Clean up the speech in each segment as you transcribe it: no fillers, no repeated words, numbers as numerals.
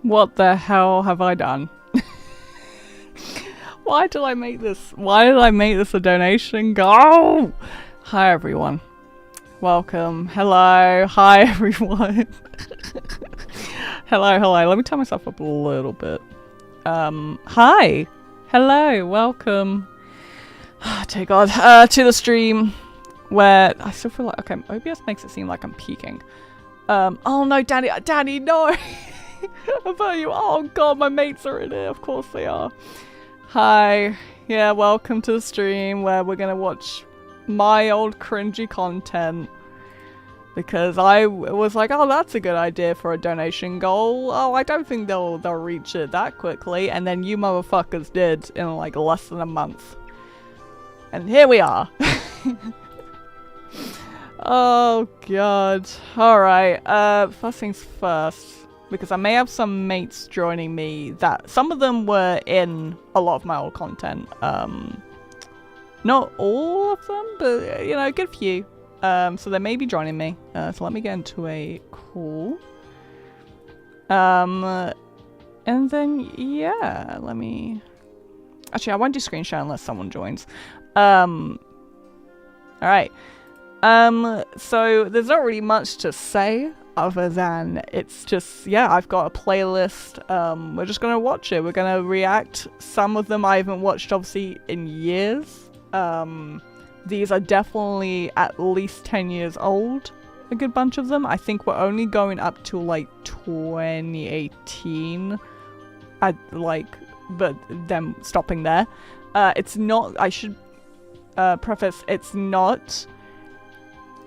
What the hell have I done? Why did I make this? Why did I make this a donation goal? Hi everyone. Welcome. Hello. Hi everyone. Hello. Let me turn myself up a little bit. Hi. Hello. Welcome. Dear God. To the stream where I still feel like, okay, OBS makes it seem like I'm peeking. Oh no, Danny, no. I thought you, oh God, my mates are in here. Of course they are. Hi. Yeah, welcome to the stream where we're gonna watch my old cringy content. Because I was like, oh, that's a good idea for a donation goal. Oh, I don't think they'll reach it that quickly. And then you motherfuckers did in like less than a month. And here we are. Oh God. Alright, first things first. Because I may have some mates joining me that some of them were in a lot of my old content. Not all of them, but you know, a good few. So they may be joining me. So let me get into a call. And then yeah, let me. Actually, I won't do screen share unless someone joins. All right. So there's not really much to say other than it's just, yeah, I've got a playlist. We're just gonna watch it. We're gonna react. Some of them I haven't watched obviously in years. These are definitely at least 10 years old, a good bunch of them. I think we're only going up to like 2018, but them stopping there. It's not, I should preface, it's not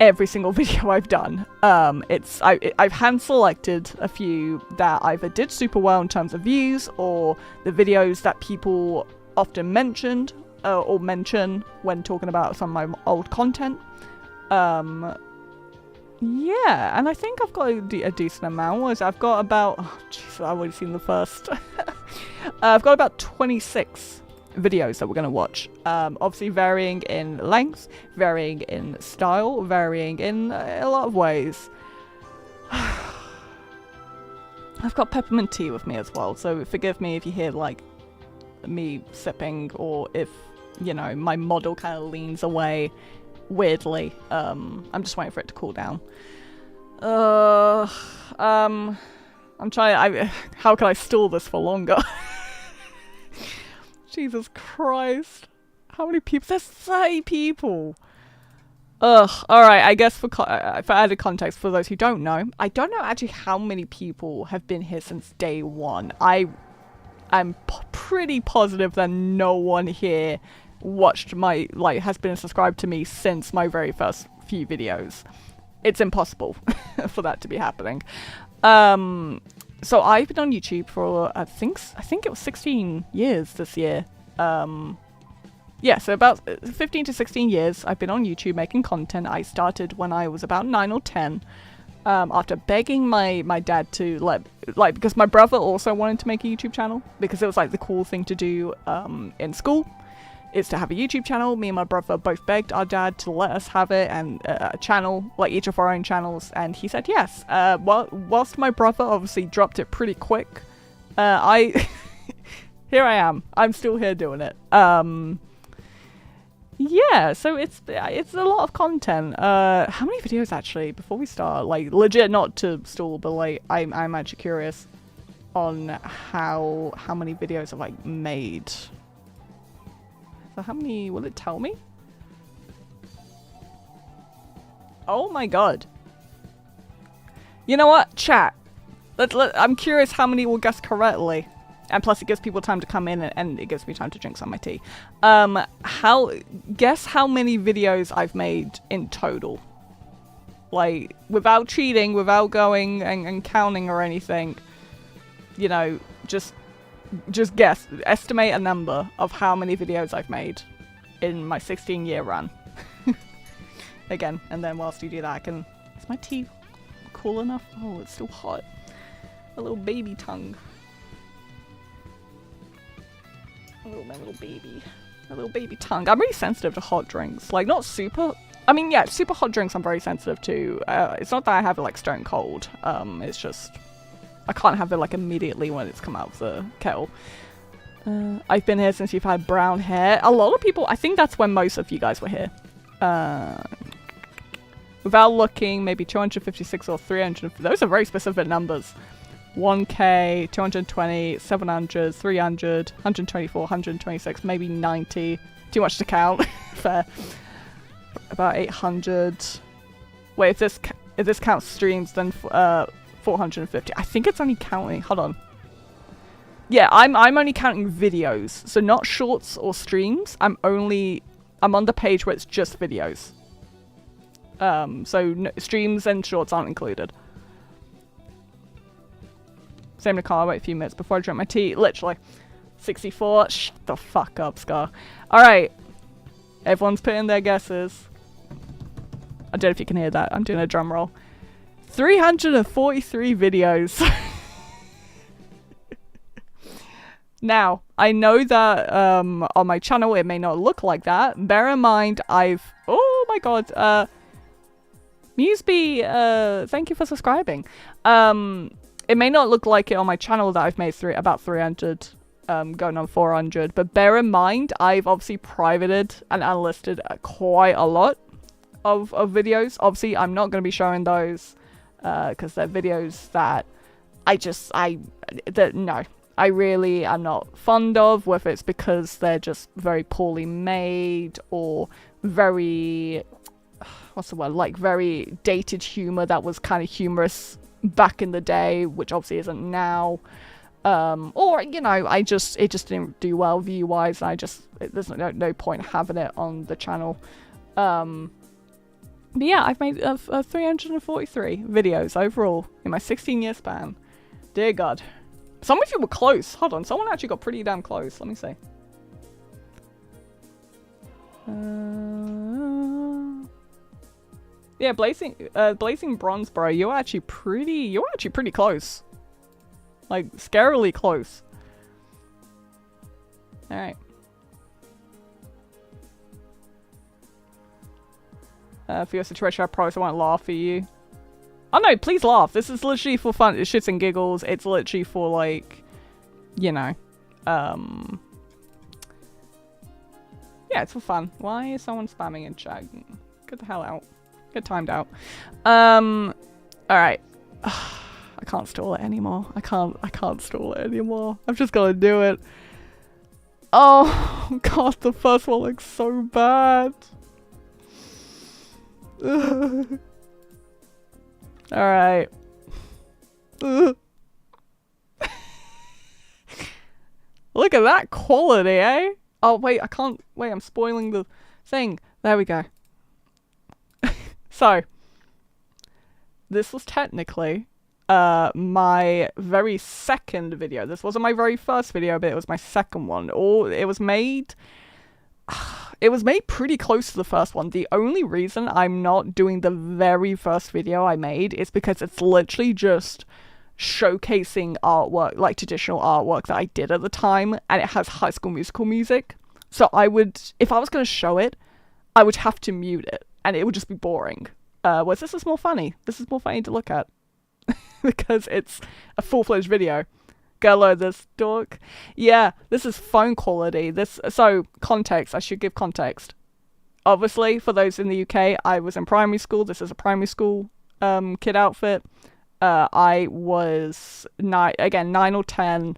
every single video I've done. I've hand selected a few that either did super well in terms of views or the videos that people often mentioned or mention when talking about some of my old content. Yeah, and I think I've got a decent amount. I've got about, oh jeez, I've already seen the first. I've got about 26 videos that we're going to watch. Obviously varying in length, varying in style, varying in a lot of ways. I've got peppermint tea with me as well, so forgive me if you hear like me sipping or if, you know, my model kind of leans away weirdly. I'm just waiting for it to cool down. I'm trying, how can I stall this for longer? Jesus Christ. How many people? There's 30 people. Ugh. Alright, I guess for added context, for those who don't know, I don't know actually how many people have been here since day one. I'm pretty positive that no one here watched my, has been subscribed to me since my very first few videos. It's impossible for that to be happening. So I've been on YouTube for, I think it was 16 years this year. Yeah, so about 15 to 16 years I've been on YouTube making content. I started when I was about 9 or 10. After begging my dad to because my brother also wanted to make a YouTube channel because it was like the cool thing to do in school is to have a YouTube channel. Me and my brother both begged our dad to let us have it and a channel, like each of our own channels, and he said yes. Whilst my brother obviously dropped it pretty quick, here I am. I'm still here doing it. Yeah, so it's a lot of content. How many videos actually before we start? Like legit, not to stall, but like I'm actually curious on how many videos I've like made. So how many will it tell me? Oh my God. You know what? Chat. I'm curious how many will guess correctly. And plus it gives people time to come in and it gives me time to drink some of my tea. Guess how many videos I've made in total? Like, without cheating, without going and counting or anything. You know, just guess. Estimate a number of how many videos I've made in my 16-year run. Again, and then whilst you do that, is my tea cool enough? Oh, it's still hot. A little baby tongue. My little baby tongue. I'm really sensitive to hot drinks. Like, not super. I mean, yeah, super hot drinks I'm very sensitive to. It's not that I have it like stone cold. It's just I can't have it like immediately when it's come out of the kettle. I've been here since you've had brown hair. A lot of people, I think that's when most of you guys were here. Without looking, maybe 256 or 300. Those are very specific numbers. 1k, 220, 700, 300, 124, 126, maybe 90. Too much to count. Fair. About 800. Wait, if this counts streams, then 450. I think it's only counting. Hold on. Yeah, I'm only counting videos, so not shorts or streams. I'm on the page where it's just videos. So no, streams and shorts aren't included. Same in the car. Wait a few minutes before I drink my tea. Literally. 64. Shut the fuck up, Scar. Alright. Everyone's putting their guesses. I don't know if you can hear that. I'm doing a drum roll. 343 videos. Now, I know that on my channel it may not look like that. Bear in mind, oh my god. Museby, thank you for subscribing. It may not look like it on my channel that I've made about 300, going on 400, but bear in mind, I've obviously privated and unlisted quite a lot of videos. Obviously, I'm not going to be showing those, because they're videos that no, I really am not fond of, whether it's because they're just very poorly made, or very, what's the word, like very dated humor that was kind of humorous back in the day, which obviously isn't now, or you know, it just didn't do well view wise, and there's no point having it on the channel. But yeah, I've made 343 videos overall in my 16-year span. Dear God, some of you were close. Hold on, someone actually got pretty damn close. Let me see. Yeah, Blazing Bronze, bro. You're actually pretty close. Like, scarily close. Alright. For your situation, I promise I won't laugh at you. Oh no, please laugh. This is literally for fun. It's shits and giggles. It's literally for, like, you know, yeah, it's for fun. Why is someone spamming in chat? Get the hell out. Get timed out. Alright. I can't stall it anymore. I can't stall it anymore. I've just gotta do it. Oh god, the first one looks so bad. Alright. Look at that quality, eh? Oh wait, I can't. Wait, I'm spoiling the thing. There we go. So, this was technically my very second video. This wasn't my very first video, but it was my second one. Or it was made pretty close to the first one. The only reason I'm not doing the very first video I made is because it's literally just showcasing artwork, like traditional artwork that I did at the time, and it has High School Musical music. So if I was going to show it, I would have to mute it, and it would just be boring. Whereas this is more funny. This is more funny to look at. Because it's a full-fledged video. Hello, this dork. Yeah, this is phone quality. So, context. I should give context. Obviously, for those in the UK, I was in primary school. This is a primary school kid outfit. I was 9 or 10.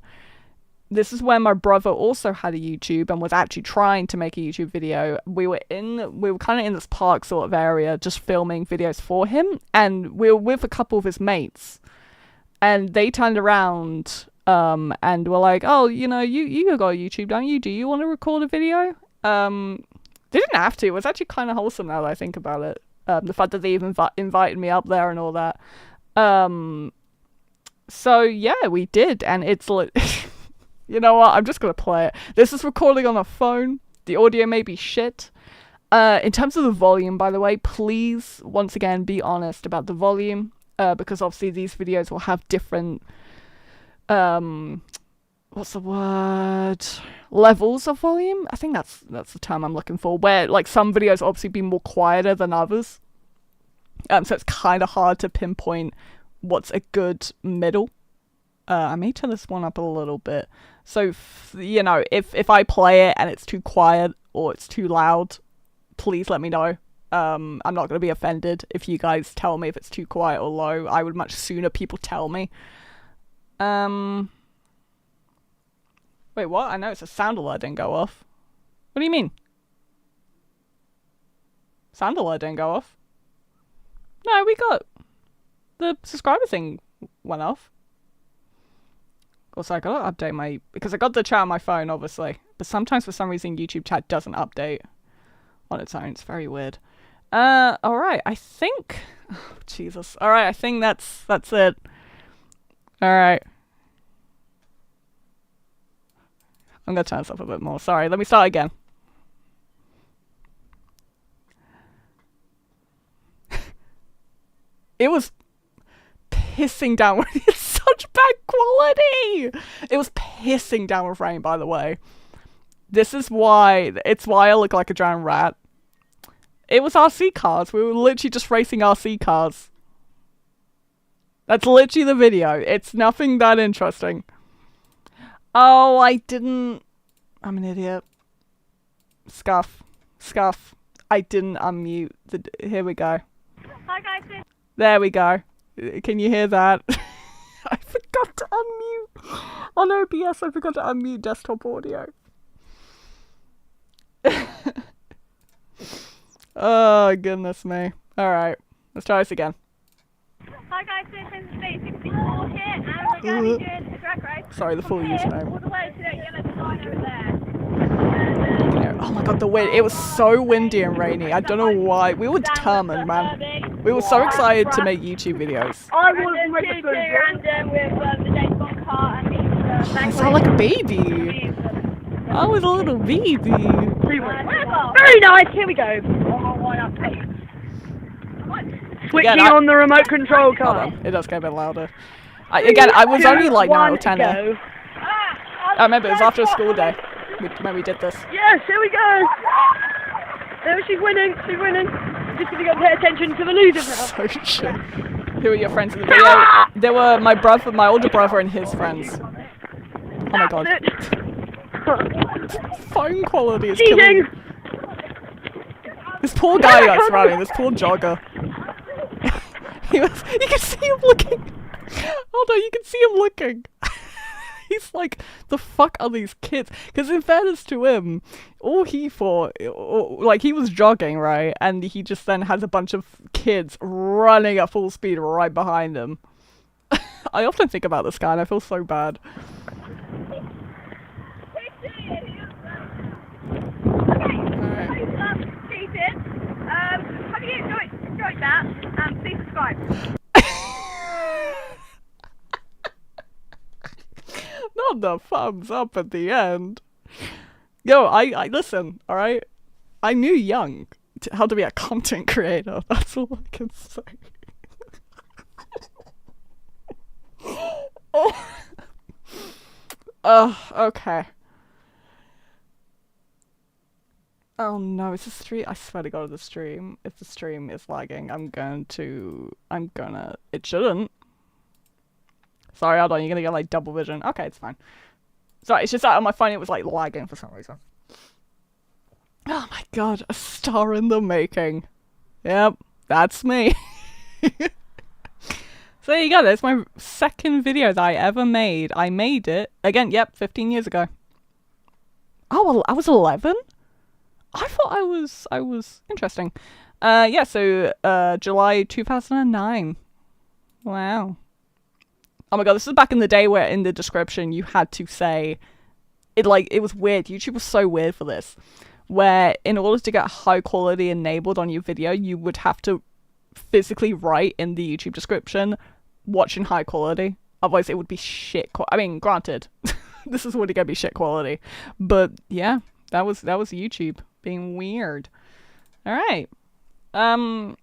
This is when my brother also had a YouTube and was actually trying to make a YouTube video. We were kind of in this park sort of area, just filming videos for him, and we were with a couple of his mates, and they turned around and were like, "Oh, you know, you got a YouTube, don't you? Do you want to record a video?" They didn't have to. It was actually kind of wholesome now that I think about it. The fact that they even invited me up there and all that. So yeah, we did, and it's like. You know what? I'm just going to play it. This is recording on a phone. The audio may be shit. In terms of the volume, by the way, please, once again, be honest about the volume. Because obviously these videos will have different, what's the word? Levels of volume? I think that's the term I'm looking for. Where, like, some videos obviously be more quieter than others. So it's kind of hard to pinpoint what's a good middle. I may turn this one up a little bit. So, you know, if I play it and it's too quiet or it's too loud, please let me know. I'm not going to be offended if you guys tell me if it's too quiet or low. I would much sooner people tell me. Wait, what? I know it's a sound alert didn't go off. What do you mean? Sound alert didn't go off. No, we got... The subscriber thing went off. Also, I gotta update my... Because I got the chat on my phone, obviously. But sometimes for some reason YouTube chat doesn't update on its own. It's very weird. Alright, I think... Oh, Jesus. Alright, I think that's it. Alright. I'm gonna turn this up a bit more. Sorry, let me start again. It was pissing down with it's such bad quality. It was pissing down with rain, by the way. This is why I look like a drowned rat. It was RC cars. We were literally just racing RC cars. That's literally the video. It's nothing that interesting. Oh, I didn't... I'm an idiot. Scuff. I didn't unmute the... Here we go. Hi guys. There we go. Can you hear that? I forgot to unmute. On OBS, I forgot to unmute desktop audio. Oh, goodness me. Alright, let's try this again. Hi guys, this is basically Paul here, and we're going to be doing a drag race. Sorry, the full username. All the way to that yellow sign over there. Oh my god, the wind. It was so windy and rainy. I don't know why. We were determined, man. We were so excited to make YouTube videos. I was ready to random with the James Bond car and the I sound like a baby. I was a little baby. Very nice, here we go. Switching on the remote control Hold on. It does get a bit louder. I was only like 9 or 10 there. I remember it was after a school day when we did this. Yes, here we go. There, she's winning. Just gonna go pay attention to the losers now. So shit. Who are your friends in the video? There were my older brother and his friends. Oh my god. Phone quality is killing me. This poor guy got surrounding, this poor jogger. You can see him looking. Hold on, you can see him looking. He's like, the fuck are these kids? Because in fairness to him, all he thought, like he was jogging, right? And he just then has a bunch of kids running at full speed right behind him. I often think about this guy and I feel so bad. Have you enjoyed that? Please subscribe. Not the thumbs up at the end. Yo, I listen, alright? I knew young how to be a content creator. That's all I can say. Okay. Oh no, it's a stream. I swear to God, the stream. If the stream is lagging, it shouldn't. Sorry, hold on, you're gonna get like double vision. Okay, it's fine. Sorry, it's just that on my phone it was like lagging for some reason. Oh my god, a star in the making. Yep, that's me. So there you go, that's my second video that I ever made. I made it, again, yep, 15 years ago. Oh, well, I was 11? I thought I was interesting. Yeah, so, July 2009. Wow. Oh my god, this is back in the day where in the description you had to say, it was weird. YouTube was so weird for this. Where in order to get high quality enabled on your video, you would have to physically write in the YouTube description, watch in high quality. Otherwise it would be shit. I mean, granted, this is already gonna be shit quality. But yeah, that was YouTube being weird. Alright. I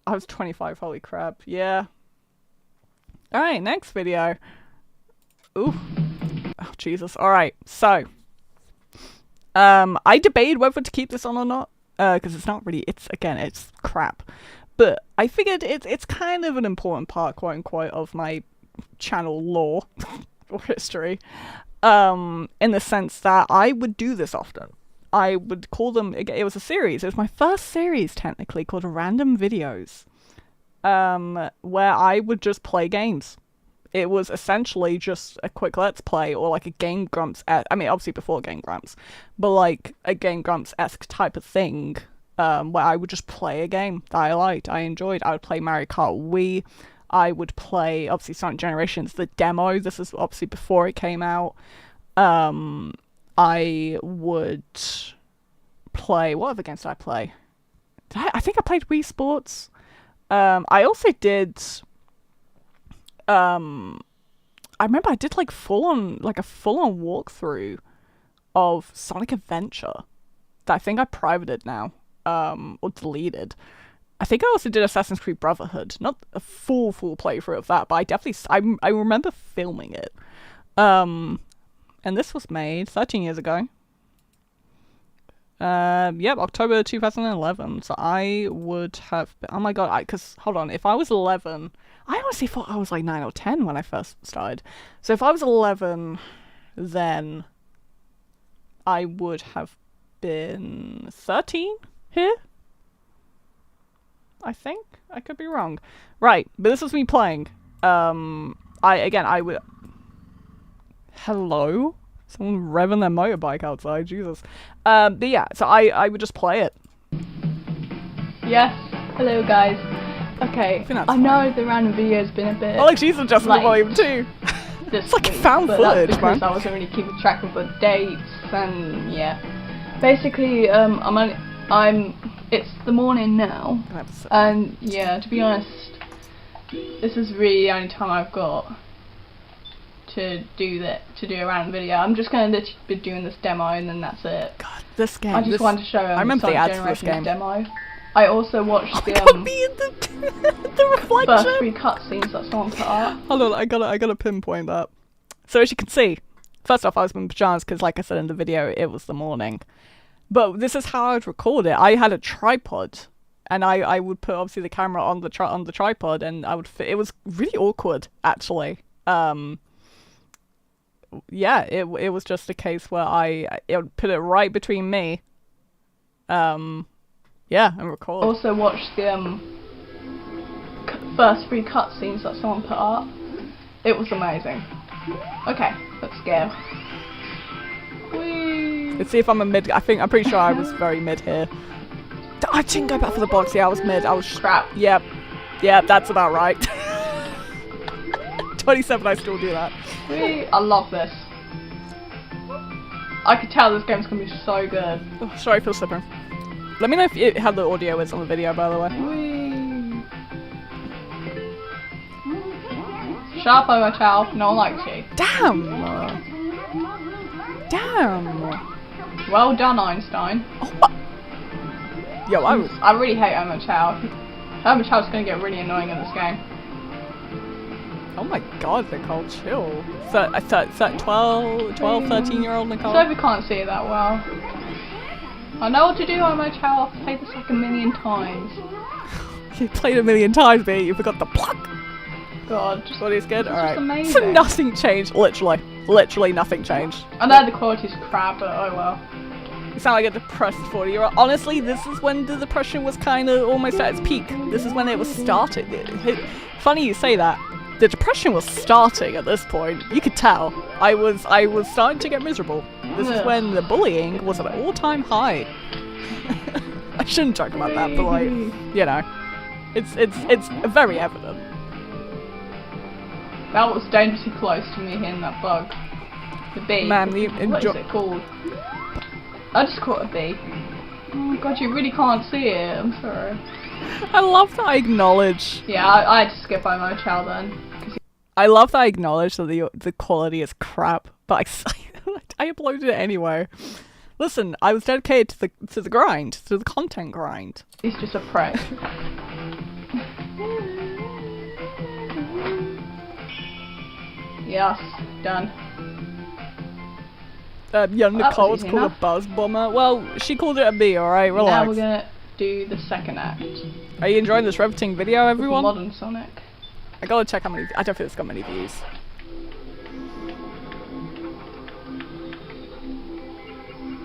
was 25, holy crap. Yeah. Alright, next video. Ooh. Oh, Jesus. Alright, so. I debated whether to keep this on or not. Because it's not really, it's crap. But I figured it's kind of an important part, quote unquote, of my channel lore. or history, in the sense that I would do this often. I would call them, it was a series, it was my first series technically, called Random Videos, where I would just play games. It was essentially just a quick Let's Play, or like a Game Grumps, I mean, obviously before Game Grumps, but like a Game Grumps-esque type of thing, where I would just play a game that I liked, I enjoyed. I would play Mario Kart Wii, I would play, obviously, Sonic Generations, the demo, this is obviously before it came out. I would play, what other games did I play? I think I played Wii Sports. I also did... I remember I did like a full-on walkthrough of Sonic Adventure that I think I privated now, or deleted. I think I also did Assassin's Creed Brotherhood, not a full playthrough of that, but I definitely, I remember filming it. And this was made 13 years ago. Yep, October 2011. So I would have been, oh my god, because, hold on, if I was 11, I honestly thought I was like 9 or 10 when I first started. So if I was 11, then I would have been 13 here? I think? I could be wrong. Right, but this was me playing. I would... Hello? Someone revving their motorbike outside, Jesus. But yeah, so I would just play it. Yes. Hello, guys. Okay, I know the random video's been a bit... Oh, like she's adjusting the volume too. It's like found footage, that's because I wasn't really keeping track of the dates, and yeah. Basically, it's the morning now, and yeah, to be honest, this is really the only time I've got to do a random video. I'm just gonna literally be doing this demo, and then that's it. God, this game. I just wanted to show I remember the ads Sonic for this game. Demo. I also watched the reflection. first 3 cutscenes that someone put up. Hold on, I gotta pinpoint that. So as you can see, first off, I was in pajamas because, like I said in the video, it was the morning. But this is how I would record it. I had a tripod, and I would put obviously the camera on the tripod, and I would it was really awkward actually. Yeah, it was just a case where it would put it right between me. Yeah, and record. Also watched the first 3 cutscenes that someone put up. It was amazing. Okay, let's go. Whee! Let's see if I'm a mid. I'm pretty sure I was very mid here. I didn't go back for the box. Yeah, I was mid. I was crap. Yep, that's about right. 27. I still do that. Whee! I love this. I could tell this game's gonna be so good. Oh, sorry for slipping. Let me know how the audio is on the video, by the way. Whee! Shut up, my child. No one likes you. Damn! Damn! Well done, Einstein. Oh, yo, I really hate Oma Chow. Oma Chow's gonna get really annoying in this game. Oh my god, Nicole, chill. So 12, 13-year-old Nicole? Sophie can't see it that well. I know what to do, Oma Chow. I've played this like 1,000,000 times. You played 1,000,000 times, but you forgot the pluck. God. What is good? Alright. Amazing. So nothing changed. Literally nothing changed. I know the quality's crap, but oh well. You sound like a depressed 40-year-old. Honestly, this is when the depression was kind of almost at its peak. This is when it was started. Funny you say that. The depression was starting at this point. You could tell. I was starting to get miserable. This is when the bullying was at an all-time high. I shouldn't joke about that, but like, you know, it's very evident. That was dangerously close to me hitting that bug. The bee. Man, what is it called? I just caught a bee. Oh my god, you really can't see it. I'm sorry. I love that I acknowledge. Yeah, I had to skip Oma Chow then. I love that I acknowledge that the quality is crap, but I uploaded it anyway. Listen, I was dedicated to the grind, to the content grind. He's just a prick. Yes, done. Yeah, Nicole's called a buzz bomber. Well, she called it a bee, alright? Relax. Now we're gonna do the second act. Are you enjoying this riveting video, everyone? Modern Sonic. I gotta check how many. I don't think it's got many views.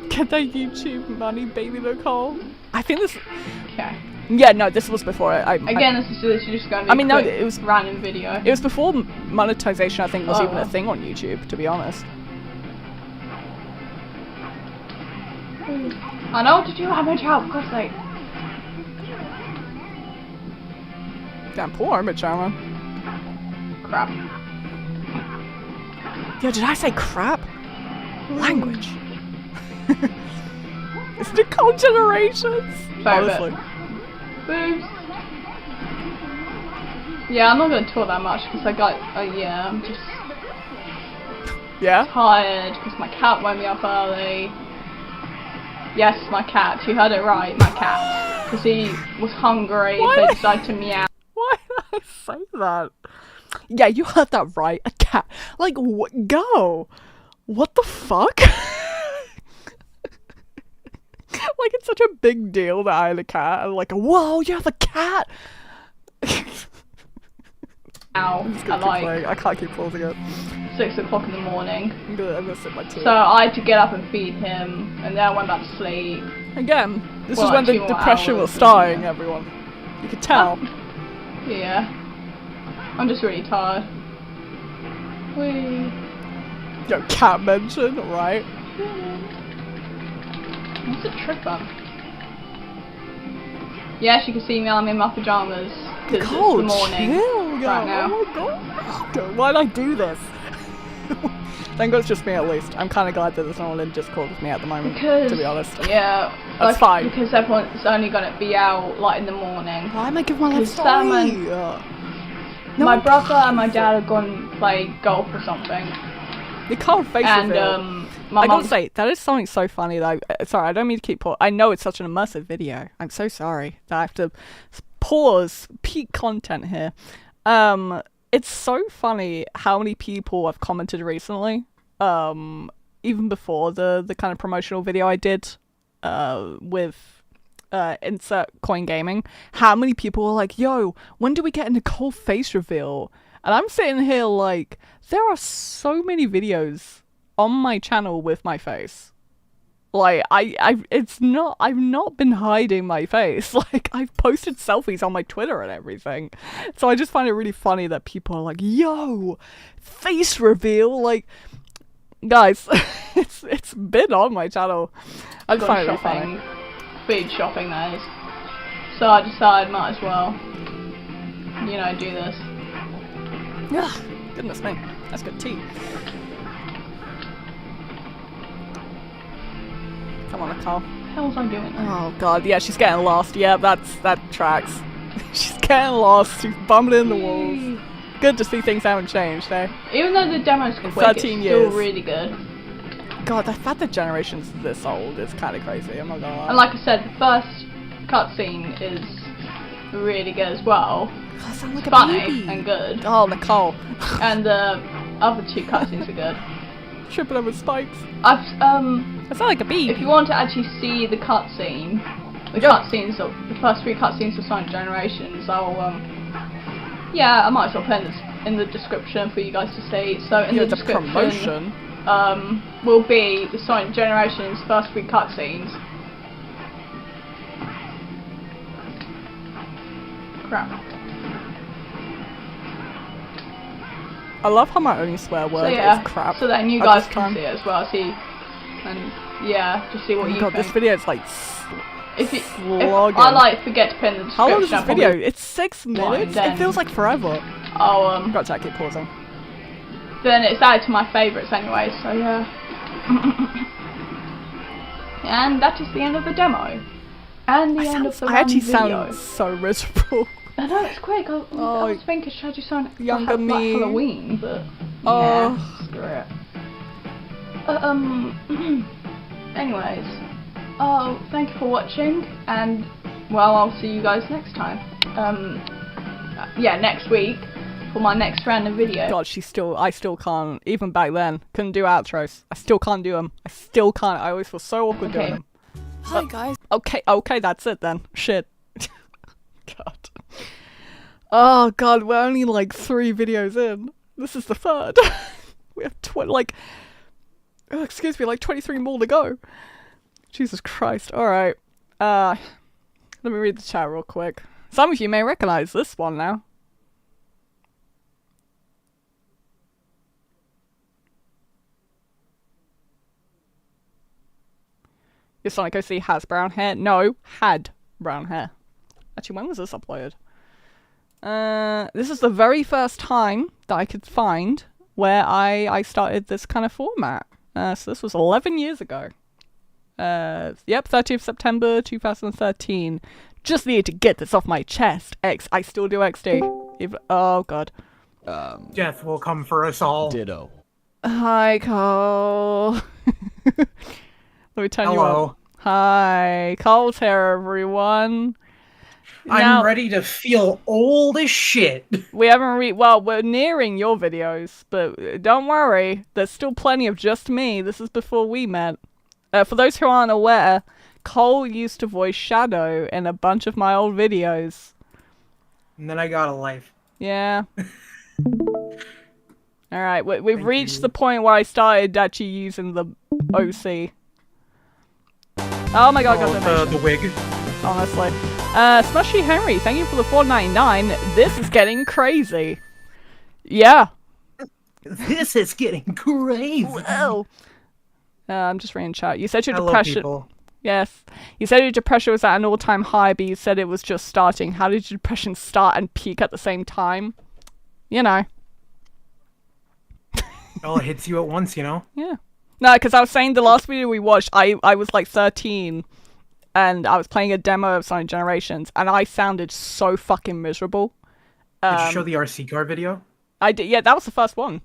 Get that YouTube money, baby Nicole. I think this. Okay. Yeah, no, this was before. Again, this is just going to be. I mean, no, it was random video. It was before monetization. I think was even a thing on YouTube. To be honest. I know. Did you have much help? For God's sake. Damn, poor image, man. Crap. Yo, did I say crap? Language. It's the cold generations. Honestly. Boobs. Yeah, I'm not gonna talk that much because I got. Yeah, I'm just. Yeah. Tired because my cat woke me up early. Yes, my cat. You heard it right, my cat. Because he was hungry, so he decided to meow. Why did I say that? Yeah, you heard that right. A cat. Like, go. What the fuck? Like, it's such a big deal that I had a cat. I'm like, whoa, you have a cat. Ow. I can't keep pausing it. 6 o'clock in the morning. I'm gonna sip my tea. So I had to get up and feed him, and then I went back to sleep. Again, this is when the depression was starting, everyone. You could tell. Yeah. I'm just really tired. Whee. Yo, cat mention, right? What's a trip bump? Yes, you can see me, I'm in my pajamas. Because it's the morning right now. Oh my god. Why did I do this? Thank God it's just me at least. I'm kind of glad that there's no one in Discord with me at the moment, to be honest. Yeah. That's fine. Because everyone's only going to be out like in the morning. Why am I giving my life story? My brother and my dad are going to play golf or something. You can't face it. And I gotta say, that is something so funny though. Sorry, I don't mean to keep I know it's such an immersive video. I'm so sorry that I have to pause peak content here. It's so funny how many people have commented recently. Even before the kind of promotional video I did with Insert Coin Gaming, how many people were like, yo, when do we get a Nicole face reveal? And I'm sitting here like, there are so many videos on my channel with my face. Like, I've not been hiding my face. Like, I've posted selfies on my Twitter and everything. So I just find it really funny that people are like, yo, face reveal. Like, guys, it's been on my channel. I just find it really funny. Food shopping, that is. So I decided, might as well, you know, do this. Yeah, goodness me, that's good tea. Come on, Nicole. What the hell was I doing? Oh god, yeah, she's getting lost. Yeah, that tracks. She's getting lost. She's bumbling in the walls. Good to see things haven't changed, eh? Even though the demo's quick, 13 it's years. still really good. God, the fact that generation's this old is kind of crazy. I'm not gonna lie. And like I said, the first cutscene is really good as well. I sound like Funny a baby. and good. Oh, Nicole. And the other 2 cutscenes are good. Tripping over spikes. I sound like a bee. If you want to actually see the cutscene, the first 3 cutscenes of Sonic Generations, I'll yeah, I might as well put it in the description for you guys to see. So in the description, promotion. Will be the Sonic Generations first 3 cutscenes. Crap. I love how my only swear word is crap. So then you guys can see it as well. See, and yeah, just see what you think. This video is like if I like forget to pin the description. How long is this video? It's 6 minutes? It feels like forever. Oh, got to keep pausing. Then it's added to my favourites anyway, so yeah. And that is the end of the demo. And the end of the I actually video. sound so miserable. I know, it's quick. I was thinking, should I do something younger like me. Halloween, but oh, screw it. Anyways, thank you for watching, and well, I'll see you guys next time. Yeah, next week for my next random video. God, I still can't. Even back then, couldn't do outros. I still can't do them. I still can't. I always feel so awkward doing them. Hi guys. Okay, that's it then. Shit. God. Oh god, we're only like 3 videos in. This is the 3rd. We have like 23 more to go. Jesus Christ. Alright. Let me read the chat real quick. Some of you may recognize this one now. Your Sonic OC has brown hair. No, had brown hair. Actually, when was this uploaded? This is the very first time that I could find where I started this kind of format. So this was 11 years ago. Yep, 30th September 2013. Just needed to get this off my chest. I still do XD. Oh god. Death will come for us all. Ditto. Hi, Cole. Let me turn you Hello. up. Hi, Cole's here, everyone. I'm ready to feel old as shit. We haven't well, we're nearing your videos, but don't worry, there's still plenty of just me. This is before we met. For those who aren't aware, Cole used to voice Shadow in a bunch of my old videos. And then I got a life. Yeah. Alright, we've reached the point where I started actually using the OC. Oh my god, I got the wig. honestly. Smushy Henry, thank you for the $4.99. This is getting crazy. Yeah. This is getting crazy. Whoa. I'm just reading chat. You said your Hello, depression. people. Yes. You said your depression was at an all-time high, but you said it was just starting. How did your depression start and peak at the same time? You know. It all hits you at once, you know? Yeah. No, because I was saying the last video we watched, I was like 13, and I was playing a demo of Sonic Generations, and I sounded so fucking miserable. Did you show the RC car video? I did. Yeah, that was the first one.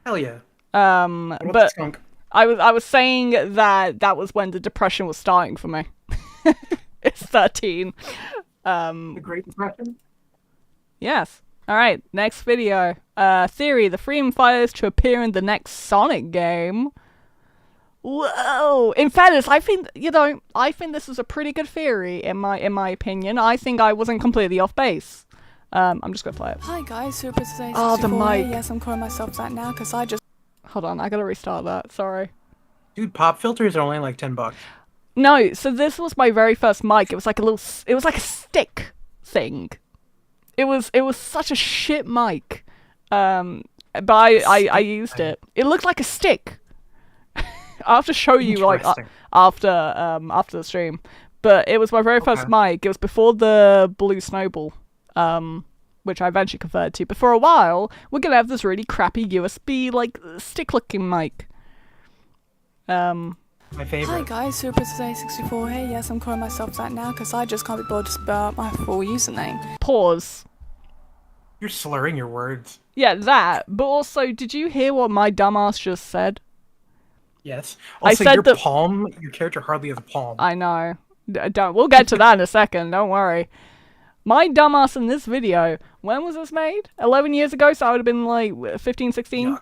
Hell yeah. What about the But skunk? I was saying that was when the depression was starting for me. It's 13. The Great Depression? Yes. Alright, next video. Theory, the Freedom Fighters to appear in the next Sonic game. Whoa! In fairness, I think this is a pretty good theory, in my opinion. I think I wasn't completely off base. I'm just gonna play it. Hi guys, Super Today. Oh, the mic. Yes, I'm calling myself that now because I just. Hold on, I gotta restart that, sorry. Dude, pop filters are only like $10. No, so this was my very first mic. It was like a stick thing. It was such a shit mic. But I used it. It looked like a stick. I'll have to show you like after the stream. But it was my very first mic. It was before the Blue Snowball, which I eventually converted to. But for a while, we're gonna have this really crappy USB like stick looking mic. My favorite. Hi guys, Super Today 64 here. Yes, I'm calling myself that now because I just can't be bothered to spell out my full username. Pause. You're slurring your words. Yeah, that. But also, did you hear what my dumbass just said? Yes. I Also, said your that- palm, your character hardly has a palm. I know. Don't. We'll get to that in a second. Don't worry. My dumbass in this video. When was this made? 11 years ago. So I would have been like 15, 16.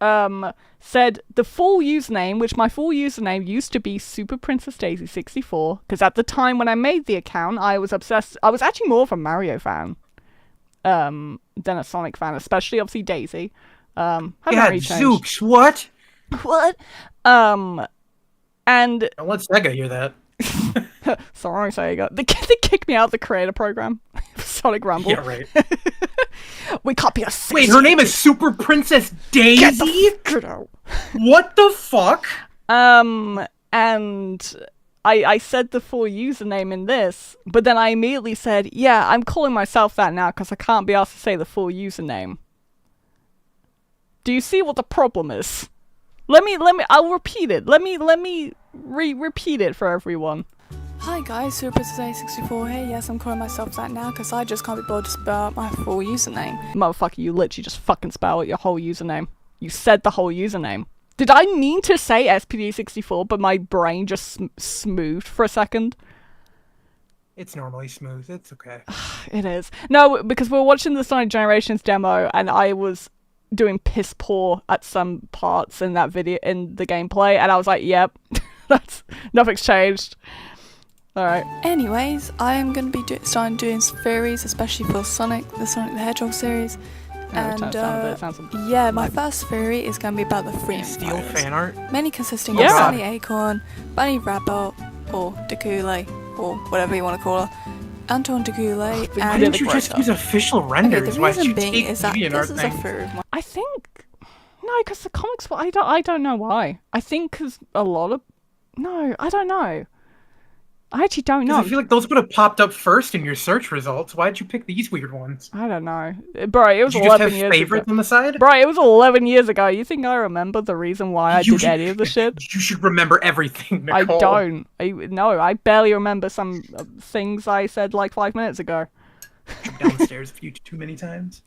Yuck. Said the full username, which my full username used to be Super Princess Daisy 64, because at the time when I made the account, I was obsessed. I was actually more of a Mario fan, than a Sonic fan, especially obviously Daisy. Hasn't really changed. Zooks, what? What? And Don't let Sega hear that. sorry, Sega. They kicked me out of the creator program. Sonic Rumble. Yeah, right. We can't be a Wait, her name is Super Princess Daisy? Get the fuck out. What the fuck? And I said the full username in this, but then I immediately said, yeah, I'm calling myself that now because I can't be asked to say the full username. Do you see what the problem is? I'll repeat it. Let me repeat it for everyone. Hi guys, Super Today 64 here. Yes, I'm calling myself that now because I just can't be bothered to spell out my full username. Motherfucker, you literally just fucking spell out your whole username. You said the whole username. Did I mean to say SPD64, but my brain just smoothed for a second? It's normally smooth. It's okay. It is. No, because we're watching the Sonic Generations demo, and I was doing piss poor at some parts in that video, in the gameplay, and I was like, yep, nothing's changed. Alright. Anyways, I am going to be starting doing theories, especially for the Sonic the Hedgehog series. And Sounds yeah, my first theory is going to be about the free Steal inspires, fan art? mainly consisting Yeah. of Sally Acorn, Bunny Rabbit, or Dekule, or whatever you want to call her, Anton Dekule, Why and didn't you just use official okay, renders? the Why did reason you being take is that DeviantArt this is a things? theory of mine. I think no, because the comics. I don't know why. I think because a lot of no, I don't know. I actually don't know. Because I feel like those would have popped up first in your search results. Why'd you pick these weird ones? I don't know, bro. It was Did you just 11 have years favorites ago. on the side? Bro, it was 11 years ago. You think I remember the reason why I did any of the shit? You should remember everything, I Nicole. don't. I barely remember some things I said like 5 minutes ago. Jump downstairs a few too many times.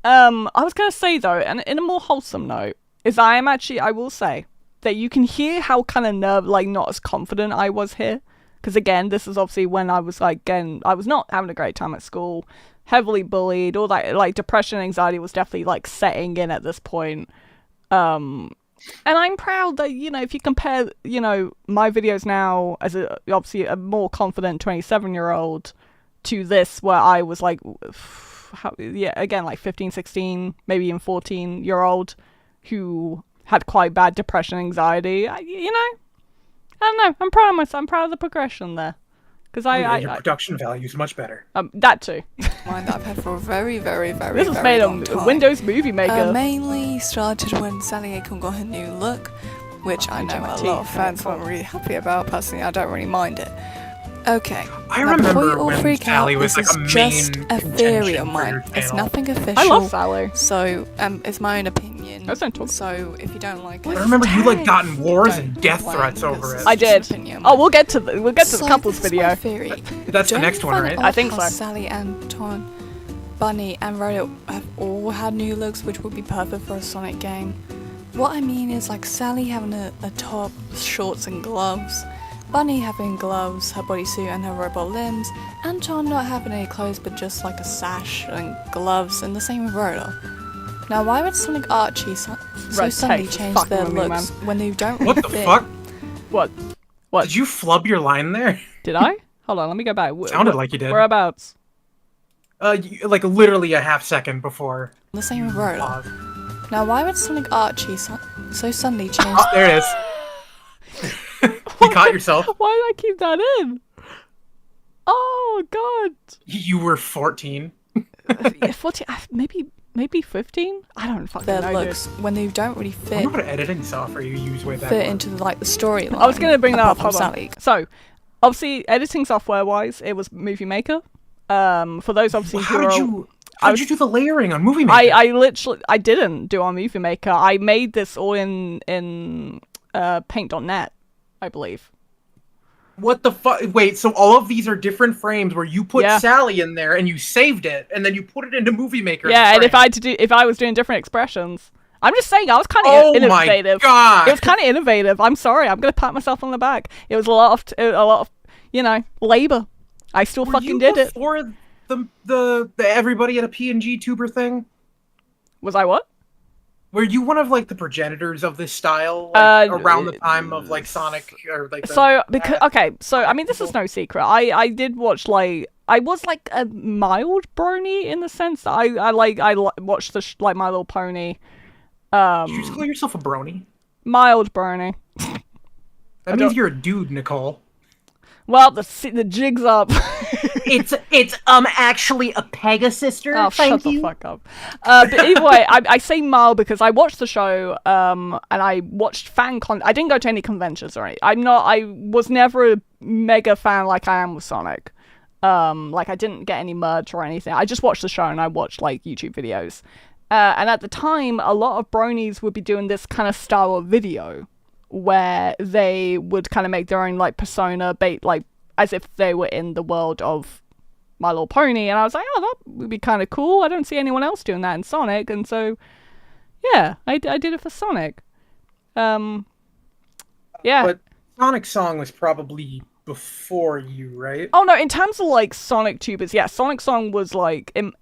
I was gonna say though, and in a more wholesome note, is I will say that you can hear how kind of not as confident I was here. Because again, this is obviously when I was I was not having a great time at school, heavily bullied, all that, like depression, anxiety was definitely like setting in at this point. And I'm proud that, if you compare, my videos now as obviously a more confident 27-year-old to this where I was like, like 15, 16, maybe even 14-year-old who had quite bad depression, anxiety, I don't know. I'm proud of myself. I'm proud of the progression there. Because your production value is much better. That too. Mine that I've had for a very, very, very, This was very made long on time. Windows Movie Maker. Mainly started when Sally Acorn got her new look, which I know a lot of fans weren't really happy about. Personally, I don't really mind it. Okay. I now, before you remember all when freak Sally out, was this like a is just main a theory contention of for mine. your It's channel. nothing official. I love Sally. So, it's my own opinion. Let's don't talk. So, if you don't like it, I remember you like got in wars don't and death complain, threats over because it. it's I just an did. opinion. Oh, we'll get to the couples this is video. my theory. That's the Don't next you one, find right? it I odd think how so. Sally, Anton, Bunny, and Rodeo have all had new looks, which would be perfect for a Sonic game. What I mean is, like, Sally having a top, shorts, and gloves. Bunny having gloves, her bodysuit, and her robot limbs. Anton not having any clothes, but just like a sash and gloves, and the same with Rhoda. Now, why would Sonic Archie so Red suddenly tape's change fucking their with me, looks man. when they don't What the fit? fuck? What? Did you flub your line there? Did I? Hold on, let me go back. Sounded like you did. Whereabouts? Like literally a half second before. The same with Rhoda. Pause. Now, why would Sonic Archie so suddenly change? Oh, there it is. You caught yourself. Why did I keep that in? Oh god. You were 14. Yeah, 14, maybe 15? I don't fucking Their know. looks when they don't really I fit wonder what editing software you use way back fit when. into the storyline. I was going to bring that up. apart Hold from on. Sally. So, obviously, editing software-wise, it was Movie Maker. For those obviously How who did are... you? How did you do the layering on Movie Maker? I didn't do on Movie Maker. I made this all in paint.net, I believe. What the fuck? Wait, so all of these are different frames where you put Yeah. Sally in there and you saved it, and then you put it into Movie Maker. Yeah, as and a frame. frame. if I was doing different expressions, I'm just saying I was kind of Oh innovative. my god! It was kind of innovative. I'm sorry. I'm gonna pat myself on the back. It was a lot of labor. I still Were fucking you did it. before the everybody at a PNG tuber thing? Was I what? Were you one of like the progenitors of this style, like, around the time of like Sonic or like? So I mean, this is no secret. I did watch I was like a mild brony in the sense that I watched the like My Little Pony. Did you just call yourself a brony? Mild brony. That means you're a dude, Nicole. Well, the jig's up. It's actually a Pegasister. Oh, Thank shut you. the fuck up. But either way, I say mild because I watched the show, and I watched I didn't go to any conventions or anything. I was never a mega fan like I am with Sonic. Like I didn't get any merch or anything. I just watched the show and I watched like YouTube videos. And at the time, a lot of bronies would be doing this kind of style of video where they would kind of make their own like persona, like as if they were in the world of My Little Pony, and I was like, oh, that would be kind of cool. I don't see anyone else doing that in Sonic, and so yeah, I did it for Sonic. Yeah. But Sonic Song was probably before you, right? Oh no, in terms of like Sonic tubers, yeah, Sonic Song was like in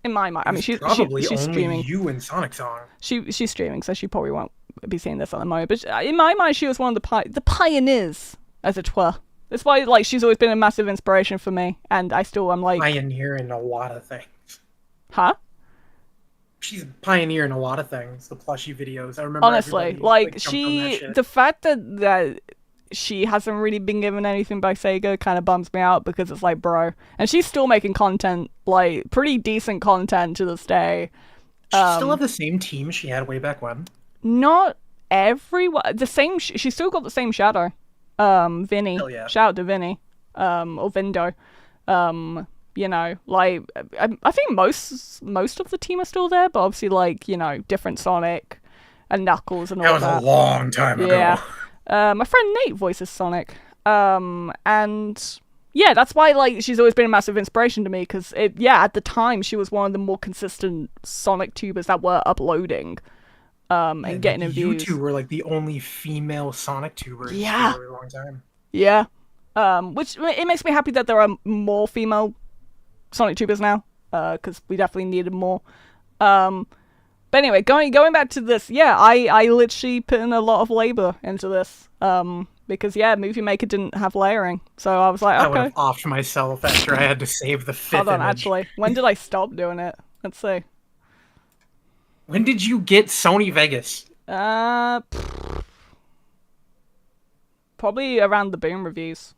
my mind. I mean, she's probably she's only streaming. you and Sonic Song. She's streaming, so she probably won't be seeing this at the moment. But in my mind, she was one of the pioneers, as it were. That's why, like, she's always been a massive inspiration for me, and I'm like, Pioneer in a lot of things. huh? she's pioneering a lot of things. The plushie videos. I remember. Honestly, like the fact that she hasn't really been given anything by Sega kind of bums me out, because it's like, bro, and she's still making content, like pretty decent content to this day. She still have the same team she had way back when. Not everyone. The same. She's still got the same shadow. Vinny. Hell yeah. Shout out to Vinny. Or Vindo. You know, like I think most of the team are still there, but obviously, like, you know, different Sonic and Knuckles and all that. That was a long time ago. Yeah. My friend Nate voices Sonic. And yeah, that's why, like, she's always been a massive inspiration to me, because at the time she was one of the more consistent Sonic tubers that were uploading and getting in views. You two were like the only female Sonic tubers for a really long time. Yeah. Which it makes me happy that there are more female Sonic tubers now, because we definitely needed more. But anyway, going back to this, I literally put in a lot of labor into this, because Movie Maker didn't have layering, so I was like, okay. I would have offed myself after I had to save the 5th Hold on, image. actually, when did I stop doing it? Let's see. When did you get Sony Vegas? Probably around the Boom reviews.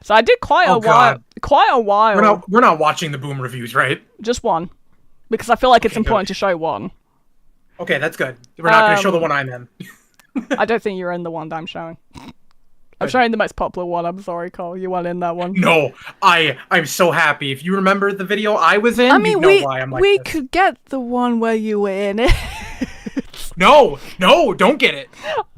So I did quite a while. We're not watching the Boom reviews, right? Just one, because I feel like it's important to show one. Okay, that's good. We're not going to show the one I'm in. I don't think you're in the one that I'm showing. I'm showing the most popular one. I'm sorry, Cole. You weren't in that one. No, I'm so happy. If you remember the video I was in, I mean, you know why I'm like we this. could get the one where you were in it. No, don't get it.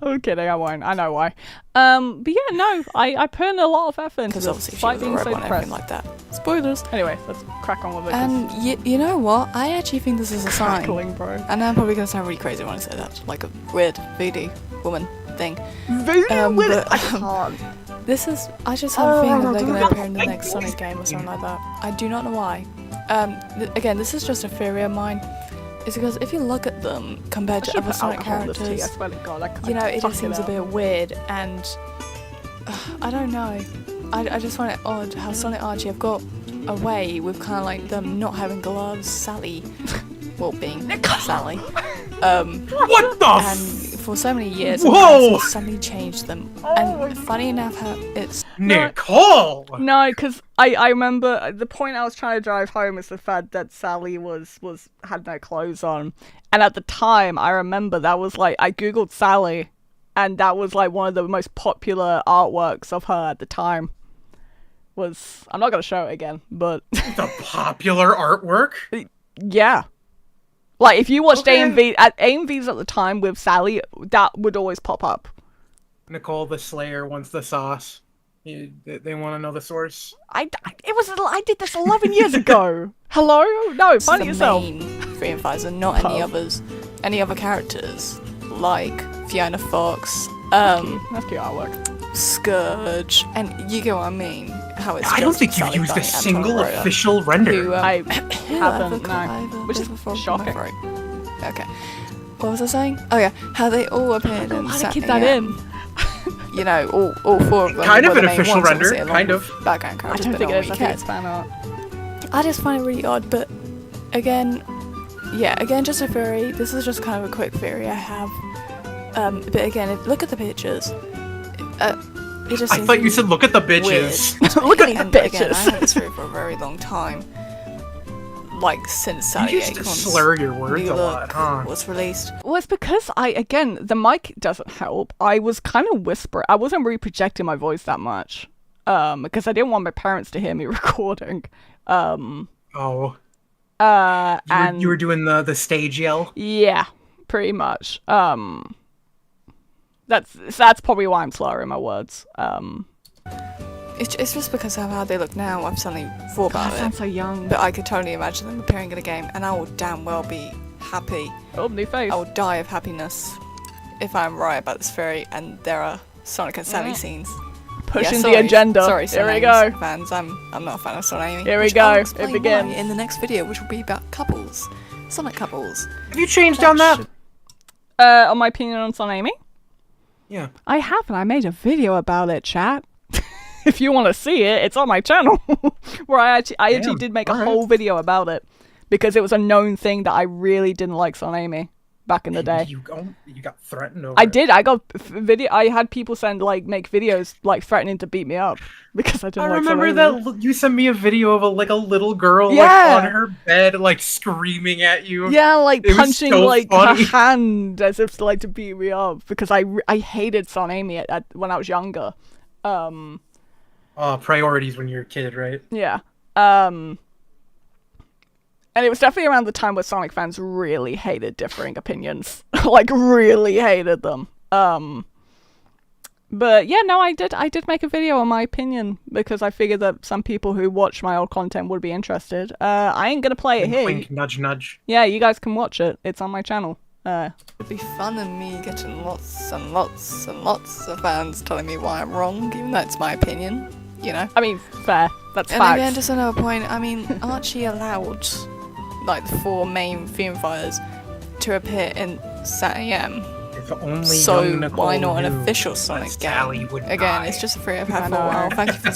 I'm kidding, I won't. I know why. But yeah, no, I put in a lot of effort into this, despite being so depressed. Like that. Spoilers. Anyway, let's crack on with it. And you know what? I actually think this is a sign. Crackling, bro. And I'm probably gonna sound really crazy when I say that, like a weird voodoo woman thing. Voodoo woman? I can't. I just have a feeling that they're gonna appear in the next Sonic game or something like that. I do not know why. Again, this is just a theory of mine. It's because if you look at them compared to other Sonic characters, I swear to God, you know, it just seems a bit weird, and I don't know. I just find it odd how Sonic Archie have got away with kind of like them not having gloves, Sally, well, being Sally. What the? And for so many years, Whoa! suddenly changed them. And funny enough, how it's Nicole. No, because I remember the point I was trying to drive home is the fact that Sally had no clothes on, and at the time I remember that was like I googled Sally, and that was like one of the most popular artworks of her at the time. I'm not gonna show it again, but The popular artwork? yeah. Like, if you watched AMVs at the time with Sally, that would always pop up. Nicole the Slayer wants the sauce. They want to know the source. I did this 11 years ago. Hello? No, find it yourself. Main 3 and 5s and not any other characters like Fiona Fox, that's cute artwork. Scourge, and you get what I mean. How it's I don't think you've used a single official render. I haven't, no. Which is shocking. Okay. What was I saying? Oh yeah, how they all appeared in How to keep that in? You know, all 4 of them. Kind of were an the main official ones, render, obviously, kind along of. with background I characters, don't but think not it is. really I think cares. it's fan art. I just find it really odd, but again, just a theory. This is just kind of a quick theory I have. But again, look at the pictures. It just I thought you said look at the bitches. Look at the Again, I bitches. had this theory for a very long time. Like, since Sally You used to Acorn's slur your words new a lot, look huh? was released. Well, it's because the mic doesn't help. I was kind of whispering. I wasn't really projecting my voice that much. Because I didn't want my parents to hear me recording. Oh. And You were doing the stage yell? yeah, pretty much. That's probably why I'm slurring my words. It's just because of how they look now. I've suddenly thought God, I about sound it. so young. But I could totally imagine them appearing in a game, and I will damn well be happy. Oh, new face. I will die of happiness if I'm right about this theory, and there are Sonic and Sally scenes. Pushing sorry. the agenda. Sorry, Here we Sonic go. fans. I'm not a fan of Sonic. Here we which go. I'll It explain begins. why in the next video, which will be about couples, Sonic couples. Have you changed on that? On my opinion on Son Amy? Yeah. I have, and I made a video about it, chat. If you want to see it, it's on my channel. Where I actually did make a whole video about it. because it was a known thing that I really didn't like Son Amy back in the day. You got threatened over I it. did. I got video. I had people make videos like threatening to beat me up because I didn't. I like Son remember Amy. that you sent me a video of a little girl Yeah. like on her bed like screaming at you. Yeah, like It was punching so like funny. her hand as if to beat me up because I hated Son Amy when I was younger. Priorities when you're a kid, right? Yeah. And it was definitely around the time where Sonic fans really hated differing opinions. Like, really hated them. But yeah, no, I did make a video on my opinion because I figured that some people who watch my old content would be interested. I ain't gonna play it Wink, here. wink, nudge, nudge. Yeah, you guys can watch it. It's on my channel. It'd be fun and me getting lots and lots and lots of fans telling me why I'm wrong, even though it's my opinion, you know? I mean, fair. That's And facts. again, just another point, I mean, aren't she allowed, like, the 4 main theme fighters to appear in Sat AM? If only So young Nicole why not an knew official that Sonic Sally game? would Again, die. it's just a free I've I had for know. a while. Thank you for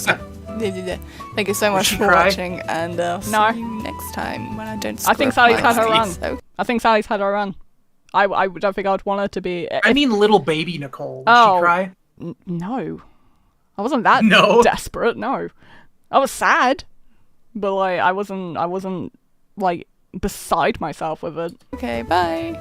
thank you so much she for cry? watching, and I'll see No. you next time when I don't. I think screw up Sally's my had her run. face. So I think Sally's had her run. I don't think I'd want her to be. I mean, little baby Nicole. Would Oh. she cry? No. I wasn't that No? desperate, no. I was sad, but like I wasn't like beside myself with it. okay, bye.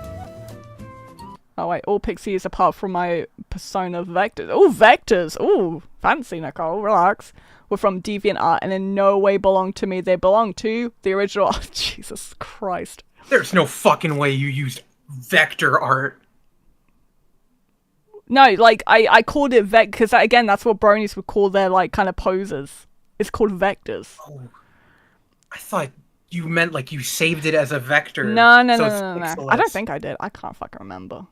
Oh wait, all pixies apart from my persona vectors. Oh, vectors! Oh, fancy, Nicole, relax. Were from DeviantArt and in no way belong to me. They belong to the original. Oh, Jesus Christ. There's no fucking way you used vector art. No, like, I called it because, again, that's what bronies would call their, like, kind of poses. It's called vectors. Oh, I thought you meant like you saved it as a vector. No. so it's I don't pixeless. think I did. I can't fucking remember.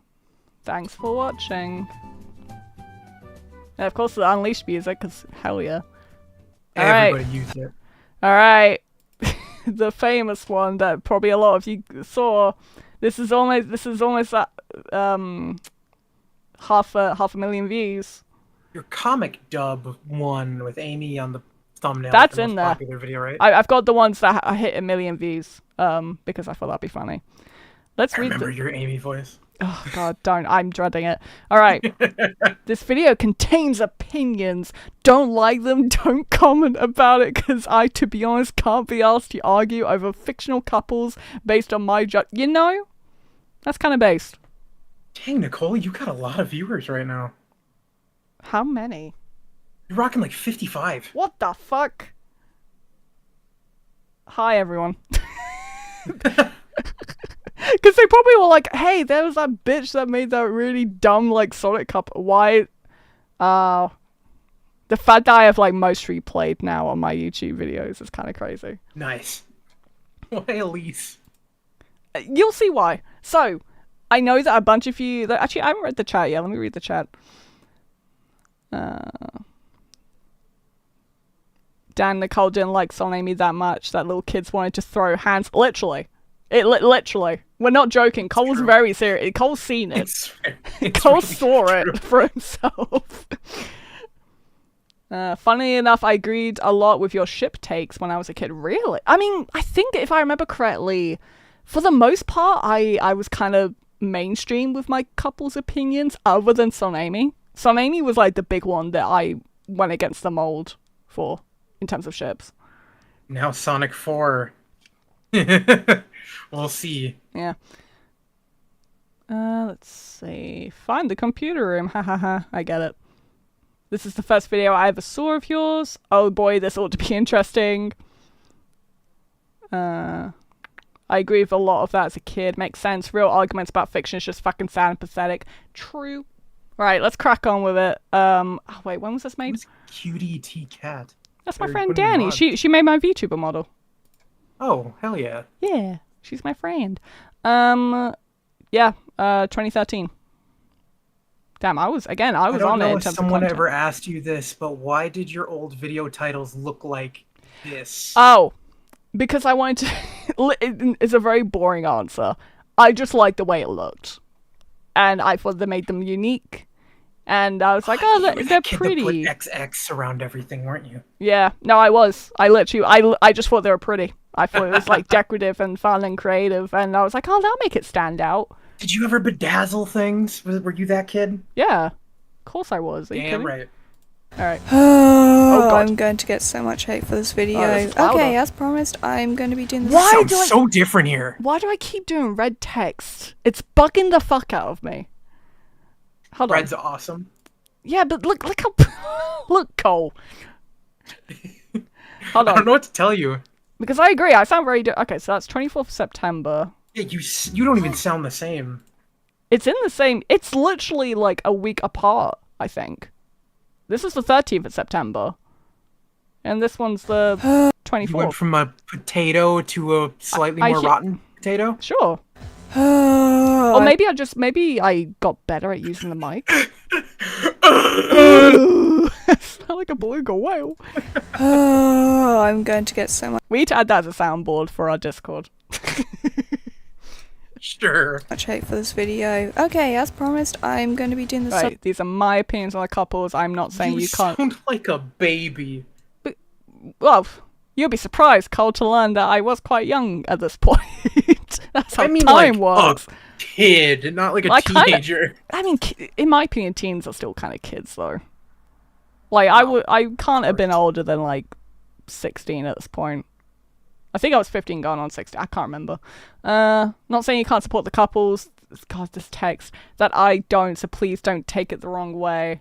Thanks for watching. And, of course, the Unleashed music, because hell yeah. Everybody used it. Alright. The famous one that probably a lot of you saw. This is almost half a million views. Your comic dub one with Amy on the thumbnail. That's the in most there. Popular video, right? I've got the ones that hit 1 million views. Because I thought that'd be funny. Let's I read remember your Amy voice. Oh god, don't. I'm dreading it. Alright. This video contains opinions. Don't like them, don't comment about it, because I, to be honest, can't be asked to argue over fictional couples based on my You know? That's kind of based. Dang, Nicole, you got a lot of viewers right now. How many? You're rocking like 55. What the fuck? Hi, everyone. Because they probably were like, hey, there was that bitch that made that really dumb, like, Sonic couple. Why? The fact that I have, like, most replayed now on my YouTube videos is kind of crazy. Nice. Why Elise? You'll see why. So, I know that a bunch of you... Actually, I haven't read the chat yet. Let me read the chat. Dan, Nicole didn't like Son Amy that much that little kids wanted to throw hands. Literally. Literally. We're not joking. Cole's true. very serious. Cole's seen it. It's Cole really saw true. it for himself. Funny enough, I agreed a lot with your ship takes when I was a kid. Really? I mean, I think if I remember correctly, for the most part, I was kind of mainstream with my couple's opinions, other than Son Amy. Son Amy was like the big one that I went against the mold for in terms of ships. Now Sonic 4. We'll see. Yeah. Let's see. Find the computer room. Ha ha ha. I get it. This is the first video I ever saw of yours. Oh boy, this ought to be interesting. I agree with a lot of that as a kid. Makes sense. Real arguments about fiction is just fucking sad and pathetic. True. Right, let's crack on with it. Oh wait, when was this made? Who's Cutie T Cat? That's my They're friend putting them Danny. on. She made my VTuber model. Oh, hell yeah. Yeah, she's my friend. Yeah, 2013. Damn, I was I on don't it know in if terms of someone content. ever asked you this, but why did your old video titles look like this? Oh, because I wanted to... It's a very boring answer. I just liked the way it looked. And I thought they made them unique. And I was like, oh, You were they're that kid pretty. that put XX around everything, weren't you? Yeah, no, I was. I literally, I just thought they were pretty. I thought it was like decorative and fun and creative, and I was like, oh, that'll make it stand out. Did you ever bedazzle things? Were you that kid? Yeah, of course I was. Are you Damn kidding? right. Alright. Oh, God. I'm going to get so much hate for this video. this is louder. Okay, as promised, I'm going to be doing this. Why Sounds do I- so different here. Why do I keep doing red text? It's bugging the fuck out of me. Hold on. Red's awesome. Yeah, but look how... look, Cole. Hold I on. don't know what to tell you. Because I agree, I sound very... Okay, so that's 24th September. Yeah, you don't even sound the same. It's in the same... It's literally like a week apart, I think. This is the 13th of September. And this one's the You went 24th. from a potato to a slightly more rotten potato? Sure. Or maybe I got better at using the mic. Sound like a beluga whale. Oh, I'm going to get so We need to add that as a soundboard for our Discord. Sure. much hate for this video. Okay, as promised, I'm going to be doing this. Right, these are my opinions on the couples. I'm not saying you can't... sound like a baby. Well, you'll be surprised, Cole, to learn that I was quite young at this point. That's how I mean, time like works. a kid, not like a Like, kinda- teenager. I mean, in my opinion, teens are still kind of kids, though. Like, I can't have been older than, like, 16 at this point. I think I was 15 going on 16. I can't remember. Not saying you can't support the couples. God, this text. That I don't, so please don't take it the wrong way.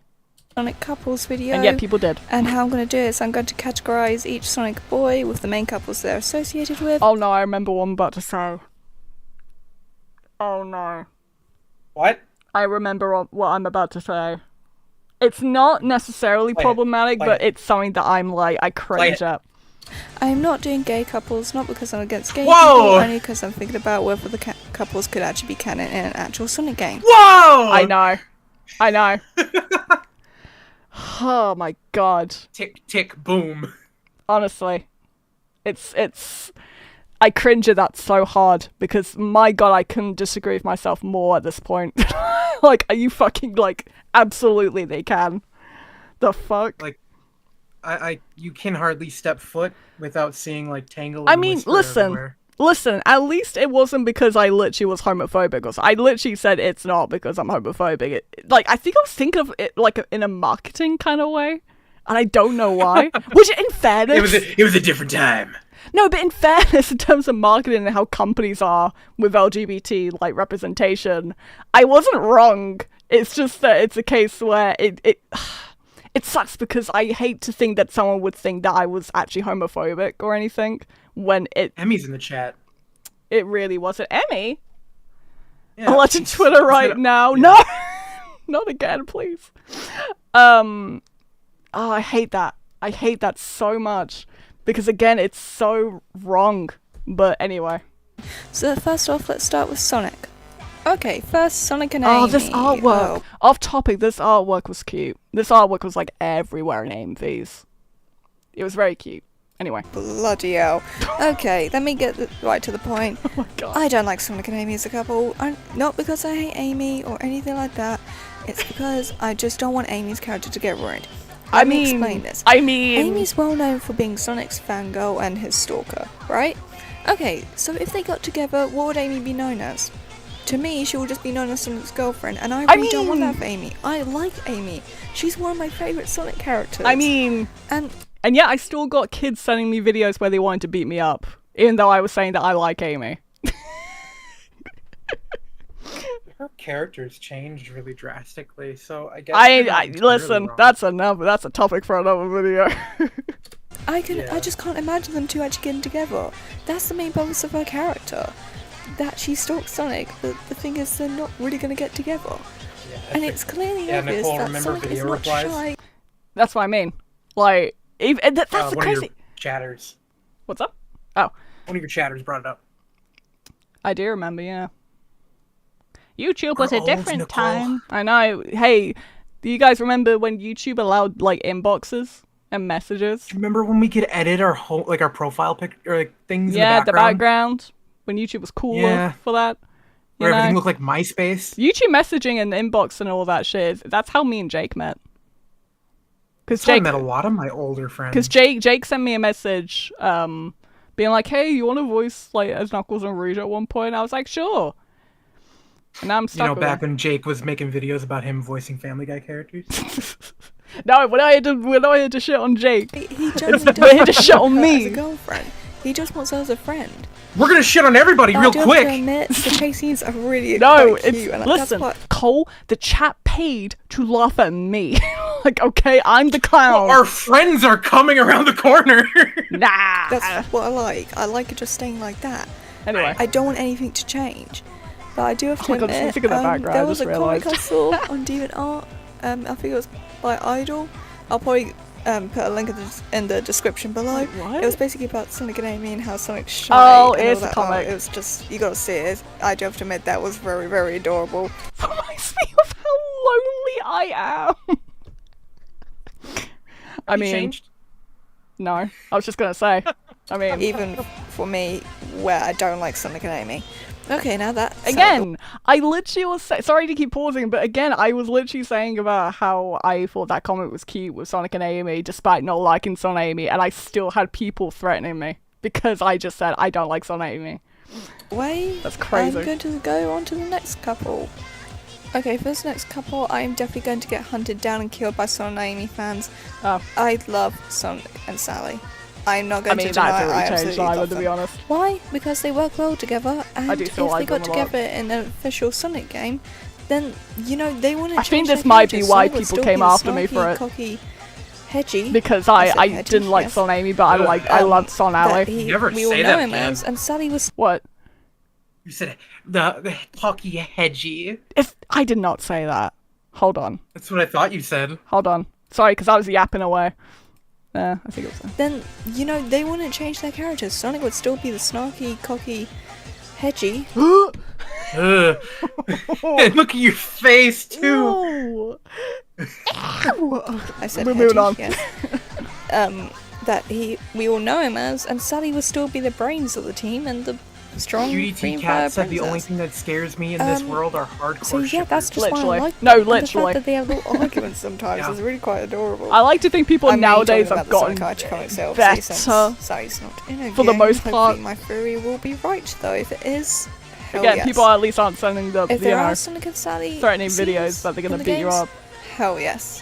Sonic couples video. And yet people did. And how I'm going to do it is I'm going to categorize each Sonic boy with the main couples they're associated with. Oh no, I remember what I'm about to say. Oh no. What? I remember what I'm about to say. It's not necessarily problematic, but it's something that I'm like, I cringe at. I'm not doing gay couples, not because I'm against gay Whoa! people, only because I'm thinking about whether the couples could actually be canon in an actual Sonic game. Whoa! I know. Oh my god. Tick, tick, boom. Honestly. It's... I cringe at that so hard, because my god, I couldn't disagree with myself more at this point. Like, are you fucking, like, absolutely they can. The fuck? Like, you can hardly step foot without seeing, like, Tangle and I mean, Whisper everywhere. listen, at least it wasn't because I literally was homophobic. Or I literally said it's not because I'm homophobic. Like, I think I was thinking of it, like, in a marketing kind of way. And I don't know why. Which, in fairness... It was a different time. No, but in fairness, in terms of marketing and how companies are with LGBT, like, representation, I wasn't wrong. It's just that it's a case where it sucks because I hate to think that someone would think that I was actually homophobic or anything when Emmy's in the chat. it really wasn't. Emmy? Yeah, I'll let you Twitter right now. Yeah. No! Not again, please. Oh, I hate that. I hate that so much. Because again, it's so wrong. But anyway. So first off, let's start with Sonic. Okay, first Sonic and Amy. Oh, this artwork. Off topic, this artwork was cute. This artwork was like everywhere in AMVs. It was very cute. Anyway. Bloody hell. Okay, let me get right to the point. Oh my god. I don't like Sonic and Amy as a couple. Not because I hate Amy or anything like that. It's because I just don't want Amy's character to get ruined. Let me explain this. Amy's well known for being Sonic's fangirl and his stalker, right? Okay, so if they got together, what would Amy be known as? To me, she will just be known as Sonic's girlfriend, and I really don't want that for Amy. I like Amy. She's one of my favourite Sonic characters. And yet I still got kids sending me videos where they wanted to beat me up, even though I was saying that I like Amy. Her character's changed really drastically, so I guess... Listen, that's a topic for another video. I just can't imagine them two actually getting together. That's the main purpose of her character. That she stalks Sonic, but the thing is they're not really going to get together. Yeah, and it's clearly obvious Nicole, that Sonic is not shy. That's what I mean. Like, that's the one crazy... of your chatters. What's up? Oh. One of your chatters brought it up. I do remember, yeah. YouTube was We're a different old, time. I know. Hey, do you guys remember when YouTube allowed, like, inboxes and messages? Do you remember when we could edit our whole, like, our profile picture, or, like, things in the Yeah, background? the background. When YouTube was cooler for that. Where know? everything looked like MySpace. YouTube messaging and inbox and all that shit. That's how me and Jake met. Because I met a lot of my older friends. Because Jake sent me a message, being like, "Hey, you want to voice like as Knuckles and Rouge at one point?" I was like, "Sure." And now I'm stuck. You know, back when Jake was making videos about him voicing Family Guy characters. No, when I had to shit on Jake, He generally when I had to doesn't shit want on her me. as a girlfriend. He just wants her as a friend. We're gonna shit on everybody real I do have quick. to admit, the chase scenes are really No, quite cute. it's And listen, that's Cole. The chat paid to laugh at me. Like, okay, I'm the clown. Our friends are coming around the corner. Nah. That's what I like. I like it just staying like that. Anyway, I don't want anything to change. But I do have to Oh my God, just admit, look at the background, there I was just a comic I realised. saw on DeviantArt. I think it was by Idol. I'll probably put a link in the description below. what? It was basically about Sonic and Amy and how Sonic's shy. Oh, and it all is a that. comic. It was just, you gotta see it. I do have to admit, that was very, very adorable. Reminds me of how lonely I am. I mean, Changed? no. I was just gonna say. I mean, Even for me, where I don't like Sonic and Amy. Okay, now that again, I literally was sorry to keep pausing, but again, I was literally saying about how I thought that comment was cute with Sonic and Amy, despite not liking Sonic and Amy, and I still had people threatening me because I just said I don't like Sonic and Amy. Wait, That's crazy. I'm going to go on to the next couple. Okay, for this next couple, I am definitely going to get hunted down and killed by Sonic and Amy fans. Oh. I love Sonic and Sally. I'm not I going mean, to that's deny a I really changed absolutely either, love to them. be honest. Why? Because they work well together, and I do if still they like got them a lot. together in an official Sonic game, then, you know, they want to I think this might be why people came after me for it. Cocky, hedgy. Because I I said hedgy, didn't like yes. Son Amy, but I loved Son that Alley. he- Never we all say know that, him man. as, and Sally was What? You said the hockey hedgy. If I did not say that. Hold on. That's what I thought you said. Hold on. Sorry, because I was yapping away. I think it was. then, you know, they wouldn't change their characters. Sonic would still be the snarky, cocky, hedgy. Ugh. And look at your face too. No. I said We're hedgy, moving on. yes. That we all know him as, and Sally would still be the brains of the team and the strong QDT green Cat fire said the only princess. thing that scares me in this world are hardcore So yeah, that's shippers. just why Literally. I like No, them. And literally. the fact that they have little arguments sometimes Yeah. is really quite adorable. I like to think people I'm mainly nowadays talking have about gotten the Sonic comic itself, better since Sally's not in a for the game. most Hopefully part. my theory will be right though. If it is, hell Again, yes. people at least aren't sending the If you there know are Sonic and Sally threatening scenes videos that they're in gonna the beat you games, up. hell yes.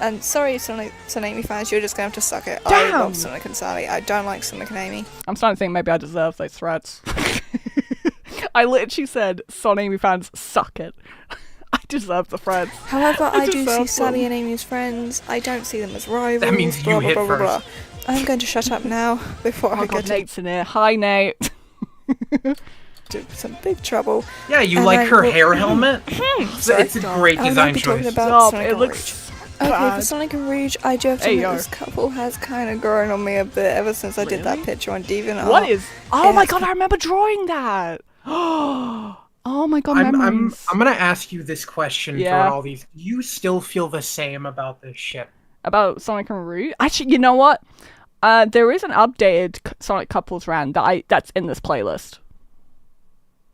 And sorry, Sonic and Amy fans, you're just gonna have to suck it. I Damn. love Sonic and Sally. I don't like Sonic and Amy. I'm starting to think maybe I deserve those threats. I literally said Son Amy fans suck it. I deserve the threats. However, I do see deserve Sally them. and Amy as friends. I don't see them as rivals. That means blah, you blah, hit blah, blah, first. blah. I'm going to shut up now before Oh I god, get Nate's in here. Hi, Nate. into some big trouble. Yeah, you And like I her will- hair helmet? It's a great I will design not be talking choice. about Stop. Sonic It and looks Okay, for bad. Sonic and Rouge, I do have to Hey, admit yo. this couple has kind of grown on me a bit ever since I did that Really? picture on DeviantArt. What is? Oh It my has god, I remember drawing that. Oh my god, I'm memories. gonna ask you this question Yeah. throughout all these. Do you still feel the same about this shit? About Sonic and Rouge. Actually, you know what? There is an updated Sonic couples rant that's in this playlist.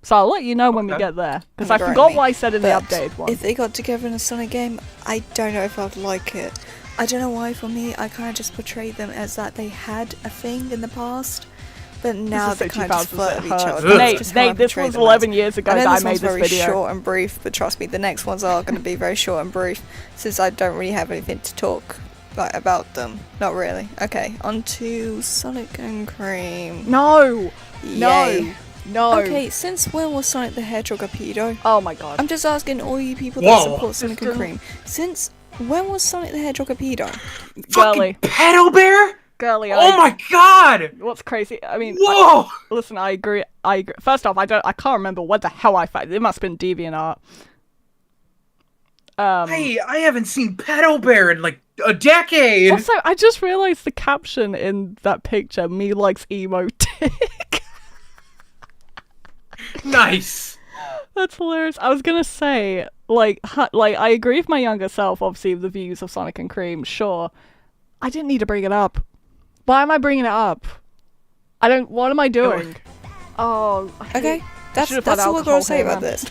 So I'll let you know when we Okay. get there, because I Right. forgot what I said in the But updated one. if they got together in a Sonic game, I don't know if I'd like it. I don't know why, for me, I kind of just portrayed them as that they had a thing in the past, but now is they so kind of just 2000s, flirt it with each hurts. other. That's Nate, just how I Nate, this portray was them 11 as. years ago I know that I this made one's this very video. short and brief, but trust me, the next ones are going to be very short and brief, since I don't really have anything to talk about them. Not really. Okay, on to Sonic and Cream. No! Yay. No! Okay, since when was Sonic the Hedgehog a pedo? Oh my god. I'm just asking all you people that Whoa. support Sonic and Cream. Since when was Sonic the Hedgehog a pedo? Girly. Fucking pedo bear? Girly, Oh my god! What's crazy? I mean, Whoa! listen, I agree. First off, I can't remember what the hell I found. It must have been DeviantArt. Hey, I haven't seen pedo bear in like a decade. Also, I just realized the caption in that picture, me likes emo dick. Nice. That's hilarious. I was gonna say, like, I agree with my younger self, obviously, with the views of Sonic and Cream, sure. I didn't need to bring it up. Why am I bringing it up? What am I doing? Oh. Okay, That's all I've got to say about this.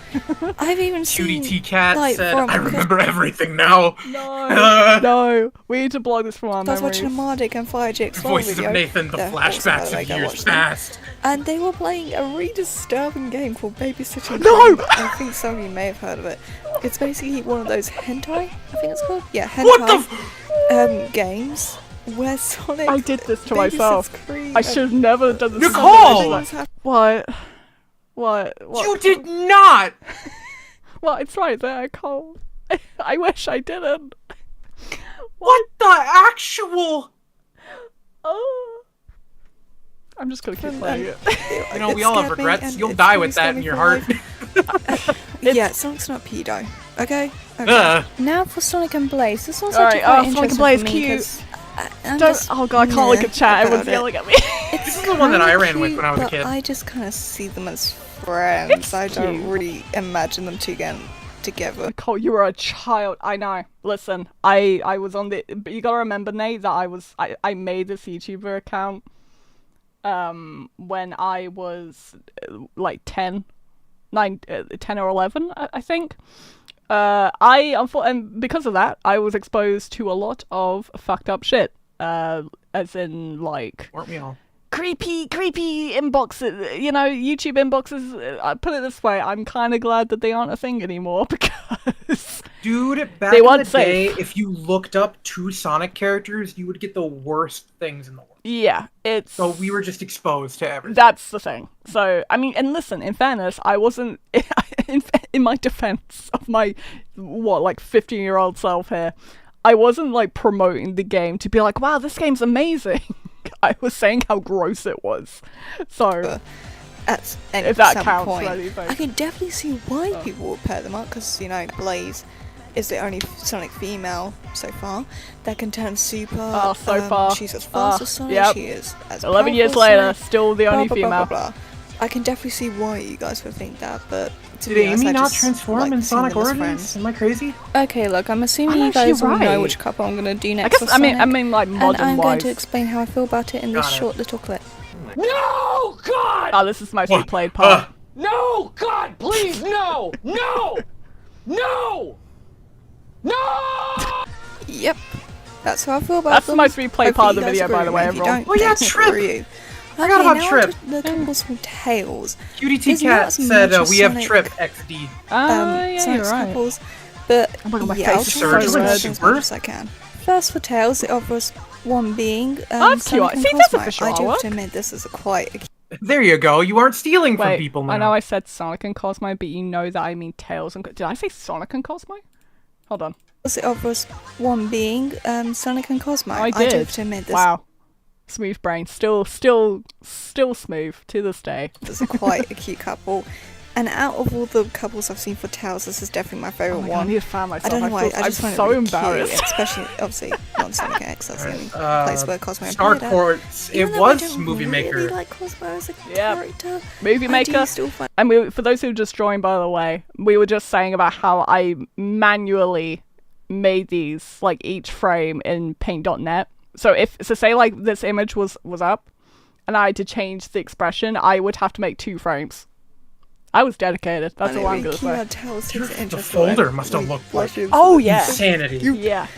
I've even Cutie seen T Cat like, said, from- "I remember everything now." No, no, we need to blog this from our I was memories. watching a Mardic and FireJX Voices video. of Nathan, the flashbacks of years past. And they were playing a really disturbing game called Babysitting. No! Game. I think some of you may have heard of it. It's basically one of those hentai, I think it's called. Yeah, What hentai games where Sonic. I did this to babysits myself. Cream I should have never done this. Nicole! What? You did not! Well, it's right there, Cole. I wish I didn't. What the actual? Oh. I'm just gonna keep playing it. You know, we all have regrets. You'll die with that in your heart. Yeah, Sonic's not pedo. Okay? Now for Sonic and Blaze. This one's Alright, actually quite Sonic and interesting Blaze, for me cute. 'cause Oh god, I can't look at chat. Everyone's yelling at me. This is the one that I ran with when I was a But kid. I just kind of see them as friends. It's I don't cute. really imagine them two getting together. Cole, you were a child. I know. Listen, I was on the. But you gotta remember, Nate, that I made this YouTuber account. When I was like 10 or 11, I think. And because of that, I was exposed to a lot of fucked up shit. As in, like, Weren't we all? creepy inboxes, you know, YouTube inboxes. I put it this way, I'm kind of glad that they aren't a thing anymore because Dude, back They in weren't the day, safe. if you looked up two Sonic characters, you would get the worst things in the world. yeah, it's So we were just exposed to everything. that's the thing. So I mean, and listen, in fairness, I wasn't in my defense of my 15-year-old self here. I wasn't like promoting the game to be like, wow, this game's amazing. I was saying how gross it was. So At if that some counts point, for anything. I can definitely see why people would pair them up because, you know, Blaze is the only Sonic female so far that can turn super. So far. She's as fast as Sonic. Yep. She is as 11 years powerful as later, Sonic, still the only blah, blah, blah, female. blah, blah. I can definitely see why you guys would think that, but to Did be honest, Amy I not just transform like in seeing Sonic them as Origins? friends. Am I crazy? Okay, look, I'm assuming I'm you guys actually all know right. which couple I'm gonna do I next. guess for I mean Sonic, like and modern I'm going wise. to explain how I feel about it in this Got it. short little clip. No, God! Oh, this is the most replayed part. No, God, please, no! No! No! No! Yep, that's how I feel about That's the them. most replayed Hopefully part of the you guys video, by agree the with way, me. If you everyone. don't, Oh, yeah, then Trip. screw you. Forgot about now Trip. onto the couples from Tails. Cutie T It's Cat not said much we have Sonic- Trip XD. Yeah, Sonic's you're right. couples, but Oh my God, my yeah, I'll face is try to so do red. as much as I can. First for Tails, the obvious one being That's cute. Sonic and See, that's Cosmo. official I do have artwork. to admit this is quite a There you go. You aren't stealing from Wait, people now. I know I said Sonic and Cosmo, but you know that I mean Tails and... Did I say Sonic and Cosmo? Hold on. the obvious one being Sonic and Cosmo. I do did. have to admit this Wow. Smooth brain. Still smooth to this day. is quite a cute couple. And out of all the couples I've seen for Tails, this is definitely my Oh favourite my God, I one. need to fan myself. I don't know why. feel- I just I'm find so it really embarrassed. cute, especially obviously not Sonic X. That's the only place where Cosmo Star appeared at. Courts. It Even though I was don't Movie really Maker. like Cosmo as a Yeah. character. Movie I do Maker. still find For those who just joined, by the way, we were just saying about how I manually made these, like, each frame in paint.net. So say like this image was up and I had to change the expression, I would have to make 2 frames. I was dedicated. That's all I'm gonna say. Tails Dude, takes the interest folder when must have we looked like blushes. Oh yeah. insanity. Yeah.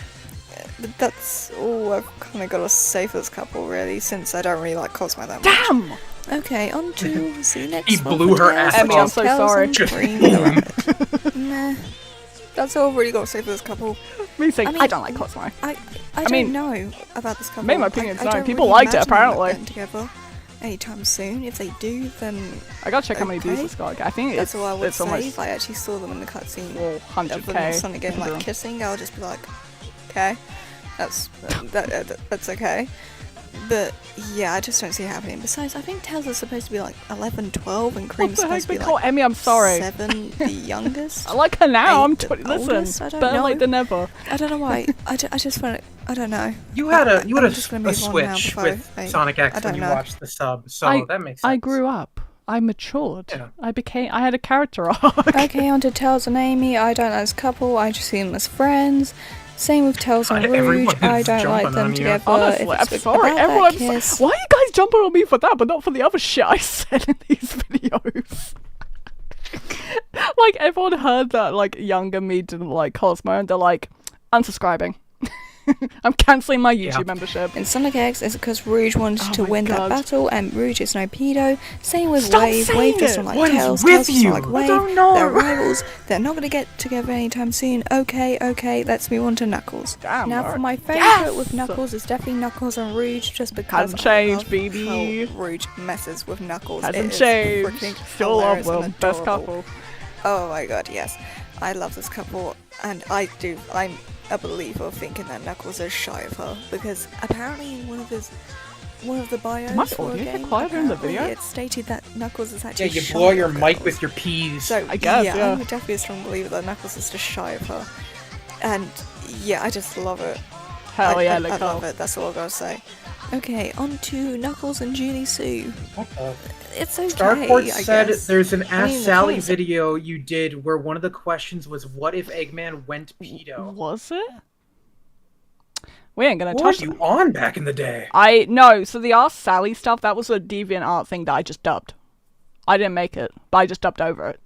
But that's all I've kind of got to say for this couple, really, since I don't really like Cosmo that much. Damn. Okay, on to the next He one blew for her Tails. ass Emmy, I'm off. so Tails sorry. and Just Cream boom. the rabbit. Nah. That's all I've really got to say for this couple. Me saying I I, mean- don't like Cosmo. I mean, don't know about this couple. made my opinion's I known. don't People really liked it, imagine them apparently. getting together anytime soon. If they do, then I gotta check how many views Okay. it's got. I think that's it's, all I would it's say. almost If I actually saw them in the cutscene well, of them 100k. in Sonic game like kissing, I'll just be like, okay, that's okay. But yeah, I just don't see it happening. Besides, I think Tails is supposed to be like 11, 12, and What Cream's the heck? supposed to They be call like Emmy. I'm sorry. 7, the youngest. I like her now. I'm 8, the 20. oldest? Listen, I don't better know. late than never. I don't know why. I just find it. I don't know. You had a I'm just gonna a move on now switch before with I Sonic X I when don't you know. watched the sub, so that makes sense. I grew up. I matured. Yeah. I had a character arc. Okay, on to Tails and Amy. I don't know this couple. I just see them as friends. Same with Tails and God, Rouge. everyone I is don't like jumping them on you. together. Honestly, if I'm it's sorry. about that Everyone's kiss. why are you guys jumping on me for that, but not for the other shit I said in these videos? Like, everyone heard that, like, younger me didn't like Cosmo, and they're like, unsubscribing. I'm cancelling my YouTube membership. In Sonic X, it's because Rouge wanted to win that battle, and Rouge is no pedo. Same with Stop Wave. saying Wave it. doesn't like What is Tails. with Tails doesn't you? like I Wave. don't know. They're rivals. They're not gonna get together anytime soon. Okay, let's move on to Knuckles. Damn, Now, alright. for my favourite Yes! with Knuckles is definitely Knuckles and Rouge, just because Hasn't changed, I love baby. how Rouge messes with Knuckles. It Hasn't is changed. freaking Still love hilarious and them. Best adorable. couple. Oh my god, yes. I love this couple, and I'm a believer thinking that Knuckles is shy of her, because apparently in one of the bios My for a audio get game, quieter in the apparently video? it stated that Knuckles is Yeah, actually you shy blow your of mic girls. with your peas. So I guess, yeah. I'm definitely a strong believer that Knuckles is just shy of her, and yeah, I just love it. Hell yeah, I look love it. That's all I gotta say. Okay, on to Knuckles and Julie Sue. What the? It's okay. Starport I said guess. there's an Ask mean, the Sally comments- video you did where one of the questions was, "What if Eggman went pedo?" Was it? We ain't gonna What touch were you on back in the day? No, so the Ask Sally stuff, that was a DeviantArt thing that I just dubbed. I didn't make it, but I just dubbed over it.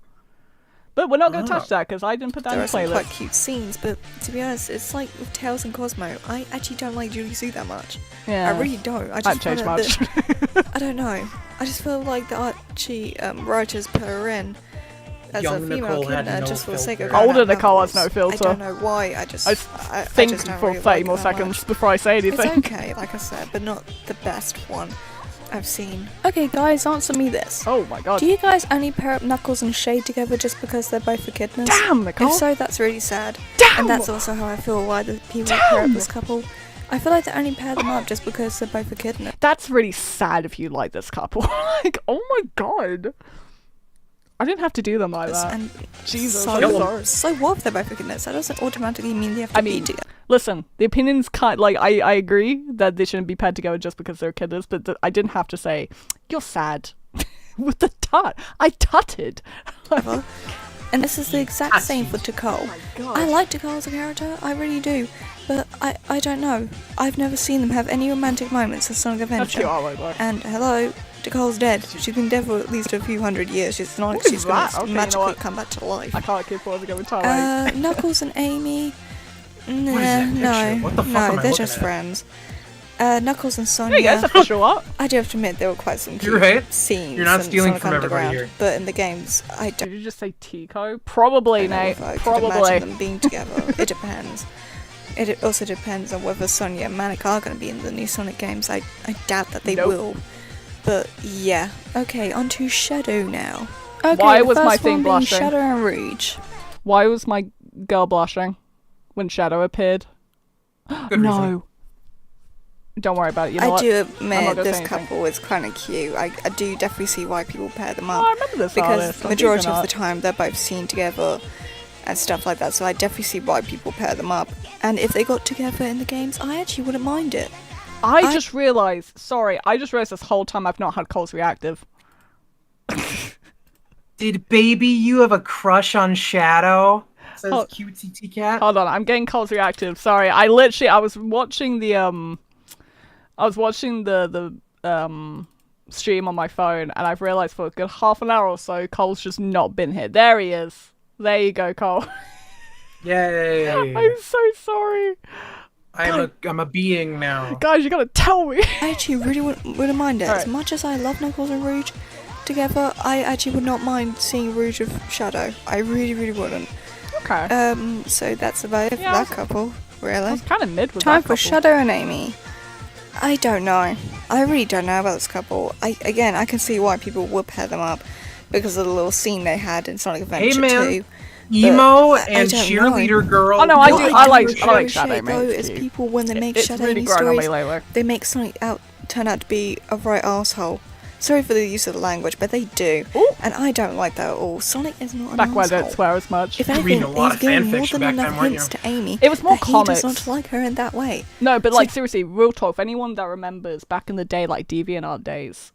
But we're not gonna touch that because I didn't put that There in are the some playlist. quite cute scenes, but to be honest, it's like with Tails and Cosmo. I actually don't like Julie Sue that much. Yeah. I really don't. I Haven't just feel changed like much. I don't know. I just feel like the Archie writers put her in as Young a female Nicole had kidna no just for the sake of filter. going Older out Nicole has levels. no filter. I don't know why. I just I think just don't for really 30 like more her that seconds much. before I say anything. It's okay, like I said, but not the best one I've seen. Okay, guys, answer me this. Oh my god. Do you guys only pair up Knuckles and Shade together just because they're both echidnas? Damn, Nicole! If so, that's really sad. Damn! And that's also how I feel why the people pair up this couple. I feel like they only pair them up just because they're both echidnas. That's really sad if you like this couple. Like, oh my god. I didn't have to do them like that. And Jesus, so, I'm sorry. so what if they're both echidnas? That doesn't automatically mean they have to I be mean, together. listen, the opinions like, I agree that they shouldn't be paired together just because they're kiddos, but I didn't have to say, you're sad. With the tut. I tutted. And this is the exact same for Tikal. I like Tikal as a character, I really do. But I don't know. I've never seen them have any romantic moments in Sonic That's Adventure. cute artwork, though. And hello, Tikal's dead. She's been dead for at least a few hundred years. It's not like What is she's going that? to Okay, you know magically what? come back to life. I can't keep pausing every time. Knuckles and Amy. Nah, that picture? no, What the fuck am no, I they're looking just at? friends. Knuckles and There you go, it's Sonia. official art. I do have to admit, there were quite some cute You're right. scenes. You're not in stealing Sonic from everybody Underground, here. But in the games, I don't Did you just say Tico? Probably, know Nate. if I could Probably. imagine them being together. It depends. It also depends on whether Sonia and Manic are going to be in the new Sonic games. I doubt that they Nope. will. But yeah. Okay, on to Shadow now. Okay, Why the was my first thing one being blushing? Shadow and Rouge. Why was my girl blushing when Shadow appeared? Good no. reason. Don't worry about it. You know I what? do I'm not admit gonna this say anything. couple is kind of cute. I do definitely see why people pair them Oh, up. I remember this because artist. I'm majority keeping of up. the time they're both seen together and stuff like that, so I definitely see why people pair them up. And if they got together in the games, I actually wouldn't mind it. I just realised, I just realised this whole time I've not had Cole's Reactive. Did baby you have a crush on Shadow? Says Oh. cutesy T cat. Hold on, I'm getting Cole's Reactive. Sorry, I was watching the stream on my phone, and I've realised for a good half an hour or so, Cole's just not been here. There he is. There you go, Cole. Yay! I'm so sorry. I'm a being now. Guys, you gotta tell me. I actually really wouldn't mind it. As Alright. much as I love Knuckles and Rouge together, I actually would not mind seeing Rouge with Shadow. I really, really wouldn't. Okay. So that's about it for Yeah, that couple, I really. was kind of mid with Time that for couple. Shadow and Amy. I don't know. I really don't know about this couple. I can see why people would pair them up because of the little scene they had in Sonic Adventure man. 2. Emo I and don't cheerleader girl. Oh, no, I What do- do I like appreciate, Shadow Amy, though, it's is cute. people when they make It's Shadow really Amy grown on me stories, lately. they make Sonic turn out to be a right arsehole. Sorry for the use of the language, but they do. Ooh. And I don't like that at all. Sonic is not an Back when I arsehole. don't swear as much. If You're anything, reading a lot he's of giving fan more fiction than back enough then, weren't hints you? to Amy It was more that he comics. does not like her in that way. No, but So- like seriously, real talk. For anyone that remembers back in the day, like DeviantArt days,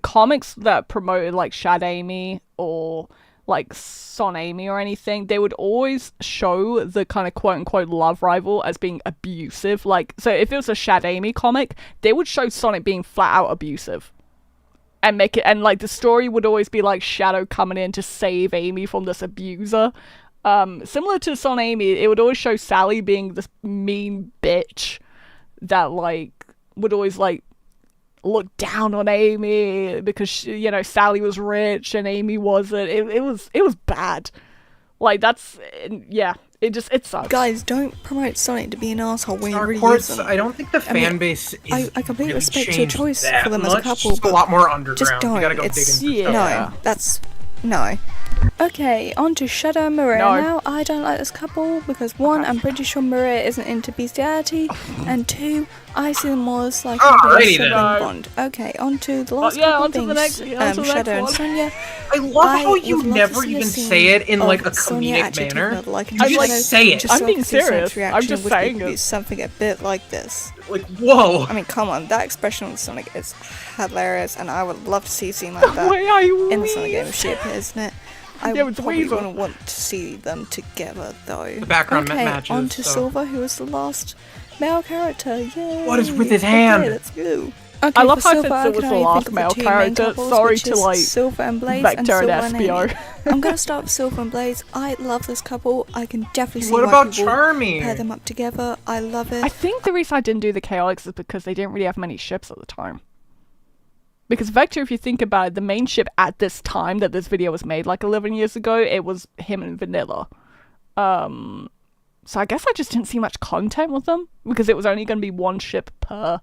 comics that promoted like Shad Amy or like Son Amy or anything, they would always show the kind of quote unquote love rival as being abusive. Like, so if it was a Shad Amy comic, they would show Sonic being flat out abusive. and make it, and like the story would always be like Shadow coming in to save Amy from this abuser. Similar to Son Amy, it would always show Sally being this mean bitch that like would always like look down on Amy because she, you know, Sally was rich and Amy wasn't. It was bad. Like that's yeah. It sucks. Guys, don't promote Sonic to be an asshole when you really Reports, use them. I don't think the fan base is I completely really respect your changed choice that for them much. as a couple, It's but a lot more underground. just don't. You gotta go It's digging for stuff. no. That's no. Okay, on to Shadow and Maria now. I don't like this couple because one, I'm pretty sure Maria isn't into bestiality, and two, I see them more as like a sibling bond. Okay, on to the last couple things. Shadow and Sonia. I love how you never even say it in like a comedic manner. You just say it. I'm being serious. I'm just saying it. Something a bit like this. Like, whoa. I mean, come on, that expression on Sonic is hilarious, and I would love to see a scene like that in the Sonic game if she appears in it. I would probably want to see them together, though. The background okay, matches. On to Silver, who is the last male character. Yay! What is with his hand? Okay, let's go. Okay, I love how Silver, Silver was the last male character. Sorry to like Silver and Blaze Vector and Silver SBO. And I'm gonna start with Silver and Blaze. I love this couple. I can definitely see what why about people Charmy? pair them up together. I love it. I think the reason I didn't do the Chaotix is because they didn't really have many ships at the time. Because Vector, if you think about it, the main ship at this time that this video was made, like 11 years ago, it was him and Vanilla. So I guess I just didn't see much content with them, because it was only going to be one ship per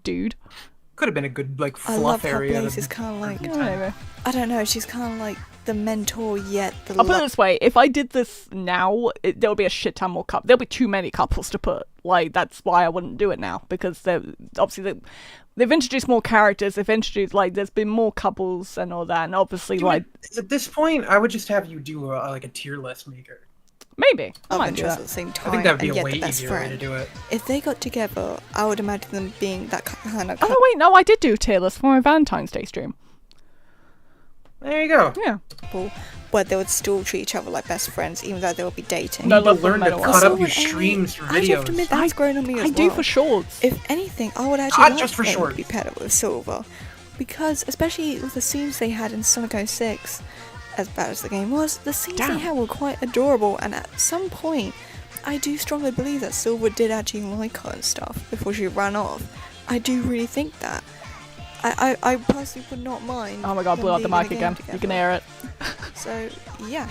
dude. Could have been a good, like, fluff I love area. how Blaze is kind of like, I don't know, she's kind of like the mentor yet. I'll put it this way, if I did this now, there'll be a shit ton more couples. There'll be too many couples to put. Like, that's why I wouldn't do it now, because obviously they've introduced more characters, they've introduced, like, there's been more couples and all that, and obviously, like... At this point, I would just have you do, like, a tier list maker. Maybe. I love might do at that. the same time. I think that would be and a yet way the best easier way friend. to do it. If they got together, I would imagine them being that kind of Oh, wait, no, I did do a tier list for my Valentine's Day stream. There you go. Yeah. couple where they would still treat each other like best friends, even though they would be dating. You need to learn to cut up your streams for I have to admit, videos. that's grown on me as well. I do for shorts. If anything, I would actually Not like just for them shorts. to be paired up with Silver, because especially with the scenes they had in Sonic 06, as bad as the game was, the scenes they had were quite adorable, and at some point, I do strongly believe that Silver did actually like her and stuff before she ran off. I do really think that. I personally would not mind. Oh my god, blew out the mic again. You can hear it. So, yeah.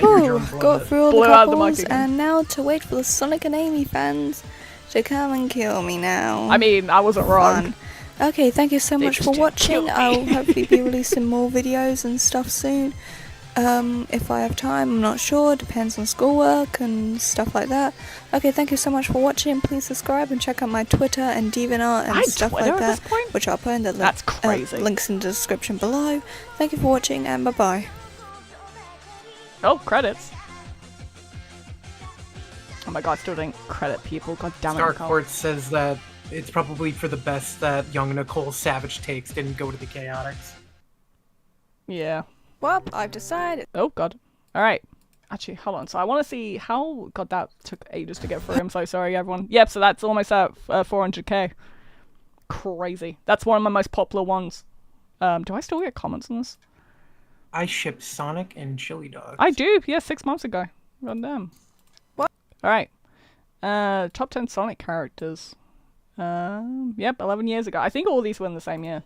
Ooh, Got through all Blew the out the mic couples, again. and now to wait for the Sonic and Amy fans to come and kill me now. I mean, I wasn't wrong. Okay, thank you so much for just watching. killed me. I'll hopefully be releasing more videos and stuff soon. If I have time, I'm not sure. Depends on schoolwork and stuff like that. Okay, thank you so much for watching. Please subscribe and check out my Twitter and DeviantArt and stuff Twitter like at this that, point? which I'll put in the That's crazy. links in the description below. Thank you for watching, and bye-bye. Oh, credits. Oh my god, I still didn't credit people. God damn it. Star Nicole. Court says that it's probably for the best that young Nicole's savage takes didn't go to the Chaotix. Yeah. Well, I've decided. Oh god. Alright. Actually, hold on. So I want to see how... God, that took ages to get through. I'm so sorry, everyone. Yep, so that's almost at 400k. Crazy. That's one of my most popular ones. Do I still get comments on this? I ship Sonic and Chili Dogs. I do. Yeah, 6 months ago. God damn. What? Alright. Top 10 Sonic characters. Yep, 11 years ago. I think all these were in the same year.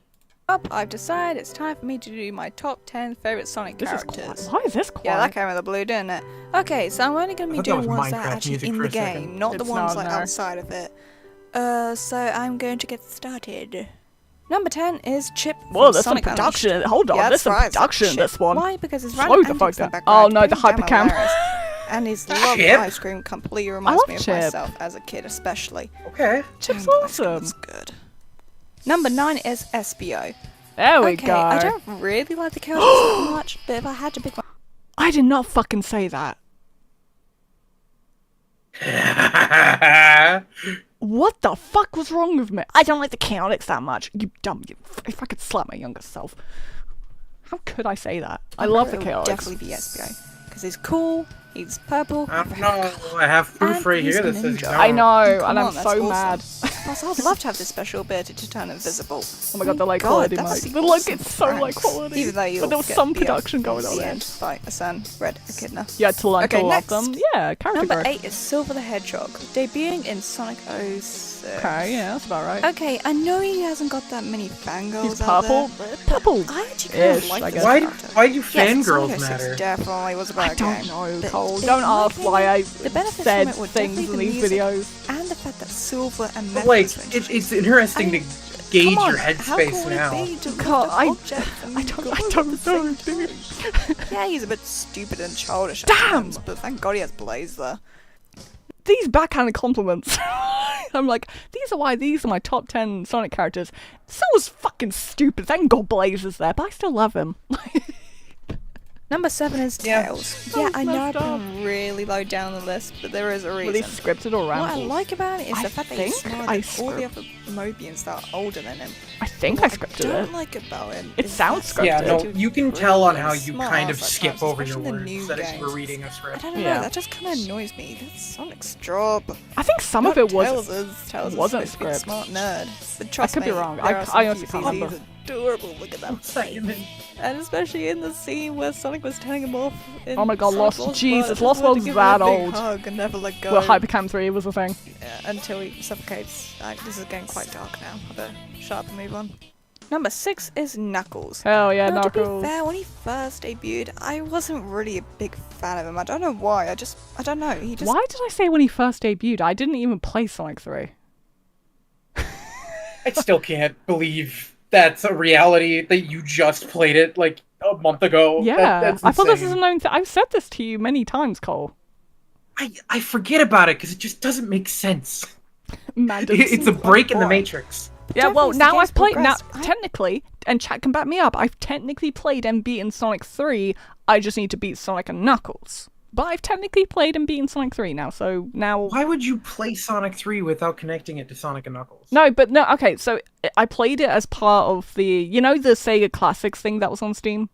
I've decided it's time for me to do my top 10 favorite Sonic characters. Why is this quiet? Yeah, that came with the blue, didn't it? Okay, so I'm only going to be doing ones that are Minecraft actually music in for the a second. game, not the It's ones not, like no. outside of it. So I'm going to get started. Number 10 is Chip. Whoa, from there's some Sonic production. Unleashed. Hold on, Yeah, there's that's some right, it's like production in Chip. this one. Why? Because his Slow random the fuck antics in down. the background Oh no, the pretty damn hypercam. hilarious. And his love Chip? of ice cream completely reminds me of Chip. myself as a kid, especially. Okay. Chip's And ice cream awesome. is good. Number 9 is SBO. There we Okay, go. I don't really like the characters that much, but if I had to pick one. I did not fucking say that. What the fuck was wrong with me? I don't like the Chaotix that much. You dumb. If I could slap my younger self. How could I say that? I love the It would Chaotix. definitely be SBO. Because he's cool, he's purple. I don't know. I have proof And right he's here a that says ninja. no. I know, Come and on, I'm that's so awesome. mad. Plus, I'd love to have this special ability to turn invisible. Oh my god, the like God, quality that mode. must be The look, awesome it's so like pranks. quality. Even though you'll but there was get some the, production going on there. by a son, Red Echidna. You had to learn Okay, to love next. them. Yeah, character Number growth. 8 is Silver the Hedgehog, debuting in Sonic 06. Okay, yeah, that's about right. Okay, I know he hasn't got that many fangirls He's out purple. there. Purple. I actually kind of Ish, like I this guess. character. Why do Yes, fangirls Sonic 06 matter? definitely was a bad I don't game. know, But Cole. in Don't my ask why I opinion, the benefits said from it were things definitely in the these music videos. and the fact that Silver and But Metal like, was so interesting. it's interesting I mean, to gauge Come on, your how headspace cool would now. it be to God, lift I objects and don't go know, at the same dude. Yeah, he's a bit stupid and childish at Damn! times, but thank God he has Blaze there. These backhanded compliments. I'm like, these are why these are my top 10 Sonic characters. So was fucking stupid. Thank God Blaze is there, but I still love him. Number 7 is Yeah. Tails. Yeah, I know I've messed up. been really low down the list, but there is a Were they reason. scripted or What I rambled? like about it is I the fact that he's think smarter I than all the other Mobians that are older than him. I think I What scripted I don't it. like about him It is sounds that Yeah, scripted. no, you can tell on how really you smart kind of ass at skip times, over your especially in the words new that if you were games. reading a I script. don't know, Yeah. that just kind of annoys me. That's Sonic's job. I think some of it was. Tails wasn't is supposed to be a script. smart nerd. But trust could be me, wrong. there I are some honestly few can't scenes remember. he's adorable. Look at that face. And especially in the scene where Sonic was telling him off. In Oh my God, Sonic Lost- World, Jesus, I just Lost wanted to World's give him a that big old. hug and never let go. Well, Hypercam 3 was a thing. Until he suffocates. This is getting quite dark now. I better shut up and move on. Number 6 is Knuckles. Hell yeah, Now, to Knuckles. be fair, when he first debuted, I wasn't really a big fan of him. I don't know why. I don't know. He just. Why did I say when he first debuted? I didn't even play Sonic 3. I still can't believe that's a reality that you just played it like a month ago. Yeah, That's I thought this was a insane. known thing. I've said this to you many times, Cole. I forget about it because it just doesn't make sense. Man, It's a break in the Matrix. yeah, well, Definitely now the I've played. Now, game's progressed. technically, and chat can back me up. I've technically played and beaten Sonic 3. I just need to beat Sonic and Knuckles. But I've technically played and beaten Sonic 3 now. So now. Why would you play Sonic 3 without connecting it to Sonic and Knuckles? No, but no. Okay, so I played it as part of the the Sega Classics thing that was on Steam.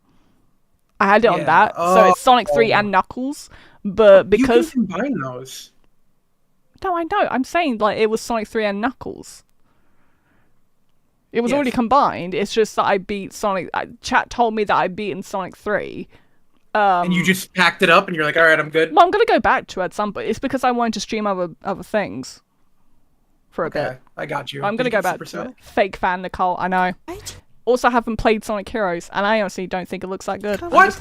I had it on Yeah. that, so it's Sonic 3 and Knuckles. But because you can combine those. no, I know. I'm saying like it was Sonic 3 and Knuckles. It was Yes. already combined. It's just that I beat Sonic. Chat told me that I'd beaten Sonic 3. And you just packed it up and you're like, alright, I'm good. Well, I'm gonna go back to it at some point. It's because I wanted to stream other things for a Okay, bit. I got you. I'm Did gonna you go get back Super to Sonic? it. Fake fan, Nicole. I know. Also, haven't played Sonic Heroes, and I honestly don't think it looks that good. What the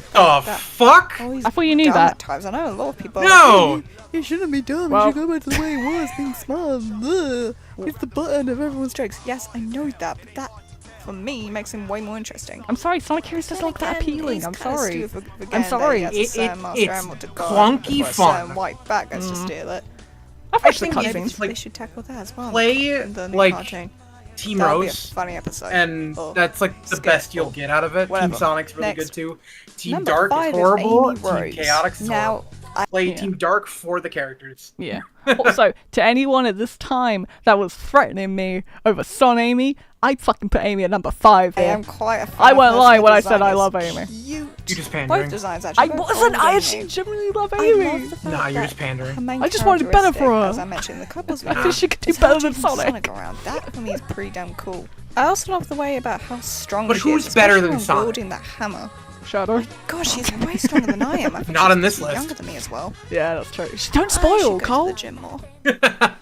fuck? Oh, he's I thought you knew dumb that. At times. I know a lot of people. No! You shouldn't be dumb. Well- You should go back to the way it was. Being smart. Ugh. It's the button of everyone's jokes. Yes, I know that, but that, for me, makes him way more interesting. I'm sorry, Sonic Heroes doesn't look that appealing. I'm sorry. I'm sorry. It's It's clunky clunky fun. White back goes to steal it. I've watched the think Maybe cutscenes. like, they should tackle that as well. play, in the new like, cartoon. Team That'll be a Rose, funny episode. and Or that's like the skip, best you'll or get out of it. whatever. Team Sonic's really Next. good too. Team Number Dark 5 is is horrible. Amy Team Rose. Chaotix is Now, horrible. Play Yeah. Team Dark for the characters. Yeah. Also, to anyone at this time that was threatening me over Son Amy, I'd fucking put Amy at number 5 I here. am quite a fan I of won't her. lie Her when I said I design love is Amy. Cute. You're just pandering. Both designs actually. I both wasn't. old I and actually new. genuinely love I Amy. love the fact Nah, you're that just pandering. her main I just wanted better for characteristic, her. As I mentioned in the couples I video, think she could do is how better than keeping Sonic. around. That for me is pretty damn cool. I also love the way about how strong But she who's is, better especially than when Sonic? wielding that hammer. Shadow. Gosh, she's way stronger than I am. I think Not she's on this younger list. than me as well. Yeah, that's true. Don't I spoil, should go Cole. to the gym more.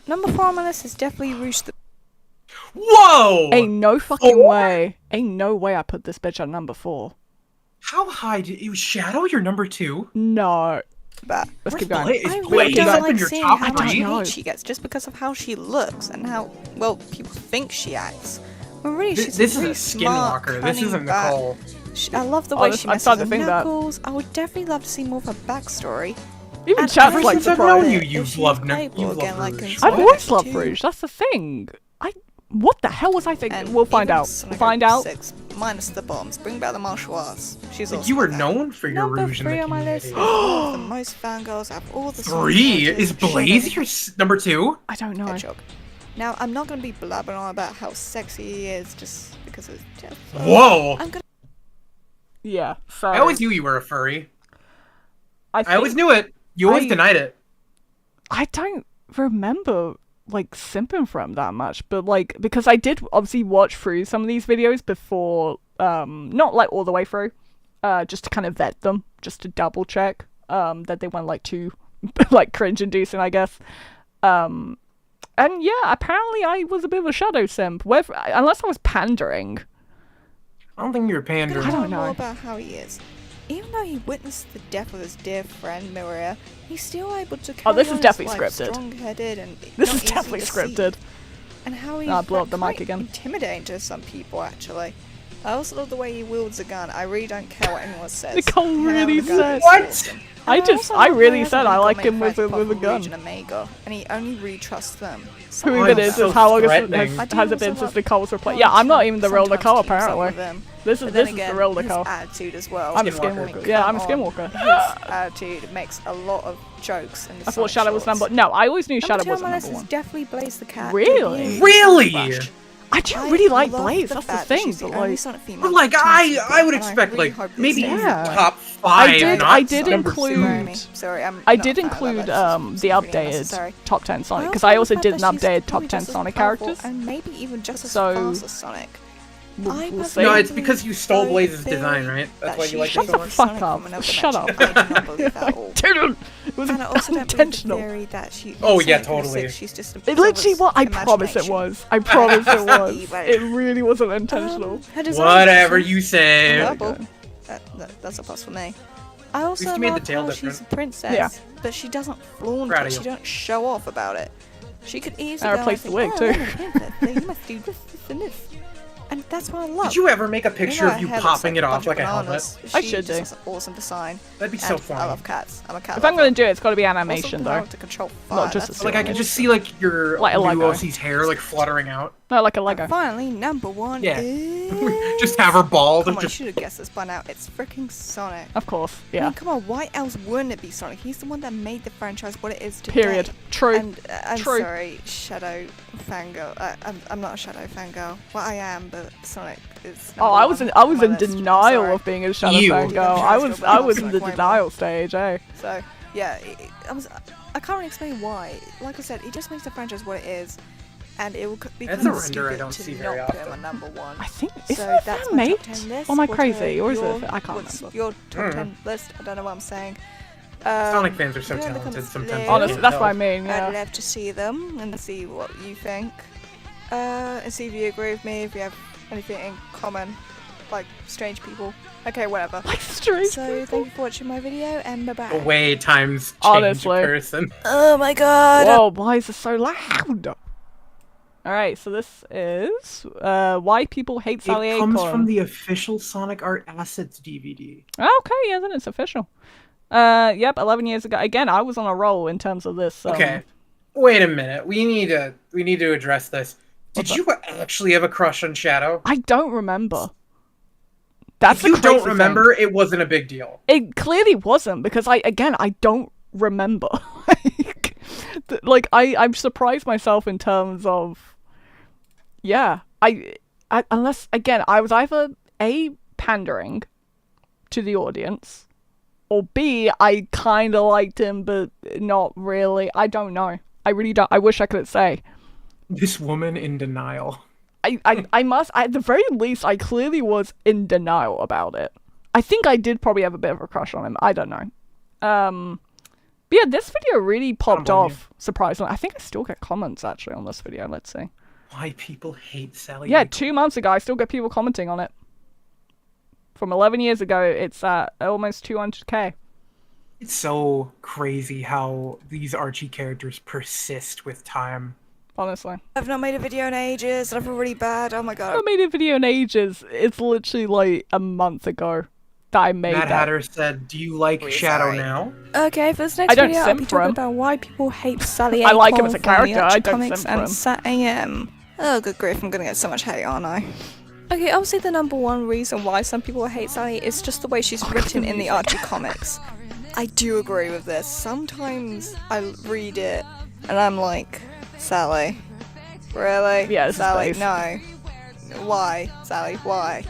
Number 4 on my list is definitely Rouge the Whoa! Ain't no fucking Four? way. Ain't no way I put this bitch at number 4. How high did you Shadow? Your number 2? No. Bat. Let's keep Bla- going. Is I Blaze really don't up in like your seeing top how much 3? know. hate she gets just because of how she looks and how, well, people think she acts. Well, really, she's This is really a smart, skinwalker. This cunning isn't bat. Nicole. I love the Oh, way this- she I'm messes starting to with think that. Knuckles. I would definitely love to see more of her backstory. Even And chat's ever like since I've surprised. known you, If you've she's loved playable you've again, loved like in Rouge. I've Sonic always loved 2. Rouge. That's the thing. What the hell was I thinking? And We'll find even out. Sonic We'll find out. 06, minus the bombs. Bring back the martial arts. She's Like, also you were there. known for your Number Rouge in 3 the on my list is community. one of the most fangirls out of all the Sonic 3? characters. Is Blaze your number 2? I don't know. Hedgehog. Now, I'm not going to be blabbering on about how sexy he is just because it's Jeff. Whoa! I'm gonna Yeah. So I always knew you were a furry. I I always think- knew it. You always I- denied it. I don't remember like simping for him that much, but like because I did obviously watch through some of these videos before, not like all the way through, just to kind of vet them, just to double check that they weren't like too like cringe inducing, I guess. And yeah, apparently I was a bit of a shadow simp, unless I was pandering. I don't think you're pandering. I don't know more about how he is. Even though he witnessed the death of his dear friend Maria, he's still able to carry this is on his definitely life scripted. strong-headed and This not is definitely easily scripted. deceived. And how he's I blew up the mic quite again. intimidating to some people, actually. I also love the way he wields a gun. I really don't care what anyone says. Nicole Him really with a gun said- is What? awesome. I And just- also I love really how he said hasn't I got like many him with friends a apart from gun. Rouge and Omega, and he only really trusts them. Who Oh, even he's is so how long threatening. has it been since Nicole's replaced? Yeah, I'm not even the real Nicole apparently. This is the real Nicole. His attitude as well. I'm a Skinwalker. skinwalker. Yeah, I'm a Come skinwalker. His attitude makes a lot of jokes. In the I thought Sonic Shadow was shorts. number. No, I always knew Shadow Number two wasn't on my number list one. is definitely Blaze the Cat. Really? I do really like love Blaze. the That's the fact that thing. she's the But only like, Sonic female But like to I would and expect really like hope they maybe stay Yeah. top 5. not I did number include- 2. Sorry, I'm I not did a fan of that, include that's just the really updated unnecessary. top 10 Sonic because also I love also the did an fact that she's updated top probably 10 just as Sonic powerful characters. and maybe even just as So, fast as Sonic. We'll I see. personally No, it's because you stole don't Blaze's think design, right? That's that why you she like should it so be much. Fuck Sonic up. from another Shut dimension. up. I do not believe that at all. Dude, it was And I also don't believe the intentional. theory that she. Oh, in yeah, Sonic totally. 06, she's just It literally was. I promise it imagination. was. I promise it was. Evil. It really wasn't intentional. Her design Whatever is you say. adorable. That's a plus for me. I also least you made the love tail how different. she's a princess, Yeah. but she doesn't flaunt Proud it. of She you. don't show off about it. She could easily I go replaced and the wig, think, too. "Oh, I'm a princess, so you must do this, and this." And that's what I love. Did you ever make a picture know of you her hair looks popping it a off bunch like of a helmet? bananas. I She should just do. has an awesome design. That'd be so And fun. I love cats. I'm a cat If I'm lover. gonna do it, it's gotta be Also animation the though. power to control Not fire, just that's a Like I still. could just see like your Like a new Lego. Aussie's hair like fluttering out. No, like a Lego. And finally, number one Yeah. is... Just have her bald Come and on, you just should have guessed this by now. It's freaking Sonic. Of course, I yeah. mean, come on, why else wouldn't it be Sonic? He's the one that made the franchise what it is today. Period. True. And I'm True. sorry, Shadow fangirl. I'm not a Shadow fangirl. Well, I am, but Sonic is. Oh, I was in denial of being a Shadow You. fangirl. I was in the denial stage, eh? So yeah, I can't really explain why. Like I said, it just makes the franchise what it is, and it will be That's kind a of render I stupid don't to see not very put him often. at number one. I think is So it that's fan my made? top 10 list. Or am I What are crazy? Or is your- it? I can't what's remember. your top 10 list? I don't know what I'm saying. Sonic fans are so talented sometimes. Honestly, that's what I mean. I'd Yeah. love to see them and see what you think. And see if you agree with me, if you have anything in common, like strange people. Okay, whatever. Like strange. So thank you for watching my video and bye bye. Away times change Honestly. person. Oh my god. Whoa! Why is it so loud? All right, so this is why people hate Sally It comes Acorn. from the official Sonic Art Assets DVD. Okay, yeah, then it's official. Yep, 11 years ago. Again, I was on a roll in terms of this. Okay, wait a minute. We need to address this. Did you actually have a crush on Shadow? I don't remember. That's If the you crazy don't thing. remember, it wasn't a big deal. It clearly wasn't because I don't remember. Like I'm surprised myself in terms of, yeah. I unless again I was either A, pandering to the audience, or B, I kind of liked him but not really. I don't know. I really don't. I wish I could say. This woman in denial. I must, at the very least, I clearly was in denial about it. I think I did probably have a bit of a crush on him. I don't know. But yeah, this video really popped off, surprisingly. I think I still get comments, actually, on this video. Let's see. Why people hate Sally Yeah, Acorn. 2 months ago, I still get people commenting on it. From 11 years ago, it's at almost 200k. It's so crazy how these Archie characters persist with time. Honestly. I've not made a video in ages and I feel really bad. Oh my I god. haven't made a video in ages. It's literally like a month ago that I made Mad that. Hatter said, "Do you like Really Shadow sorry. now?" Okay, for this next I don't video, I'll simp be for talking him. about why people hate Sally I like him Acorn as a from character, the I Archie don't comics simp for him. and Sat AM. Oh, good grief, I'm gonna get so much hate, aren't I? Okay, obviously the number one reason why some people hate Sally is just the way she's written in the Archie comics. I do agree with this. Sometimes I read it and I'm like, Sally, really? Yeah, this is Sally, base. no. Why, Sally? Why?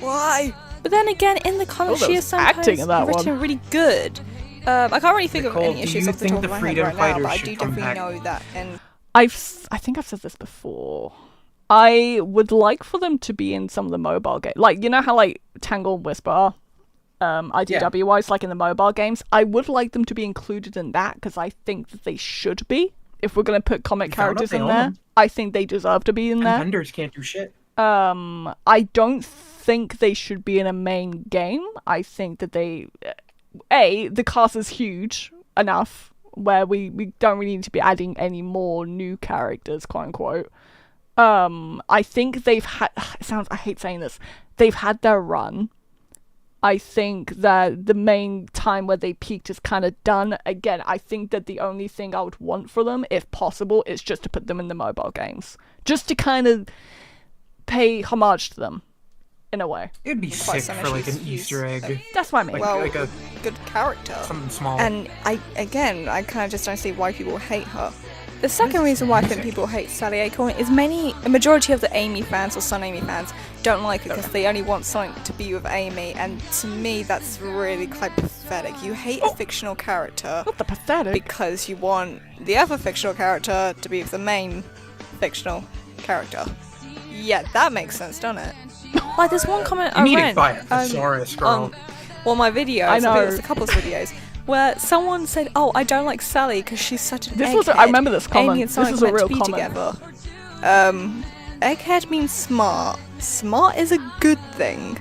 Why? But then again, in the comics, Oh, she there is was sometimes acting in that written one. really good. I can't really think Nicole, of any do issues you off the think top the of my head Freedom right now, Fighters but I should do come definitely back? know that in I think I've said this before. I would like for them to be in some of the mobile games. Like, you know how, like, Tangle and Whisper are? IDW-wise, like in the mobile games. I would like them to be included in that, because I think that they should be. If we're going to put comic characters in there, I think they deserve to be in there. Vendors can't do shit. I don't think they should be in a main game. I think that they... the cast is huge enough where we don't really need to be adding any more new characters, quote-unquote. I think they've had... I hate saying this. They've had their run. I think that the main time where they peaked is kind of done. Again, I think that the only thing I would want for them, if possible, is just to put them in the mobile games. Just to kind of pay homage to them, in a way. It'd be sick for, like, an Easter egg. That's what I mean. Well, like a good character. Something small. And I kind of just don't see why people hate her. The second reason why I think people hate Sally Acorn is a majority of the Amy fans or Son Amy fans don't like her because they only want Sonic to be with Amy, and to me that's really quite pathetic. You hate a fictional character. Not the pathetic. Because you want the other fictional character to be with the main fictional character. Yeah, that makes sense, doesn't it? Like, there's one comment I read. You need to buy a thesaurus, girl. On my videos, I know. I think it was a couple's videos, where someone said, "Oh, I don't like Sally because she's such an egghead." I remember this comment. Amy and Sonic this is a real meant to be comment. Together. Egghead means smart. Smart is a good thing.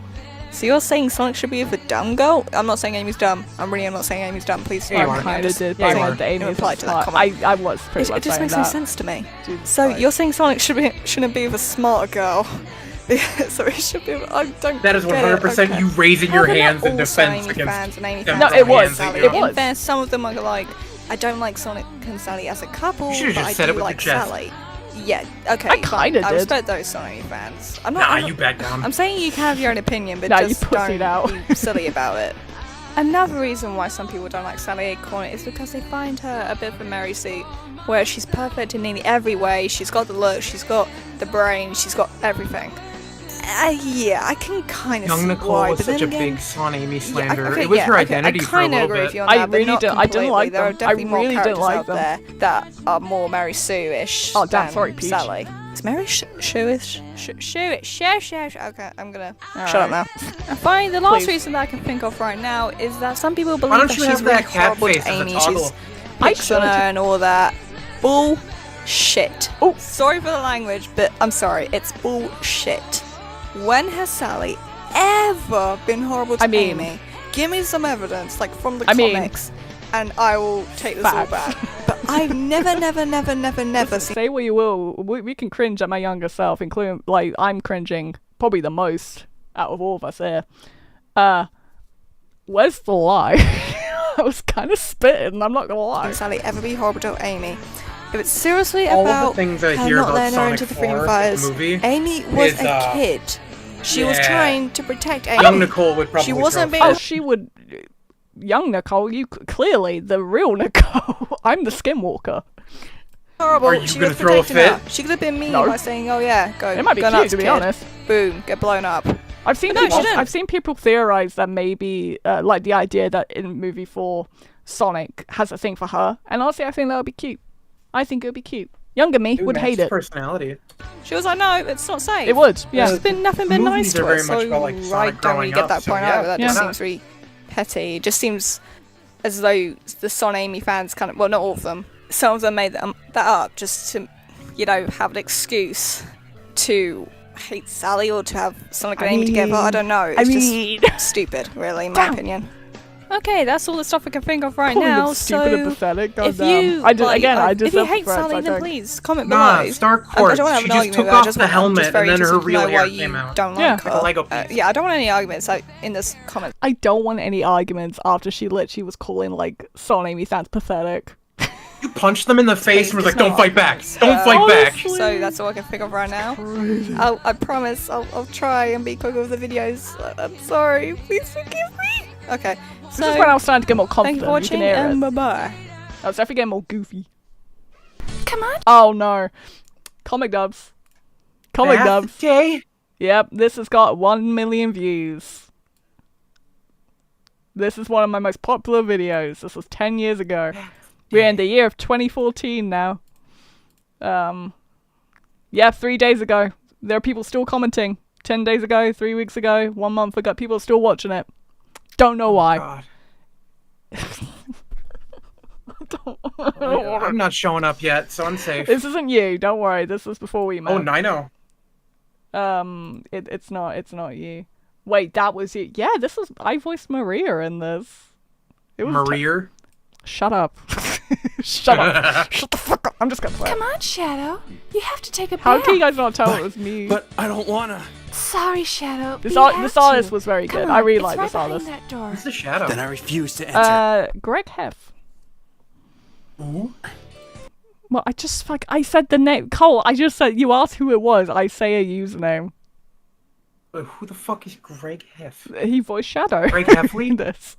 So you're saying Sonic should be with a dumb girl? I'm not saying Amy's dumb. I'm not saying Amy's dumb. Please. Yeah, I kind of did. I wanted Amy reply to that comment. I was pretty much It just saying makes no that. sense to me. Jesus So Christ. you're saying Sonic shouldn't be with a smarter girl? So it should be. I don't. That is get it. 100% Okay. you raising Well, your they're not hands in all defense Amy against fans and Amy them. fans No, it are was. Sally. It was. In fairness, some of them are like, I don't like Sonic and Sally as a couple, You should've but just I said do it with like your chest. Sally. Yeah, okay. I kinda I did. respect those Sonic fans. I'm not. Nah, I'm not- you back down. I'm saying you can have your own opinion, but Nah, you just pussied don't out. be silly about it. Another reason why some people don't like Sally Acorn is because they find her a bit of a Mary Sue, where she's perfect in nearly every way. She's got the look, she's got the brain, she's got everything. Yeah, I can kind of Young see Nicole why, was but such a then again, big Son Amy yeah, slander. okay, It was yeah, her okay, identity I for a kind of little agree bit. with you on I that, but really not didn't- I didn't completely. like There are them. I definitely more really didn't characters like out them. there that are more Mary Sue-ish Oh, damn, than sorry, Peach. Sally. Is Mary Sue-ish? Okay, I'm gonna shut up now. And finally, the last Please. reason that I can think of right now is that some people Why believe don't that you she's have really that cat horrible face to as a Amy. toggle? She's picks on her and all that. Bullshit. Oh. Sorry for the language, but I'm sorry. It's bullshit. When has Sally ever been horrible to I mean- Amy? Give me some evidence, like from the I mean- comics, and I will take this all Facts. back. But I've never seen. Say what you will, we can cringe at my younger self, including, like, I'm cringing probably the most out of all of us here. Where's the lie? I was kind of spitting, I'm not gonna lie. Sally ever be horrible to Amy? If it's seriously All of the about things I her hear not about letting her Sonic into the 4, Freedom the Fires, movie, Amy was is, a kid. She was yeah. trying to protect Amy. Young Nicole would probably She wasn't throw being- Oh, she would... Young Nicole, you clearly the real Nicole. I'm the Skinwalker. horrible. Are you She gonna was throw a protecting fit? her. She could have been mean No. by saying, "Oh yeah, go." It might be go cute, nuts, to be kid. honest. Boom, get blown up. I've seen But no, she people. didn't. I've seen people theorize that maybe, like the idea that in movie 4, Sonic has a thing for her, and honestly, I think that would be cute. I think it would be cute. Younger me Dude, would hate it. Personality. She was like, "No, it's not safe." It would, yeah. She's been nothing but nice Movies to are very her, much so about, like, I Sonic don't really growing get that up, so point yeah, over. That why just not? seems really petty. It just seems as though the Son Amy fans kind of, well, not all of them, some of them made that up just to, have an excuse to hate Sally or to have Sonic and Amy together. I don't know. It's just stupid, really, in my opinion. Okay, that's all the stuff I can think of right Calling now. them stupid and So, pathetic. if goddamn. you I just like, again, I if just you love hate friends, Sally, I then don't- please comment Nah, below. Star I Court. don't want to have She an just argument took with her. I off just the want- I'm helmet just very and then her interested to know real why hair you came out. don't Yeah. like her. Like a Lego piece. Yeah, I don't want any arguments in this comment. I don't want any arguments after she literally was calling like Son Amy fans pathetic. You punched them in the face and was like, It's not "Don't fight back! obvious. Don't fight back!" honestly- So that's all I can think of right now. I promise I'll try and be quick with the videos. I'm sorry. Please forgive me. Okay. This is when I was starting to get more thank confident. you for watching can hear and it. bye-bye. I was definitely getting more goofy. Come on. Oh no. Comic dubs. Comic Math dubs. Day? Yep, this has got 1 million views. This is one of my most popular videos. This was 10 years ago. We're in the year of 2014 now. Yeah, 3 days ago. There are people still commenting. 10 days ago, 3 weeks ago, 1 month ago. People are still watching it. Don't know why. God. I'm not showing up yet, so I'm safe. This isn't you. Don't worry. This was before we met. Oh, I know. It's not you. Wait, that was you. Yeah, this was. I voiced Maria in this. It was Maria? Shut up. Shut up. Shut the fuck up. I'm just gonna play. Come on, Shadow. You have to take a How bath. can you guys not tell it was me? But I don't wanna. Sorry, Shadow. This but you have artist to. was very good. Come I on, really it's like right this behind artist. that door. It's the shadow. Then I refuse to enter. Greg Hef. Who? Well, I said the name. Cole, I just said, you asked who it was. I say a username. Who the fuck is Greg Hef? He voiced Shadow. Greg Heffley? in this.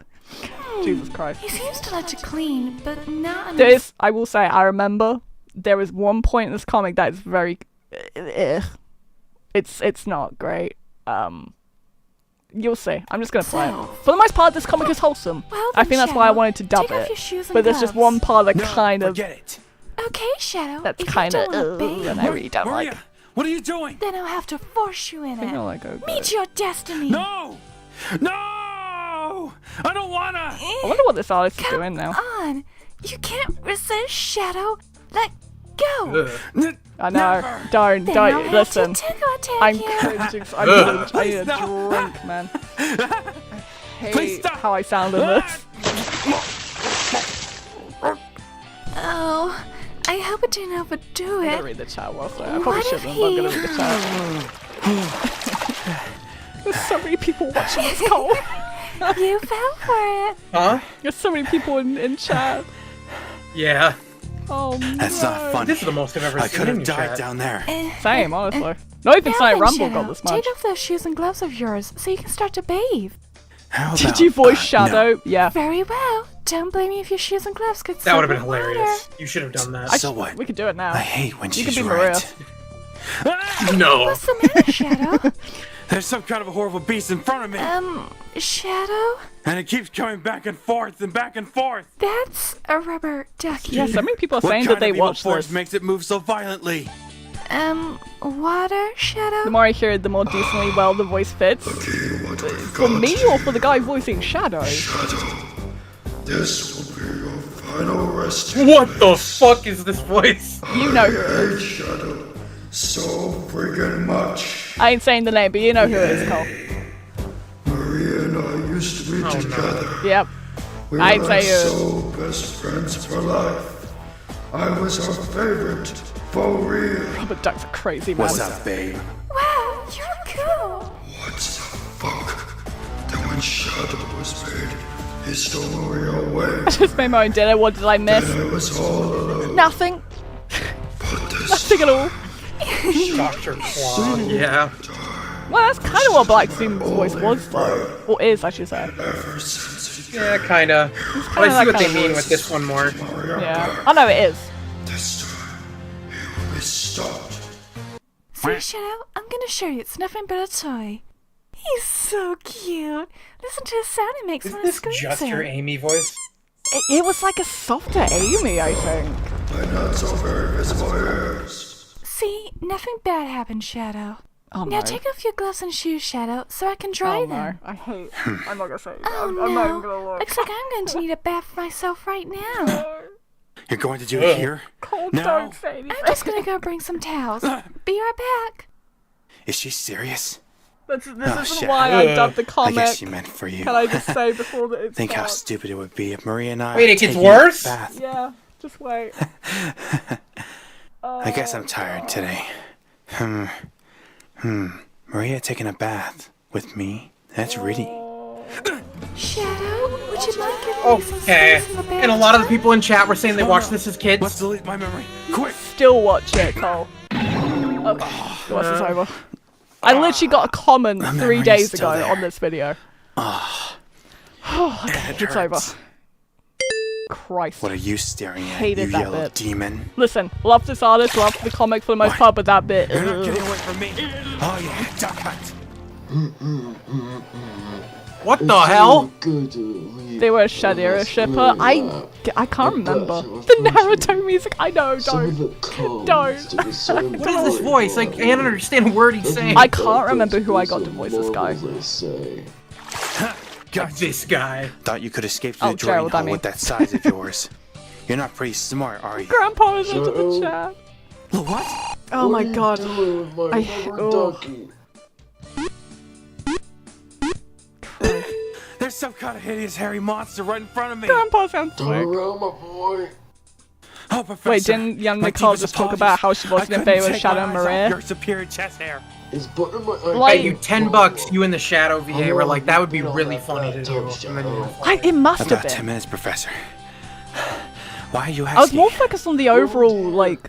Jesus Christ. He seems to like to clean, but not enough. This, I will say, I remember there was one point in this comic that is very... It's not great. You'll see. I'm just gonna play it. For the most part, this comic is wholesome. Well I then, think that's why I Shadow, wanted to dub take off it. your shoes and But there's just gloves. one part that No, kind of... forget it. Okay, Shadow. That's if kind you of... don't obey, and I really don't Maria, like. what are you doing? then I'll have to force you in I think it. I like okay. Meet your destiny. No! No! I don't wanna! I wonder what this artist is Come doing now. on. You can't resist, Shadow. Let go. Ugh. I know. Don't Then I'll have listen. to tickle attack I'm you. cringing. I need a no. drink, man. I Please hate stop. how I sound in this. Oh, I hope I didn't overdo I'm gonna it. read the chat whilst I probably What if shouldn't, but I'm gonna read the chat. There's so many people watching this call. You fell for it. Huh? There's so many people in chat. Yeah. Oh That's no. not funny. This is the most I've ever I seen could in have your died chat. down there. Same, honestly. Not even Now Sonic then, Rumble Shadow, got this much. take off those shoes and gloves of yours so you can start to bathe. How Did about, you voice no. Shadow? Yeah. Very well. Don't blame me if your shoes and gloves get That would have soaked been with hilarious. You should have done that. So what? We could do it now. I hate when You she's could be Maria. right. Ah! No. What's the matter, Shadow? There's some kind of a horrible beast in front of me, Shadow? and it keeps coming back and forth and back and forth. That's a rubber ducky. Yeah, so many people are What saying kind that they of evil watch force this. makes it move so violently? Water, Shadow? The more I hear it, the more decently well the voice fits. For me or for the guy voicing Shadow? This will be your final resting What the fuck is this voice? You know who it is. Shadow so friggin' much. I ain't saying the name, but you know who it is, Cole. Maria and I used to be together. Yep. We I'd were say you. so best friends for life. I was her favorite, for real. Robert Duck's a crazy man. What's up, babe? Wow, you're cool. What the fuck? Then when Shadow was made, he stole Maria away. I just made my own dinner. What did I miss? And I was all alone. Nothing. But this Nothing at all. Dr. Claw. Yeah. Well, that's kind of what Black Demon's voice was, though. Or is, I should say. ever since he Yeah, kinda. But I see what they mean with this one more. Maria Yeah. I know it is. this time, he will be stopped. See, Shadow, I'm gonna show you. It's nothing but a toy. He's so cute. Listen to his sound it makes Isn't when it this screams just it. your Amy voice? It was like a softer Amy, I think. My not so very visible ears. See, nothing bad happened, Shadow. Oh Now no. take off your gloves and shoes, Shadow, so I can dry Oh them. no. I hate. I'm not gonna say. Oh I'm no! not even gonna look. Looks like I'm going to need a bath myself right now. You're going to do it here? Cold, No. don't say anything. I'm just gonna go bring some towels. Be right back. Is she serious? This Oh, isn't shit. why I dubbed the I comic. guess she meant for you. Can I just say before that it's Think how starts? stupid it would be if Maria and I Wait, it were gets taking worse? a bath. Yeah, just wait. I guess I'm tired today. Maria taking a bath with me? That's really... Shadow, would you like your legs and Okay. space in the And a lot of the bathtub? people in chat were saying they watched this as kids. Let's delete my memory. Quick! Still watch it, Cole. Okay, watch this over. I literally got a comment 3 memory's days still ago there. on this video. Okay, It it's over. hurts. Christ. What are you staring at, Hated you that yellow bit. demon? Listen, love this artist, love the comic for the most What? part, but that bit. You're not ugh. getting away from me! Oh yeah, duck hunt! What the hell? They were a Shadira shipper. I can't remember. The Naruto music. I know. Don't. What is this voice? I can't understand a word he's saying. I can't remember who I got to voice this guy. Got this guy. Thought you could escape through the drain hole with that size of yours. You're not pretty smart, are you? Grandpa is into the chat. What? Oh my god. There's some kind of hideous hairy monster right in front of me. Grandpa sounds sick. Oh, Professor. Wait, didn't young Nicole just talk about how she wasn't in favor of Shadow Maria? Your superior chest hair. Like, you $10, you in the Shadow VA were like, that would be really funny to do. It must have About been. 10 minutes, Professor. Why are you asking? I was more focused on the overall, like,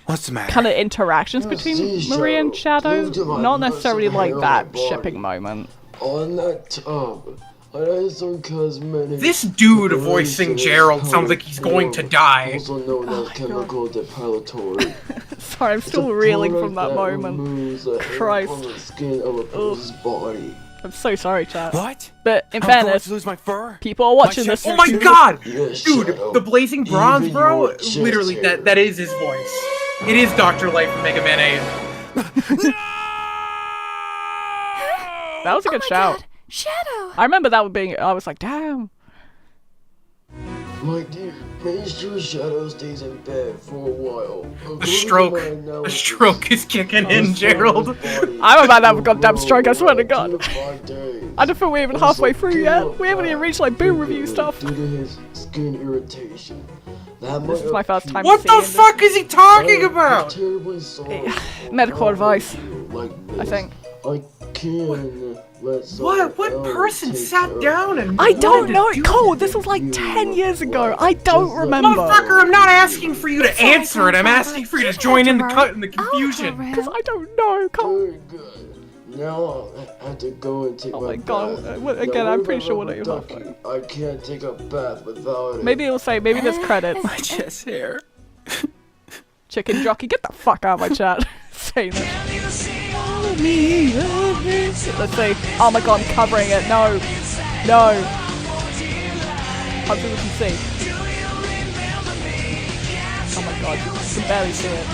what's the matter? kind of interactions between Maria and Shadow, not necessarily like that shipping moment. On that tub, I had some cosmetic. This dude voicing Gerald sounds like he's going to die. Also known as chemical depilatory. Sorry, I'm still reeling from that moment. Christ. From the skin of a person's body. I'm so sorry, chat. What? But in I'm going fairness, to lose my fur? people are watching this. Oh my god! Yes, Dude, Shadow. the Blazing Bronze, bro, Even your literally, chest that is his voice. It is Dr. Light from Mega Man 8. That was a good shout. God, Shadow! I remember that being. I was like, damn. My dear, make sure Shadow stays in bed for a while. The stroke is kicking in, Gerald. I'm about to have a goddamn stroke, I swear to God. I don't feel we're even halfway through yet. We haven't even reached like boo review stuff. Due to his skin irritation. This is my first time What the fuck is he talking about? Medical advice, I think. I can What person sat down and I don't know. Cole, this was like 10 years ago. I don't remember. Motherfucker, I'm not asking for you to answer it. I'm asking for you to join in the cut and the confusion. Because I don't know, Cole. Very good. Now I have to go and take my God. bath. Again, Now, I'm pretty sure remember, what you're Ducky, I can't take a bath without it. Maybe it'll say, maybe there's credits. My chest hair. Chicken jockey, get the fuck out of my chat. Say that. Let's see. Oh my god, I'm covering it. No. No. Hopefully we can see. Oh my god, you can barely see it.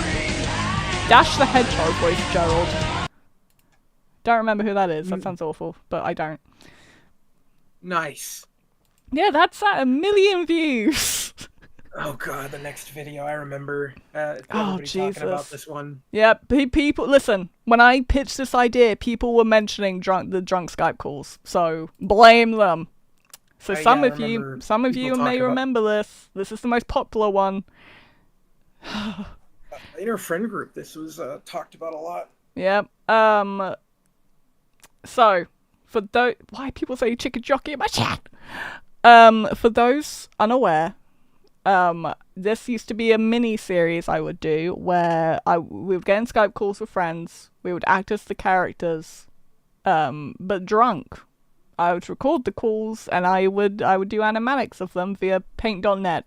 Dash the Hedgehog voice Gerald. Don't remember who that is. That sounds awful, but I don't. Nice. Yeah, that's at 1 million views. Oh god, the next video, I remember Jesus. talking about this one. Yeah, people, listen, when I pitched this idea, people were mentioning the drunk Skype calls, so blame them. So some of you may remember this. This is the most popular one. In our friend group, this was talked about a lot. Yep. So, for those, why people say chicken jockey in my chat? For those unaware, this used to be a mini series I would do where we would get in Skype calls with friends. We would act as the characters, but drunk. I would record the calls and I would do animatics of them via paint.net.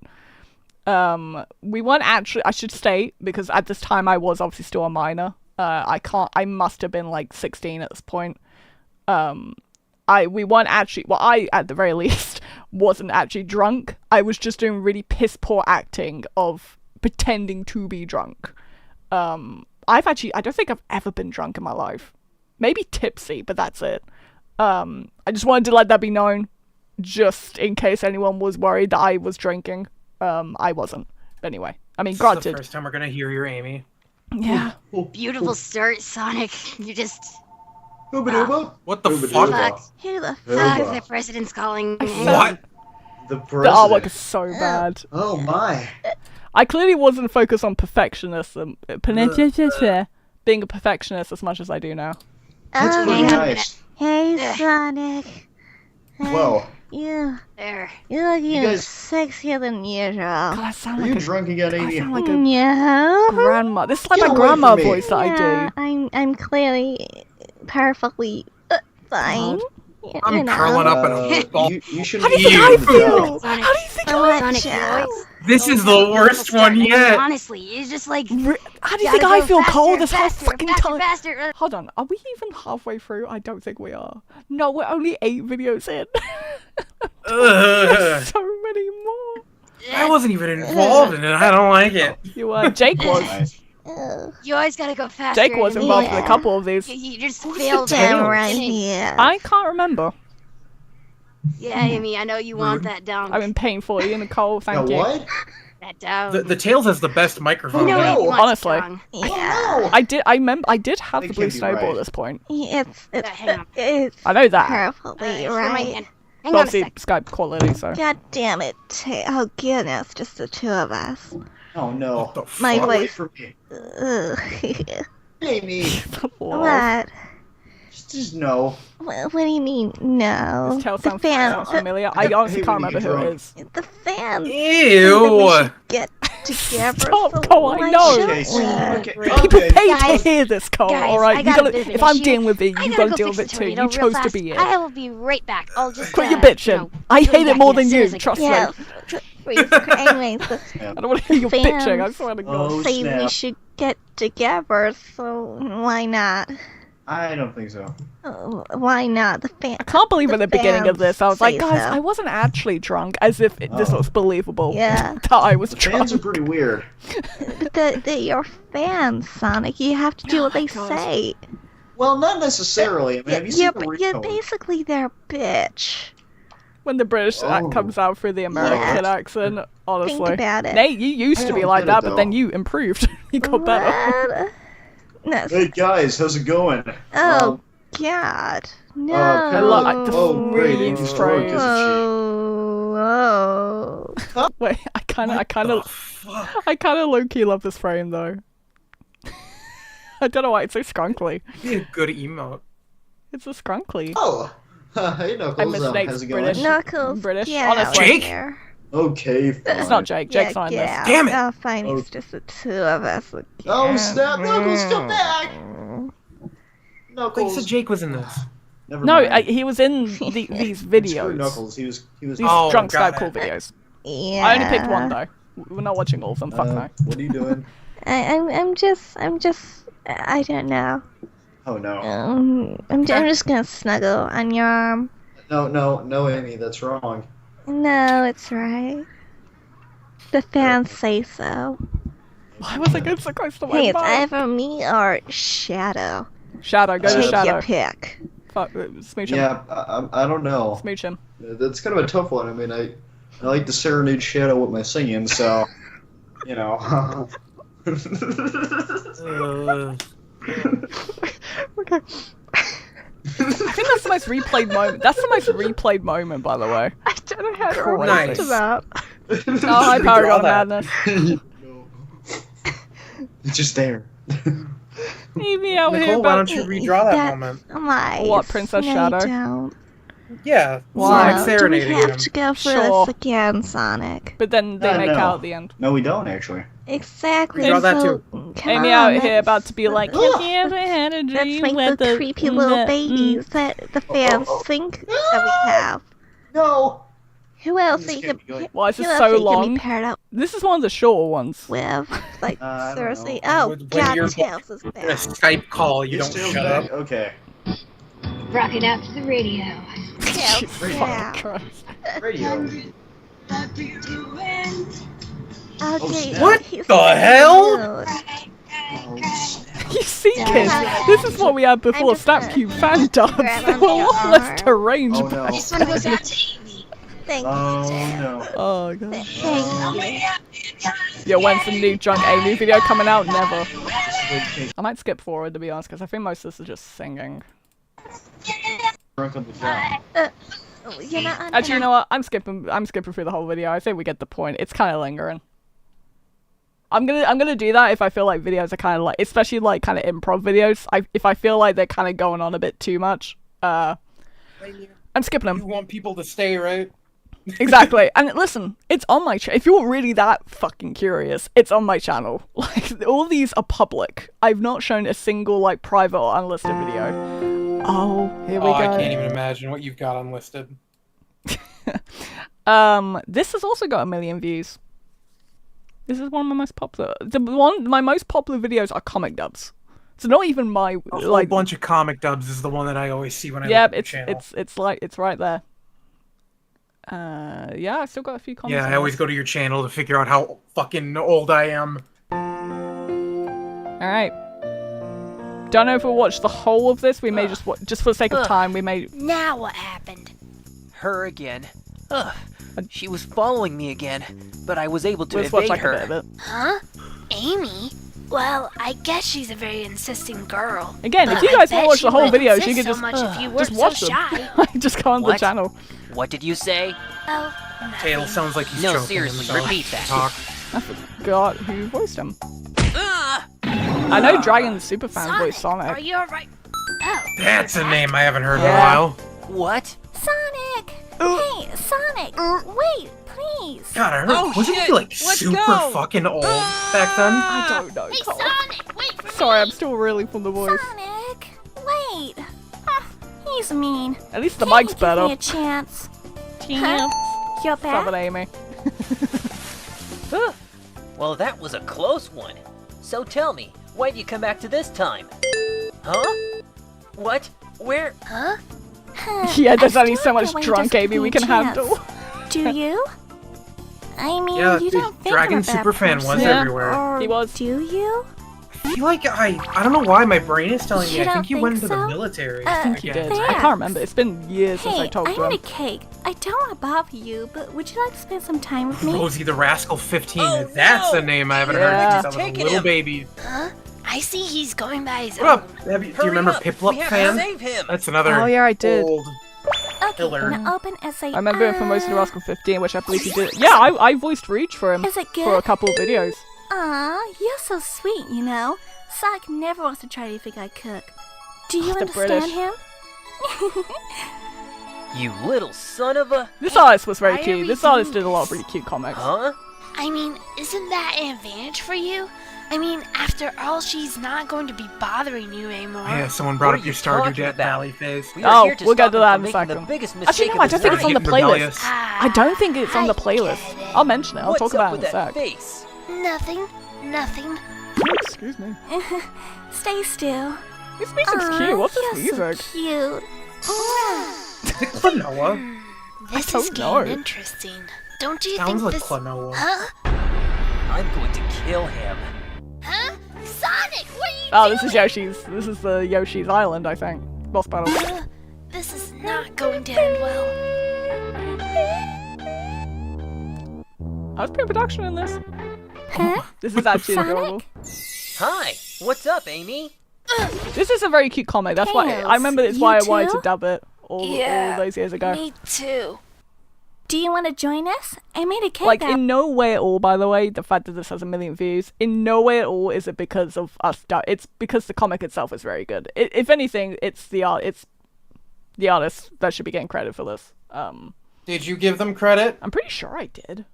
We weren't actually, I should state, because at this time I was obviously still a minor. I must have been like 16 at this point. We weren't actually, well, I, at the very least, wasn't actually drunk. I was just doing really piss poor acting of pretending to be drunk. I don't think I've ever been drunk in my life. Maybe tipsy, but that's it. I just wanted to let that be known, just in case anyone was worried that I was drinking. I wasn't. But anyway, I mean, granted. This is the first time we're gonna hear your Amy. Yeah. Beautiful start, Sonic. You just... What the fuck? Who the fuck is the president's calling? What? The The president. artwork is so bad. Oh my. I clearly wasn't focused on perfectionism. Being a perfectionist as much as I do now. That's pretty nice. Hey, Sonic. Whoa. You There. You're looking You guys- sexier than usual. God, I sound Are like you a, drunk again, I Amy? sound like a Yeah. grandma. This is like Get my away grandma from me. voice that Yeah, I I'm clearly perfectly fine. God. You I'm know. curling up in a ball. You should do. How do you be think I eating feel? the How do you think Sonic, This is the worst one yet. Honestly, it's just like. How do you think I feel cold this whole faster, fucking faster, time? faster. Hold on, are we even halfway through? I don't think we are. No, we're only 8 videos in. There's so many more. I wasn't even involved in it. I don't like it. You Jake was. You always gotta go faster. Jake was involved in a couple of these. You just failed right here. I can't remember. Yeah, I mean, I know you want that down. I'm in pain for you, Nicole. Thank you. What? That down. The Tails has the best microphone. Honestly, Yeah. I did have the blue snowball at this point. It's I know that. perfectly right. Hang But on a obviously sec. Skype quality, so. God damn it. Oh goodness, just the two of us. Oh no. My Get away voice. from me. Ugh. Amy. What? Just no. What do you mean, no? This tail The sounds fans. familiar. I honestly can't remember who it is. The fans. Ew. Get together. Stop, so Cole, I why know. shouldn't we? People pay Guys, to hear this, Cole. guys, Alright, I you got a gotta. bit of an If I'm issue. dealing with it, I you gotta gotta go deal fix with it the too. tornado You real chose to fast. be I here. will be right back. I'll just. Quit your bitching. I be hate it back more in than as soon you. as I Trust Yeah. me. Anyways, I don't want to hear you fans bitching. I swear to God. Oh, say we snap. should get together, so why not? I don't think so. Why not? The fans. I can't believe at the beginning of this, I was like, say guys, so. I wasn't actually drunk, as if this was believable. Yeah. That I was The drunk. fans are pretty weird. But they're your fans, Sonic. You have to do what they say. Well, not necessarily. I mean, have you seen the You're ringtone? basically their bitch. When the British act comes out through the American accent, honestly. Think about it. Nate, you used I to be don't like get it, that, but then though. you improved. You got better. What? No. Hey guys, how's it going? Oh God. No. I love like, the great, freeze Amy's frame. drunk, isn't she? Oh. Wait, I kind of low-key love this frame though. I don't know why it's so scrunkly. It'd be a good emote. It's a scrunkly. Oh, hey Knuckles. I miss Nate's how's it going? British. Knuckles. British, Get honestly. out Jake? here. Okay, fine. It's not Jake. Jake's not in get this. out. Damn it. Oh, fine. It's just the two of us. Again. Oh snap! Knuckles, come back! I thought you Knuckles. said Jake was in this. Never No, mind. he was in these Screw videos. Knuckles. He was. These Oh, drunk got Skype call it. videos. Yeah. I only picked one though. We're not watching all of them. Fuck no. What are you doing? I'm just. I don't know. Oh no. I'm just gonna snuggle on your arm. No, Amy, that's wrong. No, it's right. The fans say so. Why was I going so close to my Hey, it's mic? either me or Shadow. Shadow, go to Take Shadow. your pick. Fuck, smooch him. Yeah, I don't know. Smooch him. That's kind of a tough one. I mean, I like to serenade Shadow with my singing, so you know. Okay. I think that's the most replayed moment. That's the most replayed moment, by the way. I don't know how to Crazy. relate to that. Oh, hi, Paragon Madness. It's just there. Leave me out here, Nicole, why but don't you redraw that moment? Nice. What, Princess No, Shadow? You don't. Yeah, Why? Sonic Do we serenading have him. to go for Sure. this again, Sonic? But then they make no. out at the end. No, we don't actually. Exactly. Redraw that so, too. come Amy on, out here about to be like, let's- have you ever had a Let's dream make with the creepy little babies that the fans think that we have. No. Who else This are you can't gonna be good. Why is who this else so are you gonna long? be paired up This is one of the shorter ones. with? Like, I don't seriously? know. Oh, When God, you're Tails is In a back. Skype call, you don't Still shut back? up. Okay. Rocking out to the radio. Tails, Fuck yeah. Christ. Radio. Okay, snap. What he's the so hell? cute. You see, kids, this is what we had before just gonna Snapcube fan dubs. grab They on were a your lot less arm. deranged. Oh no. I just want to go see the Thank Oh you. no. Oh god. Thank you. Yo, when's the new Drunk Amy video coming out? Never. I might skip forward to be honest, because I think most of this is just singing. Drunk on the job. You're not Actually, you know what? I'm skipping through the whole video. I think we get the point. It's kind of lingering. I'm gonna do that if I feel like videos are kind of like, especially like kind of improv videos. If I feel like they're kind of going on a bit too much, I'm skipping them. You want people to stay, right? Exactly. And listen, it's on my channel. If you're really that fucking curious, it's on my channel. Like, all these are public. I've not shown a single, like, private or unlisted video. Oh, here we Oh, go. I can't even imagine what you've got unlisted. This has also got 1 million views. This is one of my most popular. My most popular videos are comic dubs. It's not even my a whole bunch of comic dubs is the one that I always see when I look at the channel. it's right there. Yeah, I still got a few comments. Yeah, I always go to your channel to figure out how fucking old I am. All right. Don't know if we'll watch the whole of this. We may just for the sake of time. We may. Now what happened? Her again. Ugh. She was following me again, but I was able to evade her. Huh? Amy? Well, I guess she's a very insisting girl. Again, if you guys want to watch the whole video, you can just watch them. Shy. Just go on the channel. What did you say? Oh, Tail sounds like he's no, choking seriously, himself. repeat that. Talk. I forgot who voiced him. I know Dragon's super fan voiced Sonic. Are you alright? Oh. That's a name I haven't heard in a while. What? Sonic! Hey, Sonic! Wait, please! God, I heard. Wasn't he like super fucking old back then? I don't know. Hey, Sonic, wait for Sorry, I'm still reeling from the voice. Sonic! Wait! He's mean. At least the mic's better. Give me a chance. Chance. Huh? You're back? Stop it, Amy. Well, that was a close one. So tell me, why'd you come back to this time? Huh? What? Where? Huh? Yeah, there's only so much drunk Amy we can handle. Do you? I mean, Yeah, you don't think Dragon I'm a bad Superfan was person, everywhere. or He was. Do you? I feel like I don't know why my brain is telling me. You I think don't he think went into the so? military. I think he did. I Thanks. can't remember. It's been years since I Hey, talked I to him. need a cake. I don't want to bother you, but would you like to spend some time with me? Rosie the Rascal 15. That's a name I haven't heard since I was a little baby. Huh? I see he's going by his What up? Do you remember Piplup fan? That's another Oh, yeah, I did. old Okay, killer. now open essay. I remember him from Rosie the Rascal 15, which I believe he did. Yeah, I voiced Rouge for him Is it good? for a couple of videos. Aw, you're so sweet, you know. Sonic never wants to try anything I cook. Do you the understand British. him? You little son of a... This artist was very why are cute. we This artist doing did a lot of really cute comics. Huh? I mean, isn't that an advantage for you? I mean, after all, she's not going to be bothering you anymore. Yeah, someone brought up your Stardew Valley phase. Oh, we'll get to that in a second. Actually, no, I don't think it's on the playlist. I don't think it's on the playlist. I'll mention it. I'll talk about it in a sec. Nothing. Nothing. Excuse me. Stay still. This music's cute. What's this you're music? So cute. Klonoa. This I is don't know. getting interesting. Don't you Sounds think like this... Klonoa. Huh? I'm going to kill him. Huh? Sonic, what are you Oh, doing? this is Yoshi's. This is the Yoshi's Island, I think. Boss battle. This is not going to end well. I was pre-production in this. Huh? This is actually adorable. Hi, what's up, Amy? This is a very cute comic. That's why I remember. It's You why I wanted to too? dub it all those years ago. Me too. Do you want to join us? I made a cake Like out. in no way at all. By the way, the fact that this has 1 million views, in no way at all is it because of us. It's because the comic itself is very good. If anything, it's the artist that should be getting credit for this. Did you give them credit? I'm pretty sure I did.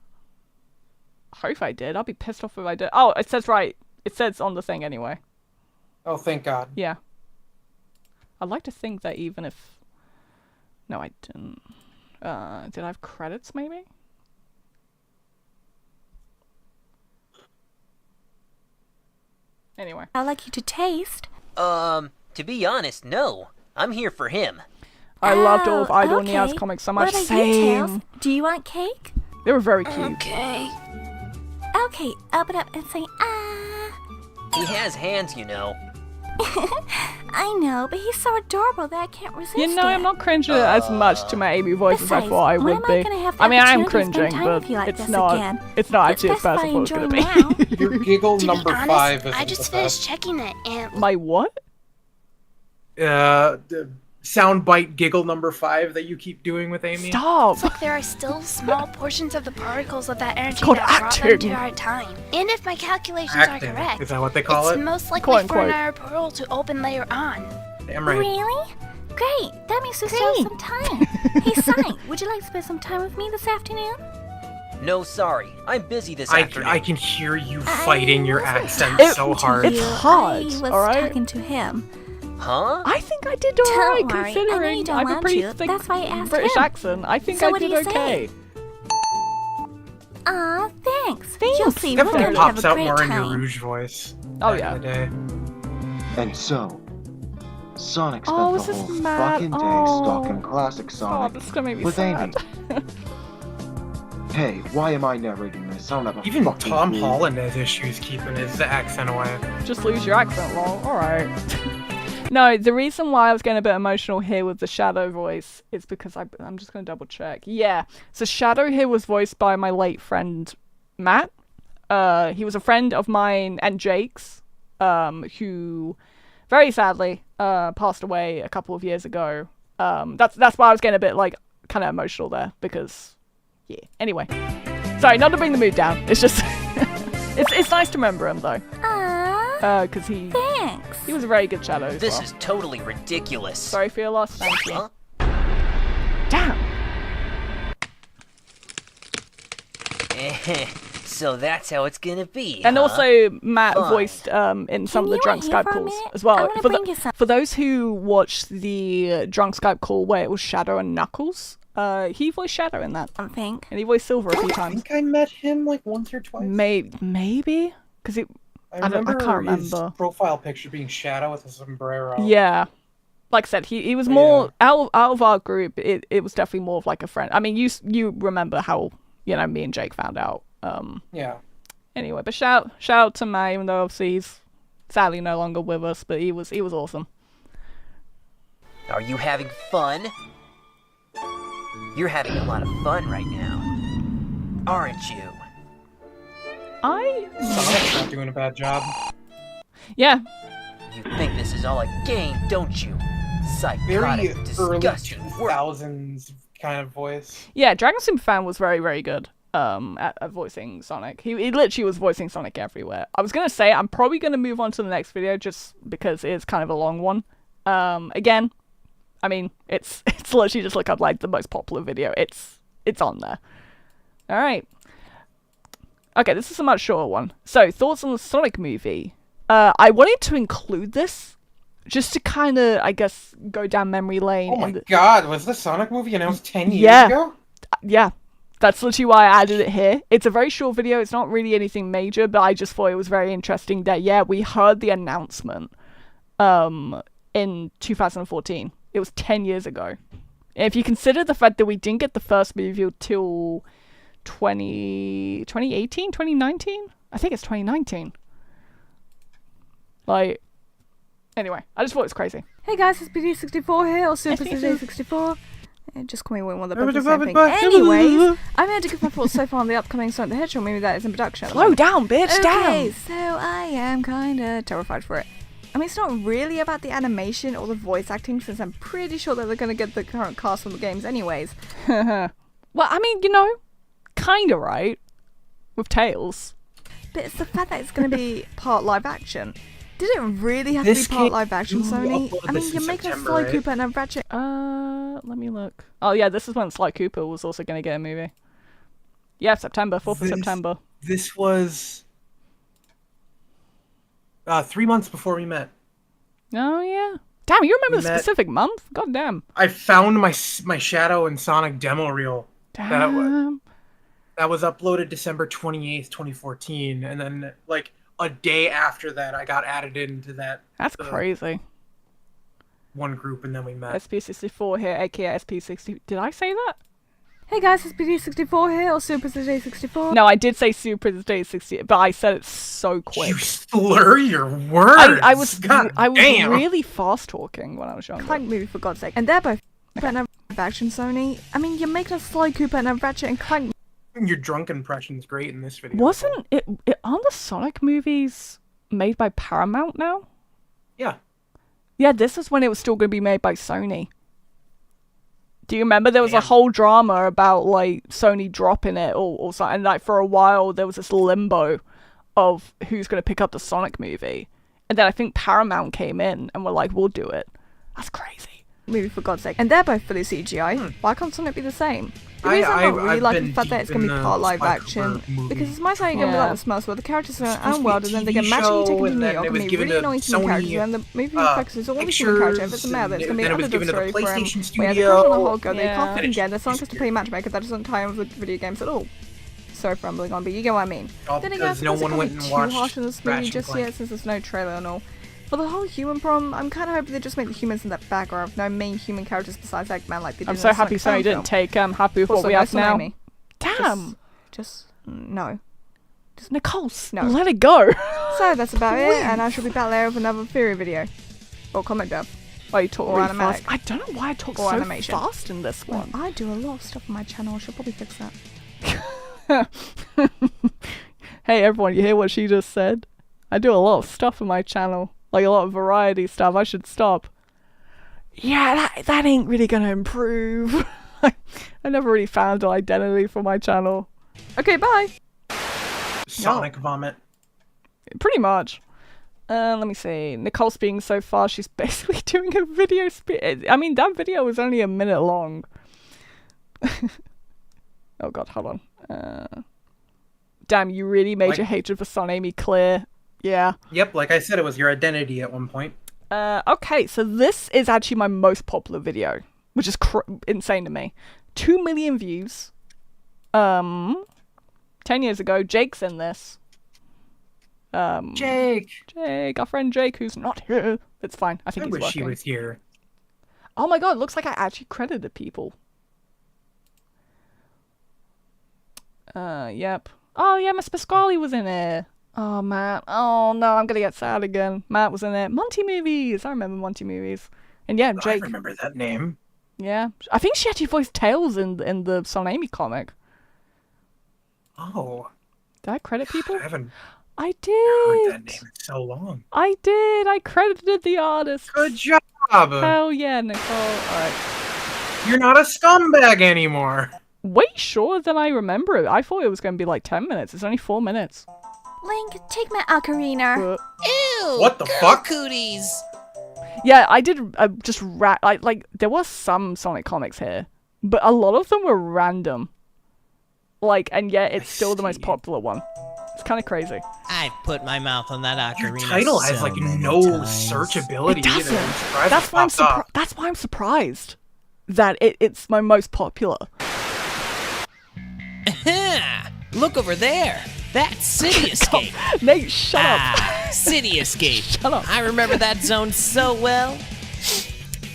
I hope I did. I'll be pissed off if I did. Oh, it says right. It says on the thing anyway. Oh, thank God. Yeah. I'd like to think that even if... No, I didn't. Did I have credits, maybe? Anyway. I'd like you to taste. To be honest, no. I'm here for him. I loved all of Idol okay. Neo's comics so much. What about you, Tails? Same. Do you want cake? They were very cute. Okay. Okay, open up and say ah. He has hands, you know. I know, but he's so adorable that I can't resist You know, it. I'm not cringing as much to my Amy voice as I Besides, thought I when would am I be. gonna have the I mean, I am opportunity to spend cringing, time but with you like it's this not. again? It's not It's actually as best if bad as I I thought it was enjoy gonna be. Your giggle To be number honest, 5 is I just finished checking it and... My what? The soundbite giggle number 5 that you keep doing with Amy. Stop! Looks like there are still small portions of the particles of that energy called that brought them acting. to our time. And if my calculations Acting. are correct, Is that what they call it's it? most likely Quote, for unquote. another portal to open later on. Damn right. Really? Great. That means we still have some time. Hey, Sonic, would you like to spend some time with me this afternoon? No, sorry. I'm busy this afternoon. I can hear you fighting your accent so hard. It's hard, I was alright? talking to him. Huh? I think I did alright Don't worry, I know considering you don't I have a want pretty to. thick That's why I asked British him. accent. I think So I what do did you okay. say? Aw, thanks. Thanks. You'll see, we're Definitely going to have pops a out great more in your time. Rouge voice. Oh, back yeah. in the day. And so, Sonic spent Oh, the this is whole mad. fucking day Oh. stalking classic Oh, Sonic this is gonna make me with sad. Amy. Hey, why am I narrating this? I don't have a Even fucking Tom clue. Holland has issues keeping his accent away. Just lose your accent, lol. Alright. No, the reason why I was getting a bit emotional here with the Shadow voice is because I'm just going to double check. Yeah, so Shadow here was voiced by my late friend Matt. He was a friend of mine and Jake's, who very sadly passed away a couple of years ago. That's why I was getting a bit like kind of emotional there, because yeah. Anyway, sorry, not to bring the mood down. It's just it's nice to remember him though. Because he was a very good Shadow as This well. is totally ridiculous. Sorry for your loss. Thank you. Huh? Damn. So that's how it's gonna be. And huh? also, Matt Fine. voiced in some of the you drunk wait here Skype for a calls minute? as well. I'm gonna For, bring you some. for those who watched the drunk Skype call where it was Shadow and Knuckles, he voiced Shadow in that. I think. And he voiced Silver a few I times. think I met him like once or twice. Maybe? Because it. I can't his remember. profile picture being Shadow with a sombrero. Yeah. Like I said, he was more out of our group. It was definitely more of like a friend. I mean, you remember how me and Jake found out. Yeah. Anyway, but shout out to May, even though obviously he's sadly no longer with us. But he was awesome. Are you having fun? You're having a lot of fun right now, aren't you? Sonic's not doing a bad job. Yeah. You think this is all a game, don't you? Very Psychotic, early disgusting work. 2000s kind of voice. Yeah, Dragon Super Fan was very, very good at voicing Sonic. He literally was voicing Sonic everywhere. I was going to say, I'm probably going to move on to the next video just because it is kind of a long one. Again, I mean, it's literally just look up like the most popular video. It's on there. Alright. Okay, this is a much shorter one. So, thoughts on the Sonic movie. I wanted to include this just to kind of, I guess, go down memory lane. Oh my god, was the Sonic movie announced 10 years ago? Yeah. That's literally why I added it here. It's a very short video. It's not really anything major, but I just thought it was very interesting that, yeah, we heard the announcement in 2014. It was 10 years ago. And if you consider the fact that we didn't get the first movie till 2018, 2019? I think it's 2019. Like, anyway, I just thought it was crazy. Hey guys, it's BD64 here, or Super CJ64. Just call me one of the both the same thing. Anyways, I'm here to give my thoughts so far on the upcoming Sonic the Hedgehog movie that is in production. Slow down, bitch, Okay, down! so I am kinda terrified for it. I mean, it's not really about the animation or the voice acting, since I'm pretty sure that they're gonna get the current cast from the games anyways. Well, I mean, kinda right. With Tails. But it's the fact that it's gonna be part live action. Did it really have to be part live action, Sony? I mean, you're making a Sly Cooper and a Ratchet. Let me look. Oh yeah, this is when Sly Cooper was also going to get a movie. Yeah, September, 4th of September. This was 3 months before we met. Oh yeah. Damn, you remember the specific month? God damn. I found my Shadow and Sonic demo reel. Damn. That was uploaded December 28th, 2014, and then like a day after that, I got added into that. That's crazy. One group, and then we met. SP64 here, aka SP60. Did I say that? Hey guys, it's BD64 here, or Super CJ64. No, I did say Super CJ60, but I said it so quick. You slur your words. I was damn. really fast talking when I was younger. Clank movie, for God's sake. And they're both live action, Sony. I mean, you're making a Sly Cooper and a Ratchet and Clank. Your drunk impression's great in this video. Wasn't it? Aren't the Sonic movies made by Paramount now? Yeah. Yeah, this is when it was still going to be made by Sony. Do you remember there was a whole drama about like Sony dropping it or something? And like for a while there was this limbo of who's going to pick up the Sonic movie, and then I think Paramount came in and were like, "We'll do it." That's crazy. Movie, for God's sake. And they're both fully CGI. Why can't Sonic be the same? The reason I really like the fact that it's going to be part live action, because it's my side you're going to be like the Smells, where the characters are unworld and then they get magically taken to New York and they really annoying to new characters, and the movie focuses all on the human character. If it's a male, then it's going to be an underdog story for him, where he has a crush on a whole girl that he can't fucking get, and the song has to play matchmaker that doesn't tie in with the video games at all. sorry for rambling on, but you get what I mean. Oh, Then because again, no I suppose one it went can't and be too watched harsh on this movie Ratchet just Clank. yet, since there's no trailer and all. For the whole human problem, I'm kind of hoping they just make the humans in that background, no main human characters besides Eggman like they did. I'm Mm, so so happy Sony didn't take Happy with what Also, we no have now. Tsunami. Damn! Just no. Just Nicole, No. let it go! So that's about it, and I shall be back later with another theory video. Or comic dev. Oh, you talk Or really animatic. fast. I don't know why I talk Or so animation. fast in this one. I do a lot of stuff on my channel, I should probably fix that. Hey everyone, you hear what she just said? I do a lot of stuff on my channel. Like a lot of variety stuff. I should stop. Yeah, that ain't really gonna improve. I never really found an identity for my channel. Okay, bye! Sonic vomit. Pretty much. Let me see. Nicole's being so far, she's basically doing a video I mean, that video was only a minute long. Oh god, hold on. Damn, you really made your hatred for Son Amy clear. Yeah. Yep, like I said, it was your identity at one point. Okay, so this is actually my most popular video, which is insane to me. 2 million views. 10 years ago, Jake's in this. Jake, our friend Jake, who's not here. It's fine. I think I he's wish working. he was here. Oh my god, looks like I actually credited people. Yep. Oh yeah, Miss Pasquale was in it. Oh Matt. Oh no, I'm gonna get sad again. Matt was in it. Monty Movies. I remember Monty Movies. And yeah, Jake. I remember that name. Yeah, I think she actually voiced Tails in the Son Amy comic. Oh. Did I credit people? I did. Heard that name in so long. I did. I credited the artist. Good job. Hell yeah, Nicole. Alright. You're not a scumbag anymore. Way shorter than I remember it. I thought it was going to be like 10 minutes. It's only 4 minutes. Link, take my ocarina. Ew! What the girl fuck? Cooties. Yeah, I did just like there were some Sonic comics here, but a lot of them were random. Like, and yet it's still the most popular one. It's kind of crazy. I've put my mouth on that ocarina. Your title has so like many no times. searchability. It doesn't. Either. I'm surprised That's it why I'm popped up. That's why I'm surprised that it's my most popular. Look over there. That's City Escape. Nate, shut up. City Escape. Shut up. I remember that zone so well.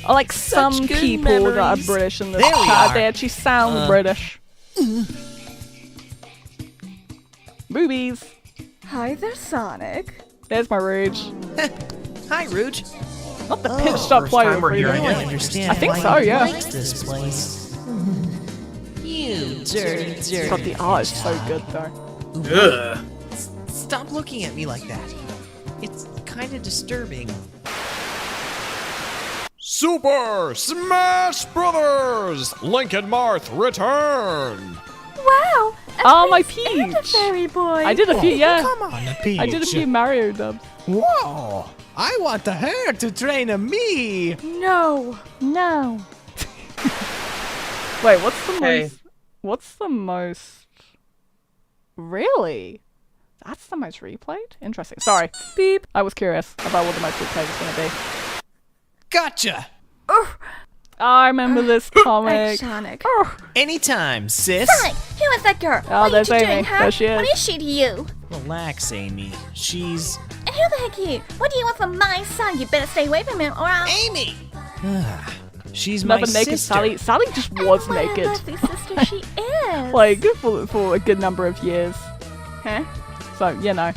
I like some Such good people that are memories. British in this There we chat. are. They actually sound British. Boobies. Hi there, Sonic. There's my Rouge. Hi, Rouge. Not the pitched up first player. time we're hearing I it. understand I think why so, you yeah. likes this place. You dirty. God, the art is so good though. Ugh. Stop looking at me like that. It's kind of disturbing. Super Smash Brothers! Link and Marth return! Wow! Oh, my And a Peach! fairy boy. I did a few, yeah. Come on, Peach. I did a few Mario dubs. Whoa! I want the hair to train a me. No. No. Wait, what's the Hey. most? What's the most? Really? That's the most replayed? Interesting. Sorry. Beep. I was curious about what the most replayed was gonna be. Gotcha. I remember this comic. Sonic. Anytime, sis. Sonic, who is that girl? Oh, what there's are you Amy. doing, huh? There she is. What is she to you? Relax, Amy. She's And who the heck are you? What do you want from my son? You better stay away from him, or I'll... Amy. She's my Never naked sister. Sally. Sally just was What a naked. lovely sister she is. Like for a good number of years. Huh? So you know.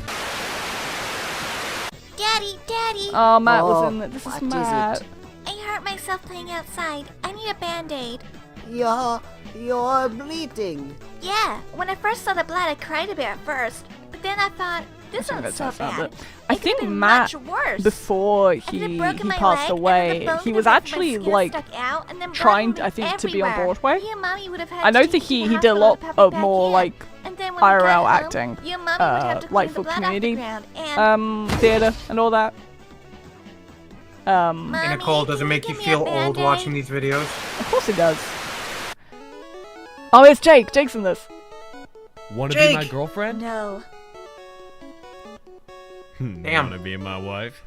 Daddy, Daddy. Oh, Matt was in it. This is what is Matt. it? I hurt myself playing outside. I need a band-aid. You're bleeding. Yeah, when I first saw the blood, I cried a bit at first. But then I thought, this I'm isn't gonna so test that bad. bit. I It could've think been Matt, much worse. before I could have he broken my passed leg, and then away, the bone he could was have actually my skin like stuck out, and then blood trying, would be I think, to be on everywhere. Broadway. You and Mommy would have had I know to that take me to he the did a lot hospital to of pack more in. like And then when we got IRL home, acting, you and Mommy would have to clean like the for blood off the community, ground, and theater and all that. Hey, Nicole, does it make you feel old watching these videos? Of course it does. Oh, it's Jake. Jake's in this. Wanna Jake! be my girlfriend? No. Damn. Wanna be my wife?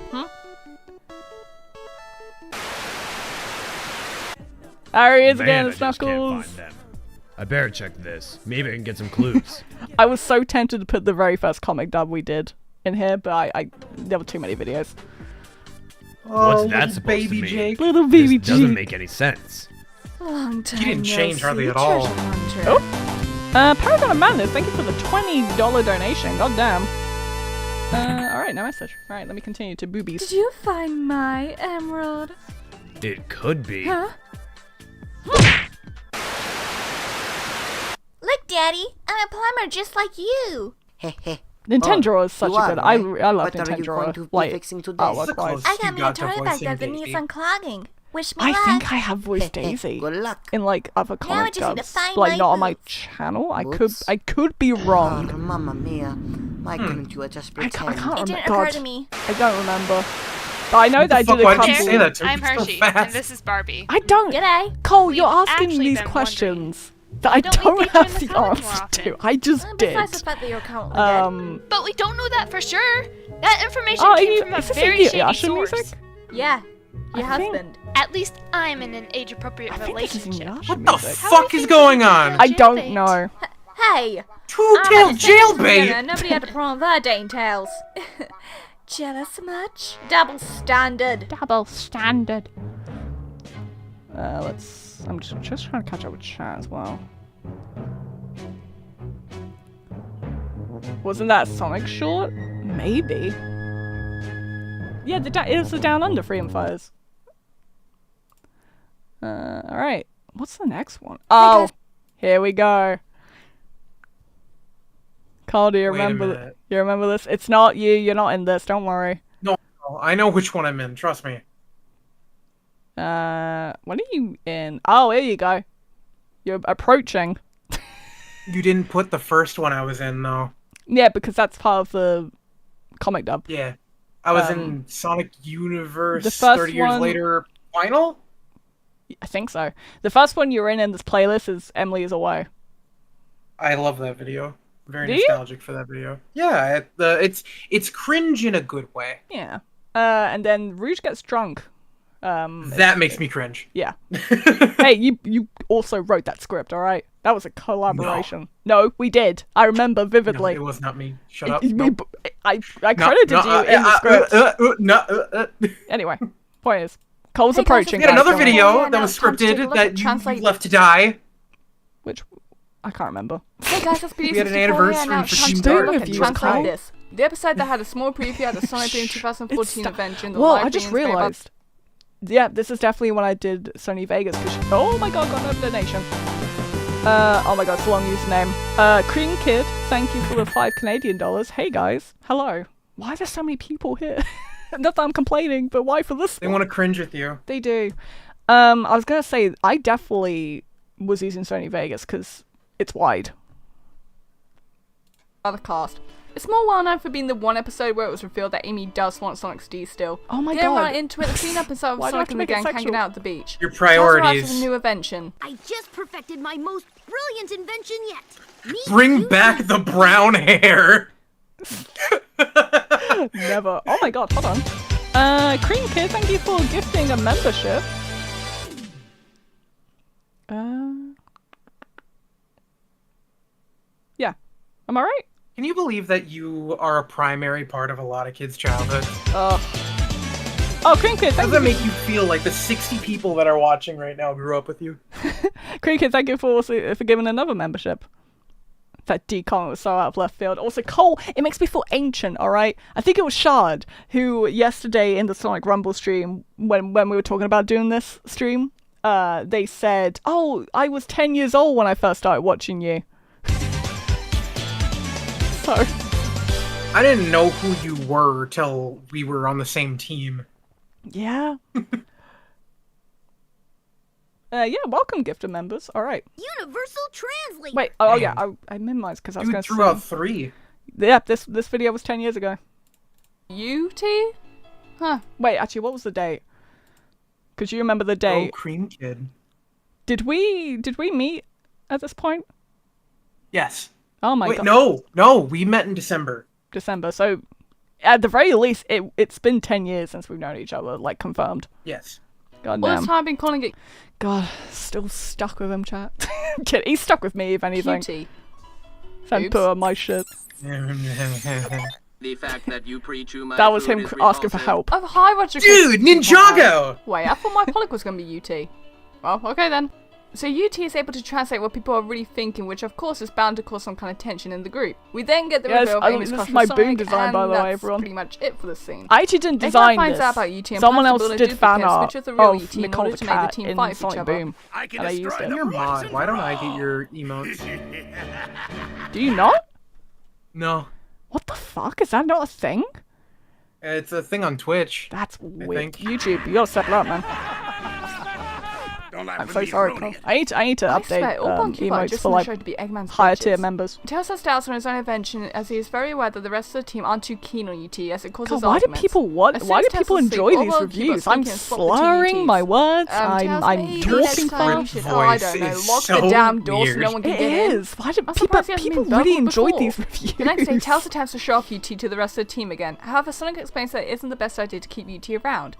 There he is Man, again, I it's just can't Knuckles. find them. I better check this. Maybe I can get some clues. I was so tempted to put the very first comic dub we did in here, but there were too many videos. What's that supposed baby to mean? Jake. Little baby This doesn't Jake. make any sense. Long time You didn't no change hardly see, at all. treasure hunter. Oh. Paragon of Madness, thank you for the $20 donation. God damn. Alright, no message. Alright, let me continue to boobies. Did you find my emerald? It could be. Huh? Look, Daddy, I'm a plumber just like you. Nintendo is such you a are, good. right? I love What are you going Nintendo. to be Like, fixing today? artwork-wise. I got me a got to toy voice bag you, that the Daisy. needs unclogging. Wish me I luck. think I have voiced Daisy. Good luck. In like other Now I comic just need to dubs, find like my not on my boots. channel. I Boots? could be wrong. Oh, Mamma Mia. Why couldn't you just I pretend? can't It remember. didn't occur God, to me. I don't remember. But I know that I Fuck, did a why couple. did you say that to me I'm so Hershey, fast? and this is Barbie. I don't. G'day. Cole, We've you're asking actually these been questions that I don't don't we feature in have the the comic more answer often? to. I just did. Besides the fact that your account was dead. But we don't know that for sure. That information Oh, came from a is this very the shady Yasha source. music? Yeah, your I think- husband. At least I'm in an age-appropriate I think this is relationship. Yasha What the music. fuck is going on? I don't know. Hey! Two-tail I'm together. jailbait! Nobody had a problem with our dating tales. Jealous much? Double standard. Double standard. I'm just trying to catch up with chat as well. Wasn't that a Sonic short? Maybe. Yeah, it's the Down Under Freedom Fires. Alright. What's the next one? Oh, here we go. Carl, do you Wait a remember? minute. You remember this? It's not you. You're not in this. Don't worry. No, I know which one I'm in. Trust me. When are you in? Oh, here you go. You're approaching. You didn't put the first one I was in, though. Yeah, because that's part of the comic dub. Yeah. I was in Sonic Universe the first 30 years one- later final? I think so. The first one you're in this playlist is Emily is Away. I love that video. Very Do you? nostalgic for that video. Yeah, it's cringe in a good way. Yeah. And then Rouge gets drunk. That makes me cringe. Yeah. Hey, you also wrote that script, all right? That was a collaboration. No, we did. I remember vividly. No, it was not me. Shut up. I Nope. credited you in the script. Anyway, point is, Cole's approaching. We had another guys. video that was scripted that you left to die. Which I can't remember. Hey guys, that's We had an anniversary for Team Doing Dark. reviews, Translate Cole. this. The episode that had a small preview at the Sonic Boom 2014 event during the Well, live I just streams made by- realized. Yeah, this is definitely when I did Sony Vegas. Oh my god, got another donation. Oh my god, it's a long username. Cream Kid, thank you for the $5 Canadian. Hey guys, hello. Why are there so many people here? Not that I'm complaining, but why for this? They want to cringe with you. They do. I was gonna say I definitely was using Sony Vegas because it's wide. Other cast. It's more well known for being the one episode where it was revealed that Amy does want Sonic's D still. Oh my Getting god. right into it, the clean episode of Why do I have Sonic to and the make it gang hanging sexual? out at the beach. Your priorities. Tells her a new invention. I just perfected my most brilliant invention yet. Me Bring back the brown hair. Never. Oh my god, hold on. Cream Kid, thank you for gifting a membership. Yeah. Am I right? Can you believe that you are a primary part of a lot of kids' childhood? Oh, Cream Kid, How thank does that you. make you feel like the 60 people that are watching right now grew up with you? Cream Kid, thank you for giving another membership. That D comment was so out of left field. Also, Cole, it makes me feel ancient, alright? I think it was Shard who, yesterday in the Sonic Rumble stream, when we were talking about doing this stream, they said, oh, I was 10 years old when I first started watching you. So... I didn't know who you were till we were on the same team. Yeah. Yeah, welcome, gifted members. Alright. Universal Translate. Wait, oh yeah, I minimized because I was You going to threw out 3. Yeah, this video was 10 years ago. UT? Huh. Wait, actually, what was the date? Because you remember the Oh, date. Cream Kid. Did we meet at this point? Yes. Oh my Wait, god. no, we met in December. December. So, at the very least, it's been 10 years since we've known each other, like, confirmed. Yes. God All damn. this time I've been calling it God, still stuck with him, chat. Kid, he's stuck with me, if anything. cutie. Send put on my shit. The fact that you pre-chew my That was food him is asking for repulsive. help. Oh, hi, Roger. Dude, Ninjago! Wait, I thought my pollock was going to be UT. Well, okay then. So UT is able to translate what people are really thinking, which of course is bound to cause some kind of tension in the group. We then get the reveal of Amy's this crush is my for boom Sonic, design, by and the way, that's everyone. pretty much it for the scene. I actually didn't Eggman design finds this. out about UT and Someone plans to else build did a fan duplicate, art which is the real of UT in Nicole order the to make the Cat team in fight for each Sonic other. Boom. And I used it. You're a mod. Why don't I get your emotes? Do you not? No. What the fuck? Is that not a thing? It's a thing on Twitch. That's weird. YouTube, you gotta step it up, man. I'm so sorry, Cole. I need to update emotes for like higher tier members. Tails has doubts on his own invention as he is very aware that the rest of the team aren't too keen on UT as it causes God, why do arguments. people Why do people enjoy these reviews? I'm slurring my words. I'm talking fast. Oh, I don't know. Lock the damn door so no one can get in. It is. Why do people really enjoy these reviews? The next day, Tails attempts to show off UT to the rest of the team again. However, Sonic explains that it isn't the best idea to keep UT around.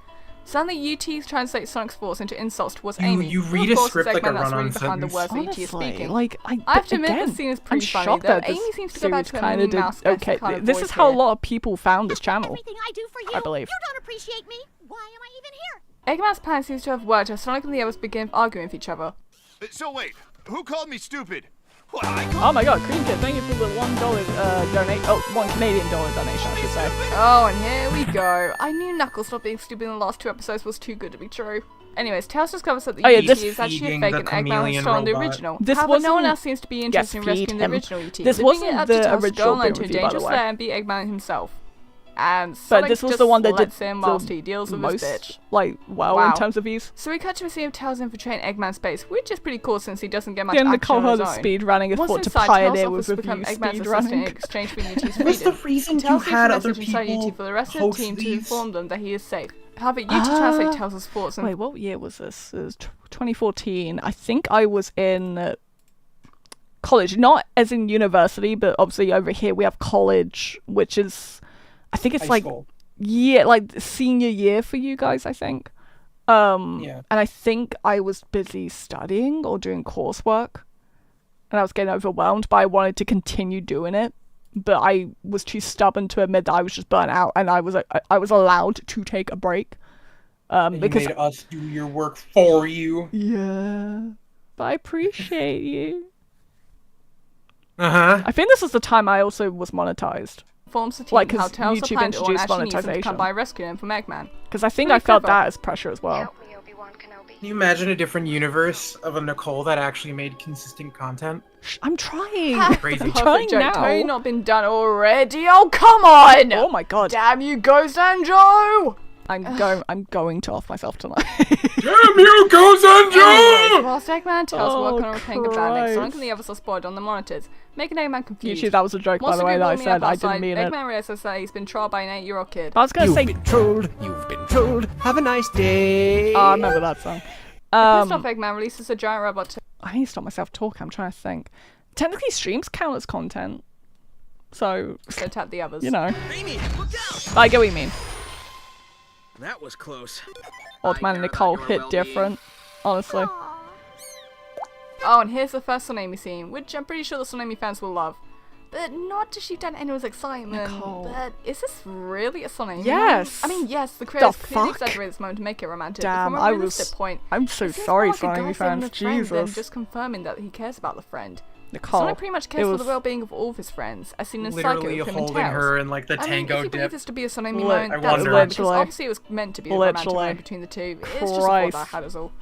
Suddenly, UT translates Sonic's thoughts into insults towards Amy. You read a script like a run-on behind the words sentence. that UT is speaking. Like, I have to admit, the scene is pretty funny, shocked though. that Amy this seems to go back to her kind Minnie of did. Mouse Okay, kind of this voice is how a here. lot of people found this channel. Everything I do for you, I believe. you don't appreciate me. Why am I even here? Eggman's plan seems to have worked as Sonic and the others begin arguing with each other. So wait, who called me stupid? Oh my god, Green Kid, thank you for the $1 $1 Canadian donation, I should say. Oh, and here we go. I knew Knuckles not being stupid in the last 2 episodes was too good to be true. Anyways, Tails discovers that the UT is actually a fake and Eggman has stolen the original. However, no one else seems to be interested in rescuing the original UT. This wasn't the original go into a review, by the dangerous way. lair and beat Eggman himself. And Sonic But this was just the one that did lets him whilst he deals with his bitch. like, wow, in terms of views. So we cut to a scene of Tails infiltrating Eggman's base, which is pretty cool since he doesn't get much Yeah, action Nicole on heard his of own. speed running is Once thought to inside, pioneer Tails with offers to become review Eggman's speed assistant running. in exchange for UT's freedom. What's the reason Tails you had leaves a other message inside people UT for the rest of the host team to these? inform them that he is safe. However, UT translates Tails' thoughts and... Wait, what year was this? It was 2014. I think I was in college, not as in university, but obviously over here we have college, which is, I think it's High like, school. yeah, like senior year for you guys, I think. Yeah. And I think I was busy studying or doing coursework, and I was getting overwhelmed, but I wanted to continue doing it. But I was too stubborn to admit that I was just burnt out, and I was allowed to take a break. Because you made us do your work for you. Yeah, but I appreciate you. Uh-huh. I think this is the time I also was monetized. Forms the team Like, how because Tails YouTube planned it on introduced actually needs him to come monetization. by rescuing him from Eggman. Because I think Pretty I felt clever. that as pressure as well. Can you imagine a different universe of a Nicole that actually made consistent content? I'm trying. Crazy. I'm trying joke. now. Totally not been done already. Oh, come on! Oh my god. Damn you, Ghost and Joe! I'm going to off myself tonight. Damn you, Gozanjo! Anyways, whilst Eggman and Tails Oh, work on repaying the bandits, Christ. Sonic and the others are spotted on the monitors, making Eggman confused. YouTube, that was a joke, by Once the way, that I Googling me up said. I outside, didn't mean it. Eggman realizes that he's been trolled by an 8-year-old kid. I was going to say... trolled. You've been trolled. Have a nice day. Oh, I remember that song. The pissed off Eggman releases a giant robot to... I need to stop myself talking. I'm trying to think. Technically, streams count as content. So tap the others. You know. Amy, look out! I get what you mean. That was close. Old Man and Nicole hit different, honestly. Oh, and here's the first Sonami scene, which I'm pretty sure the Sonami fans will love. But not to shoot down anyone's excitement. Nicole. But is this really a Sonami? Yes. I mean, yes, the creators clearly fuck? exaggerated this moment to make it romantic. Damn, but from I a realistic was- point, I'm so it seems sorry, more like a guy Sonami saving fans. a friend than Jesus. just confirming that he cares about the friend. Nicole. Sonic pretty much it cares for was- the well-being of all of his friends, as seen in Psycho Literally with him and holding Tails. her in like the I mean, tango if you believe dip. this to be a Sonami Lit- moment, I that's wonder. fine, because Literally. obviously it was meant to be a romantic Literally. moment between the two. It's just a thought that I Christ. had as all.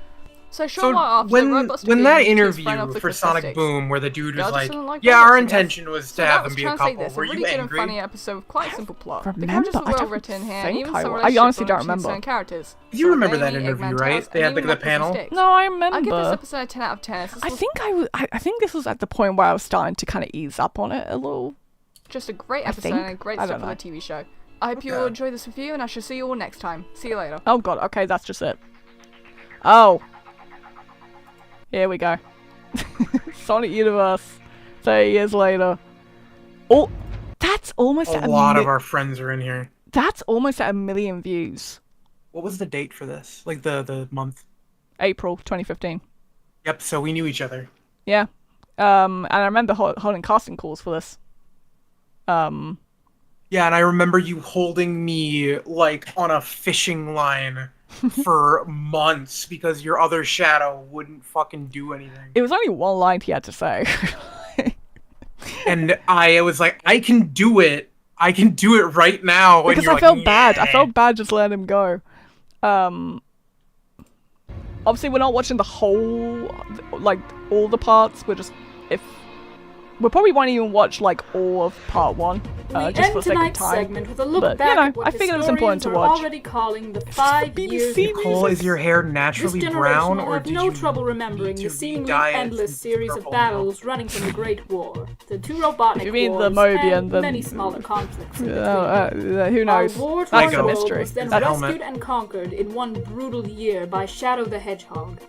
So short So while after, when robots when defeated that UT's interview friend off the for cliff Sonic sticks. Boom, where the dude was Girl like, doesn't like "Yeah, robots, our I guess." intention was to So have that them be a translate couple," this, were a really you good angry? and funny episode with quite a simple plot. The remember. characters I were well don't written here, and think even I some wa- I honestly don't relationships remember. between certain characters. You remember that Amy, interview, Eggman, right? Tails, They and had even the Knuckles and panel? Sticks. No, I I give this remember. episode a 10 out of 10. This I was think this was at the point where I was starting to kind of ease up on it a little. just a great I episode think. and a great I stuff don't for the know. TV show. I hope you all enjoy this review, and I shall see you all next time. See you later. Oh god, okay, that's just it. Oh. Here we go. Sonic Universe. 30 years later. Oh, that's almost at A lot of our friends are in here. That's almost at 1 million views. What was the date for this? Like the month? April 2015. Yep. So we knew each other. Yeah. And I remember holding casting calls for this. Yeah, and I remember you holding me like on a fishing line for months because your other shadow wouldn't fucking do anything. It was only one line he had to say. And I was like, I can do it. I can do it right now. Because and I felt bad. I felt bad just letting him go. Obviously, we're not watching the whole, like, all the parts. We're just, we probably won't even watch, like, all of part 1, just for the sake of time. Segment with a look But, back you know, at what I figured it was important to watch. Already calling the 5 years. Nicole, is your hair naturally brown, or have did no you trouble remembering the seemingly dye it endless series of battles running from the Great War, the 2 Robotnik You mean wars, the Mobian, and the- many smaller conflicts in between. Who knows? Our war-torn That's a world mystery. was then That rescued helmet. and conquered in one brutal year by Shadow the Hedgehog.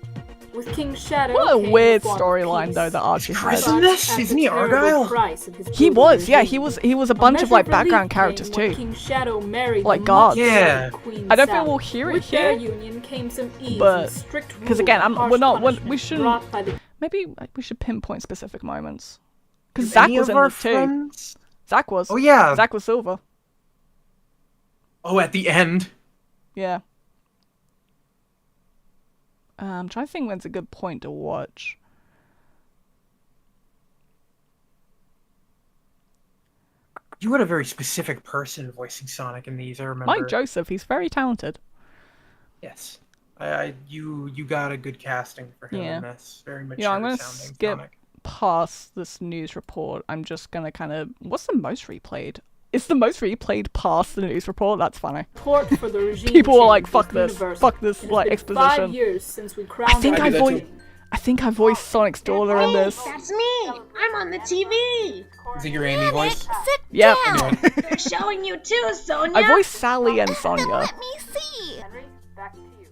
With King Shadow What a came weird the form of storyline, peace. though, that Archie Chris had. in this? Isn't he Argyle? He was, yeah, he was a bunch of, like, background characters, too. King Shadow married Like the guards. Yeah. Queen I don't think Sally. we'll hear it With their here, union came some ease but and strict because rule again, and harsh we punishment shouldn't. brought by the Maybe we should pinpoint specific moments. Because Do Zach any was of in our this too. friends? Zach was. Oh yeah. Zach was Silver. Oh, at the end. Yeah. I'm trying to think when's a good point to watch. You had a very specific person voicing Sonic in these. I remember. Mike Joseph, he's very talented. Yes. You got a good casting for him Yeah. in this. Very mature You know, I'm gonna sounding skip Sonic. past this news report. I'm just gonna kind of. What's the most replayed? Is the most replayed past the news report? That's funny. Support for the regime People were like, change "Fuck was this, universal. fuck this, It has like been exposition." 5 years since we I crowned think our I king. voiced Sonic's daughter in this. That's me. I'm on the TV. Is it your Amy voice? Yep. They're showing you too, Sonia. I voiced Sally and Sonia. Let me see.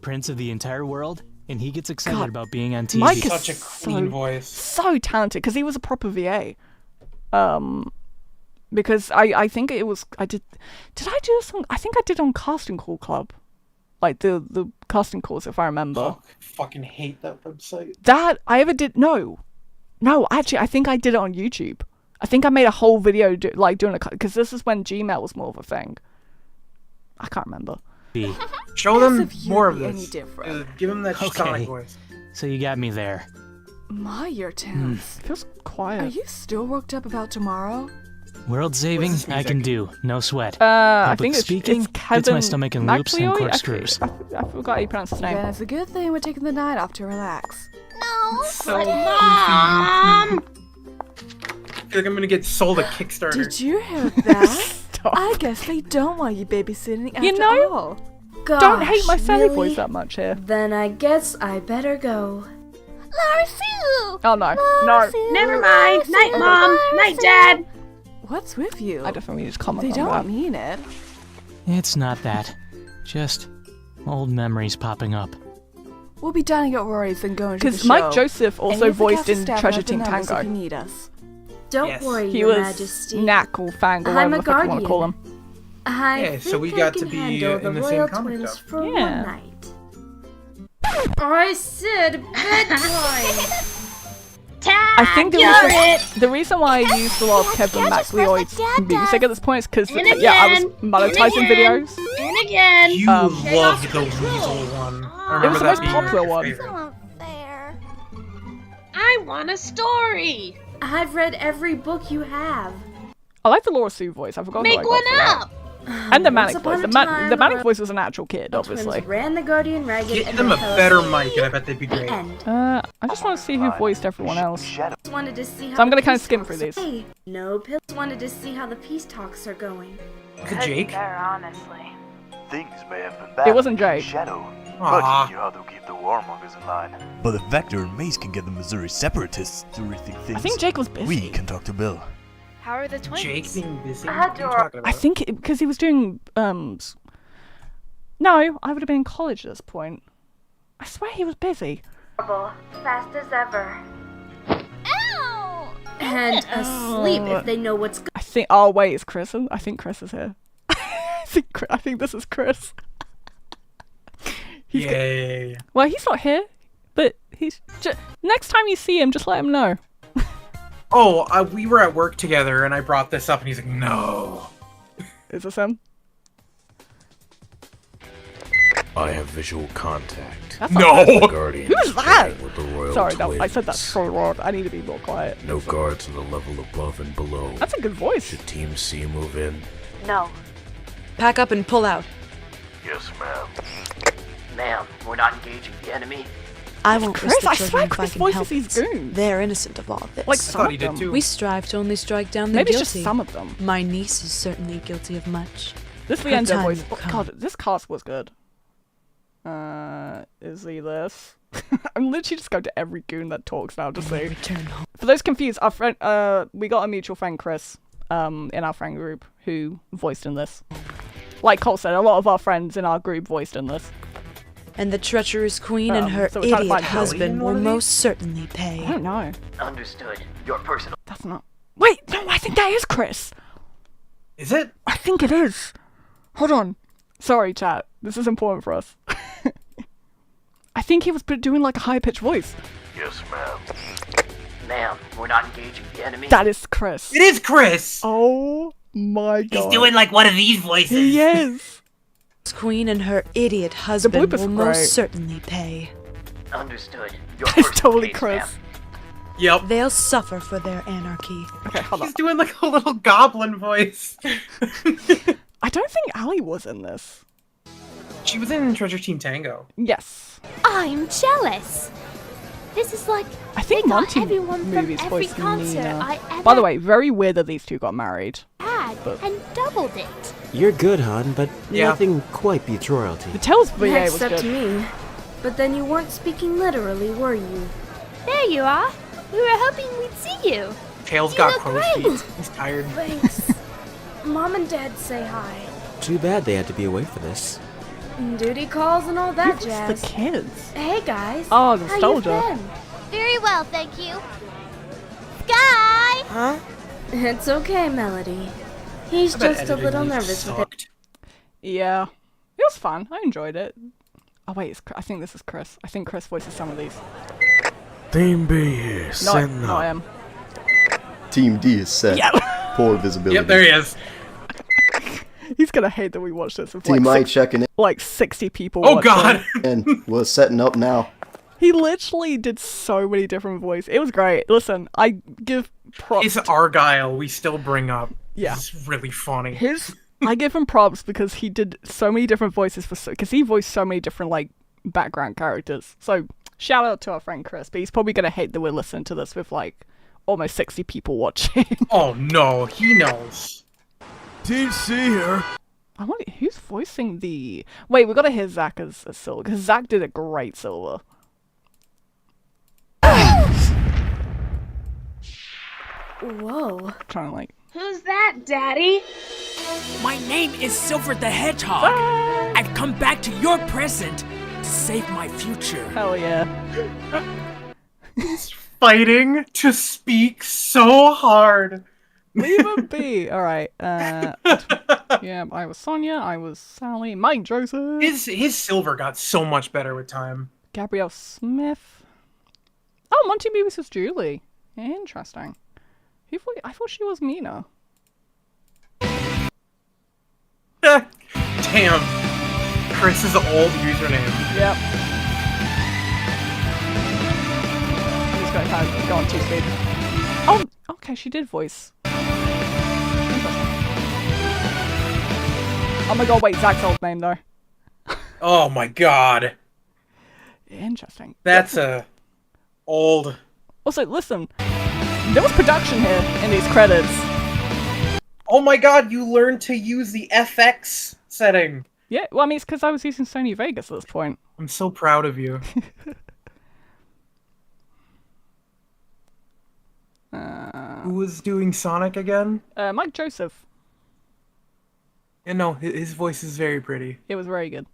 Prince of the entire world, and he gets excited God, about being on TV. Mike is Such a clean voice. so talented because he was a proper VA. Because I think it was did I do a song? I think I did on Casting Call Club, like the casting calls, if I remember. Oh, I fucking hate that website. That I ever did no, actually I think I did it on YouTube. I think I made a whole video doing a because this is when Gmail was more of a thing. I can't remember. Show them As if more of you'd be this. any different. Give them that Sonic voice. So you got me there. My year tense. Feels quiet. Are you still worked up about tomorrow? World saving, I can do. No sweat. I Public think speaking, it's Kevin gets my stomach in loops and McLeod? corkscrews. I forgot how you pronounce his name. Then it's a good thing we're taking the night off to relax. No, So but goofy. Mom. I feel like I'm gonna get sold a Kickstarter. Did you hear that? I guess they don't want you babysitting after You know, all. don't hate my Sally really? voice that much here. Then I guess I better go. Larsu. Oh no, no. Never mind. Night, Mom. Night, Dad. What's with you? I definitely just comment They on don't that. mean it. It's not that. Just old memories popping up. We'll be dining at Rory's and going to the Because show. Mike Joseph Any also of the voiced cast in staff Treasure have the Team numbers Tango. If you need us. Don't Yes. worry, He Your was Majesty. Knackle, Fangle, I'm whatever a the fuck you want to call guardian. him. I Yeah, so think we I got can to be handle in the the same royal comic twins stuff. for Yeah. one night. I said bedtime. I think the reason why I used a lot of Kevin McLeod's music at this point is because And I was again, monetizing and again, videos. And again. You loved the Weasel one. I It was remember the that most being popular your one. favorite. I want a story. I've read every book you have. I like the Laura Sue voice. I forgot. Make who I one got for that. up. And the Manic Once voice. upon The, a time, the Manic voice was an actual kid, twins obviously. ran the Guardian Ragged Get and them a Raquel better Sally. mic, and I bet they'd be great. End. I just want to see who voiced everyone else. Just wanted to see how So I'm the gonna kinda peace skim talks through these. Hey, no, Pills wanted to see how the peace talks are going. Is it Jake? honestly. Things may have been bad. It wasn't Jake. Shadow, Aw. but you know how to keep the warmongers in line. But if Vector and Mace can get the Missouri Separatists to rethink things, I think Jake was busy. we can talk to Bill. How are the twins? Jake being busy? I What had are to- you talking about? I think because he was doing No, I would have been in college at this point. I swear he was busy. Fast as ever. Ow. And asleep if they know what's I think. Oh wait, it's Chris. I think Chris is here. I think this is Chris. Yeah. Well, he's not here, but he's. Next time you see him, just let him know. Oh, we were at work together, and I brought this up, and he's like, "No." Is this him? I have visual contact. That's No! Who's that? With the royal Sorry, no, I twins. said that so wrong. I need to be more quiet. No guards on the level above and below. That's a good voice. Should Team C move in? No. Pack up and pull out. Yes, ma'am. Ma'am, we're not engaging the enemy. I won't Chris, risk the I children swear if I Chris can voices help these it. goons. They're innocent of all this. Like some of them. We strive to only strike down the Maybe guilty. it's just some of them. My niece is certainly guilty of much. This Her Leander time voice. will Oh, come. God, this cast was good. Is he this? I'm literally just going to every goon that talks now to see. For those confused, our friend, we got a mutual friend, Chris, in our friend group who voiced in this. Like Cole said, a lot of our friends in our group voiced in this. And the treacherous queen and her so we're trying to idiot find Billy husband in will one of most certainly pay. I don't know. Understood. Your personal. That's not. Wait, no, I think that is Chris. Is it? I think it is. Hold on. Sorry, chat. This is important for us. I think he was doing like a high-pitched voice. Yes, ma'am. Ma'am, we're not engaging the enemy. That is Chris. It is Chris. Oh my God. He's doing like one of these voices. He is. Queen and her idiot husband bloopers will are most great. certainly pay. Understood. Your That's personal totally case, Chris. ma'am. Yep. They'll suffer for their anarchy. Okay, hold on. He's doing like a little goblin voice. I don't think Ali was in this. She was in Treasure Team Tango. Yes. I'm jealous. This is like I think they got Monty everyone from movies every voiced concert Nina. I ever By the way, very weird that these two got married. had But- and doubled it. You're good, hon, but Yeah. nothing quite beats royalty. The Tails VA was Except good. me. But then you weren't speaking literally, were you? There you are. We were hoping we'd see you. Tails You got look crow's great. feet. He's tired. Thanks. Mom and Dad say hi. Too bad they had to be away for this. Duty calls and all that Who's jazz. the kids? Hey guys. Oh, How you nostalgia. been? Very well, thank you. Sky! Huh? It's okay, Melody. He's I bet just a editing little these nervous with it. sucked. Yeah. It was fun. I enjoyed it. Oh wait, I think this is Chris. I think Chris voices some of these. Team B here. No, Send no, I up. am. Team D is set. Yeah. Poor visibility. Yep, there he is. He's gonna hate that we watched this with Team I like, checking in. like 60 people Oh watching. God. And we're setting up now. He literally did so many different voices. It was great. Listen, I give props. His Argyle we still bring up. Yeah. It's really funny. I give him props because he did so many different voices because he voiced so many different like background characters. So shout out to our friend Chris, but he's probably gonna hate that we're listening to this with like almost 60 people watching. Oh no, he knows. Team C here. I wonder who's voicing the. Wait, we gotta hear Zach as Silver because Zach did a great Silver. Whoa. Trying to like. Who's that, Daddy? My name is Silver the Hedgehog. I've come back to your present to save my future. Hell yeah. He's fighting to speak so hard. Leave him be. All right. Yeah, I was Sonia. I was Sally. Mike Joseph. His silver got so much better with time. Gabrielle Smith. Oh, Monty Beavis was Julie. Interesting. I thought she was Mina. Damn. Chris's old username. Yep. I'm just gonna kind of go on 2 speed. Oh, okay, she did voice. Oh my god, wait, Zach's old name though. Oh my god. Interesting. That's a old. Also, listen, there was production here in these credits. Oh my god, you learned to use the FX setting. Yeah, well, I mean, it's because I was using Sony Vegas at this point. I'm so proud of you. Who was doing Sonic again? Mike Joseph. Yeah, no, his voice is very pretty. It was very good.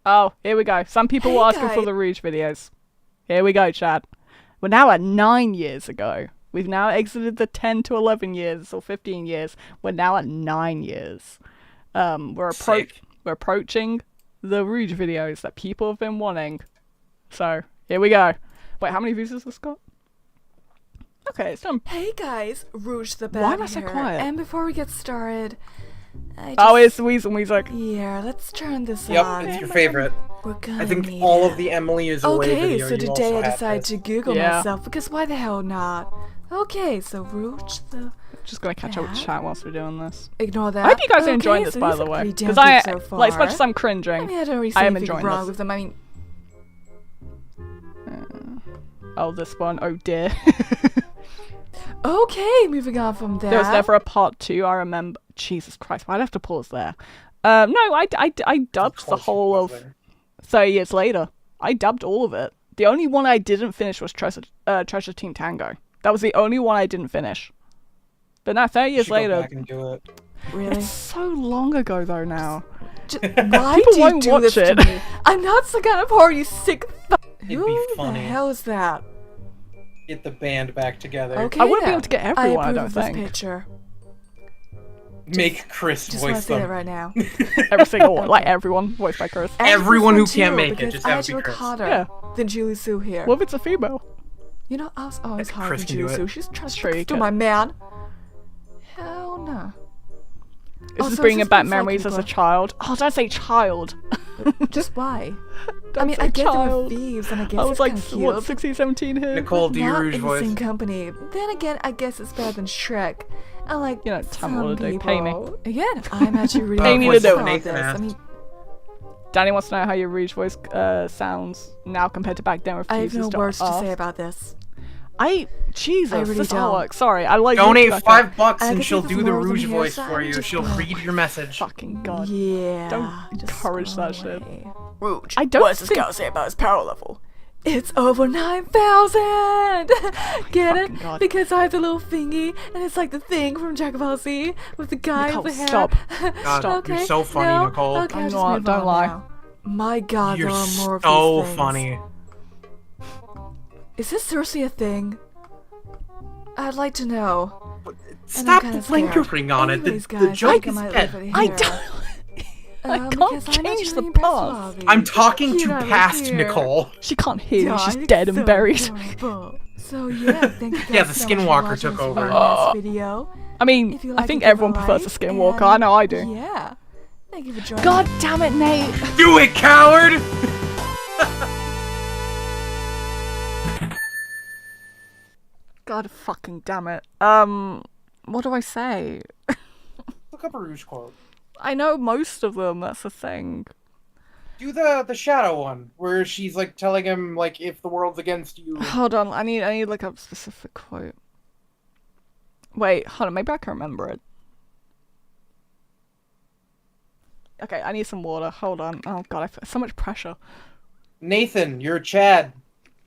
Oh, here we go. Some people were asking for the Rouge videos. Here we go, chat. We're now at 9 years ago. We've now exited the 10 to 11 years or 15 years. We're now at 9 years. We're approaching the Rouge videos that people have been wanting. So, here we go. Wait, how many views has this got? Okay, it's done. Hey guys, Rouge the Bad Why am I so here. quiet? And before we get started, Oh, it's the Weasel music. Yeah, let's turn this Yep, on. it's your favorite. We're gonna I think need all it. of the Emily is away Okay, video. so you today also I had decided this. to Google Yeah. myself because why the hell not? Okay, so Rouge the Just gonna catch up with Bad. chat whilst we're doing this. Ignore that. I hope you guys are Okay, enjoying this, so by these the are way. pretty damn Because I, good so like, as much far. as I'm cringing, I mean, I don't really see I am anything enjoying wrong this. with them. I mean, Oh, this one. Oh dear. okay, moving on from that. There was never a part 2, I remember. Jesus Christ, why'd I have to pause there? No, I dubbed the whole of 30 Years Later. I dubbed all of it. The only one I didn't finish was Treasure Team Tango. That was the only one I didn't finish. But now 30 Years should go Later. back and do it. Really? It's so long ago though now. Why People do you won't do watch this it. to me? I'm not some kind of whore, you sick It'd be Who the funny. hell is that? Get the band back together. Okay, I wouldn't be then. able to get everyone, I approve don't of this think. picture. Make Chris Just want to voice say that them. right now. Every single one, like everyone, voiced by Chris. And Everyone this who one can't too, make it, because just I have had it to be look Chris. hotter Yeah. than Julie Sue here. What if it's a female? You know, I was always hotter Chris than can do Julie it. Sue. She's trying Sure you to can. my man. Hell no. Is Also, this bringing just back feels like memories as a people- child? Oh, don't say child. Just why? Don't I mean, say I get they were child. thieves, and I guess I was it's like, kind of cute. what, 16, 17 here? Nicole, do your Not Rouge in the voice. same company. Then again, I guess it's better than Shrek. I like You know, tell me some what to do. people. Pay me. Again, I'm actually really Pay me to curious do it. about Nathan this. I asked. mean, Danny wants to know how your Rouge voice sounds now compared to back then. I have Refuses no words to ask. say about this. Jesus, I really this don't. artwork. Sorry, I like. Donate looking at $5 I and guess she'll if do it's the more than Rouge here, voice so for I'm you. just She'll gonna- read your message. Fucking god. Yeah. Don't just encourage go that shit. away. Rouge, I don't what's this think- guy say about his power level? It's over 9,000! Get Fucking it? God. Because I have the little thingy, and it's like the thing from Dragon Ball Z with the guy Nicole, with the hair. stop. God, Okay, you're so funny, no? Nicole. Okay, I'm I'll just not, move don't on lie. now. My god, You're there are more of so these things. funny. Is this seriously a thing? I'd like to know. Stop kinda lingering on it. Anyways, The guys, joke I think I is might dead. leave it I here. don't. I Because can't I'm change the actually impressed with all past. these. I'm talking to You know, past here. Nicole. She can't hear you. She's God, dead it's and so buried. adorable. So yeah, thank you guys Yeah, the so much for Skinwalker watching took this over. very nice video. I mean, If you I like think it, give everyone a prefers like, the Skinwalker. and I know I do. Yeah. Thank you for joining. God damn it, Nate. Do it, coward! God fucking damn it. What do I say? Look up a Rouge quote. I know most of them. That's the thing. Do the shadow one where she's like telling him like if the world's against you. Hold on. I need to look up a specific quote. Wait, hold on. Maybe I can remember it. Okay, I need some water. Hold on. Oh god, I feel so much pressure. Nathan, you're Chad.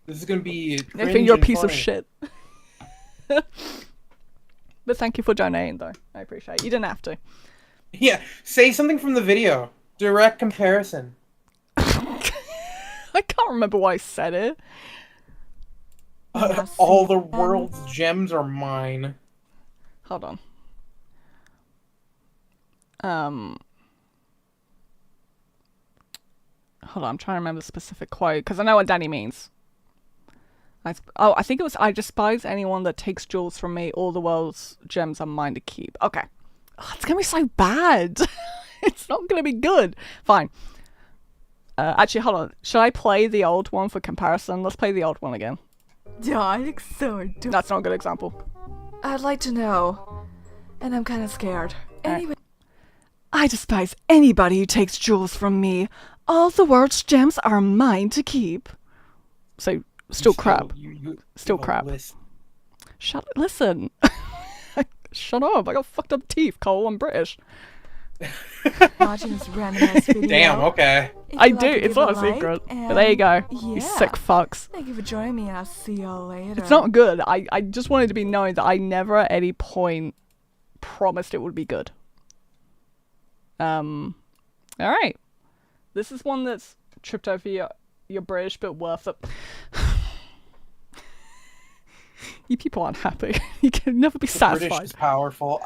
This is gonna be. Nathan, you're a cringe and piece of funny. shit. But thank you for donating, though. I appreciate it. You didn't have to. Yeah, say something from the video. Direct comparison. I can't remember why I said it. All the world's gems are mine. Hold on. Hold on, I'm trying to remember the specific quote, because I know what Danny means. I think it was, I despise anyone that takes jewels from me. All the world's gems are mine to keep. Okay. Oh, it's going to be so bad. It's not going to be good. Fine. Actually, hold on. Should I play the old one for comparison? Let's play the old one again. Yeah, I think so. adorable. That's not a good example. I'd like to know, and I'm kind of scared. Anyway, I despise anybody who takes jewels from me. All the world's gems are mine to keep. So, still crap. Still crap. Listen. Shut up. I got fucked up teeth, Cole. I'm British. watching this randomized video. Damn, okay. If I you do. like it, It's give not it a like, secret. But and there you go. You yeah. sick fucks. Thank you for joining me, and I'll see y'all later. It's not good. I just wanted to be known that I never at any point promised it would be good. Alright. This is one that's tripped over your British, but worth it. You people aren't happy. You can never be The satisfied. British is powerful.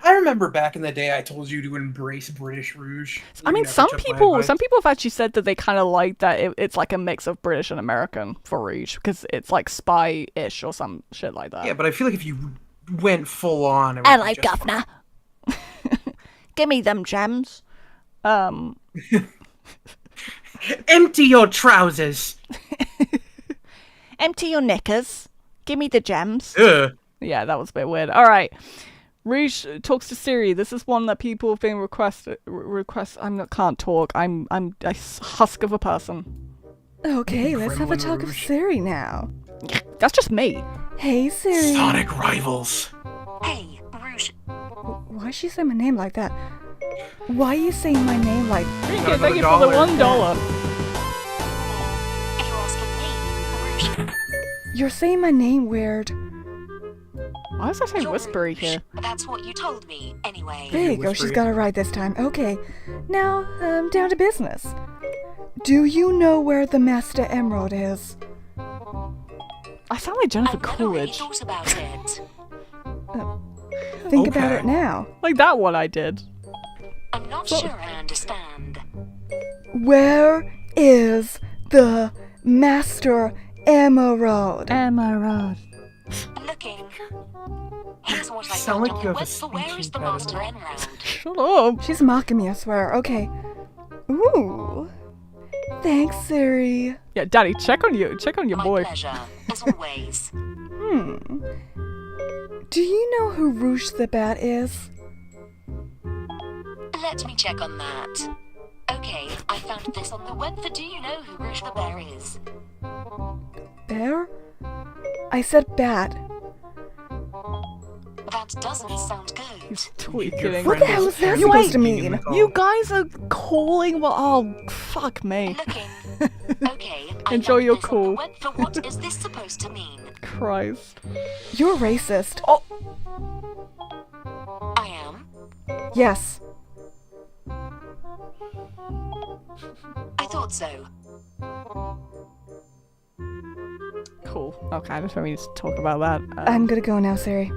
I remember back in the day I told you to embrace British Rouge. I mean, some people have actually said that they kind of like that it's like a mix of British and American for Rouge because it's like spy-ish or some shit like that. Yeah, but I feel like if you went full on, hello, governor. Give me them gems. Empty your trousers. Empty your knickers. Give me the gems. Ugh. Yeah, that was a bit weird. All right. Rouge talks to Siri. This is one that people have been can't talk. I'm a husk of a person. Okay, let's have a talk with Siri now. That's just me. Hey, Siri. Sonic rivals. Hey, Rouge. Why she say my name like that? Why you saying my name like? Thank you for the $1. You're saying my name weird. Why is I saying whispery here? That's what you told me, anyway. There you go, she's got it right this time. Okay, now, down to business. Do you know where the Master Emerald is? I sound like Jennifer Coolidge. Thought about it. Think about it now. Like that one I did. I'm not sure I understand. Where is the Master Emerald? Emerald. Looking. Here's what I Sound found like you on have the a web for where is the Master Emerald. Shut up. She's mocking me, I swear. Okay. Ooh. Thanks, Siri. Yeah, Daddy, check on your boy. My pleasure, as always. Do you know who Rouge the Bat is? Let me check on that. Okay, I found this on the web for do you know who Rouge the Bear is? Bear? I said bat. That doesn't sound good. He's tweaking. What the hell is that supposed to mean? You guys are calling what? Oh, fuck me. Okay, Enjoy your call. web for what is this supposed to mean? Christ. You're racist. Oh. I am? Yes. I thought so. Cool. Okay, I just want me to talk about that. I'm gonna go now, Siri.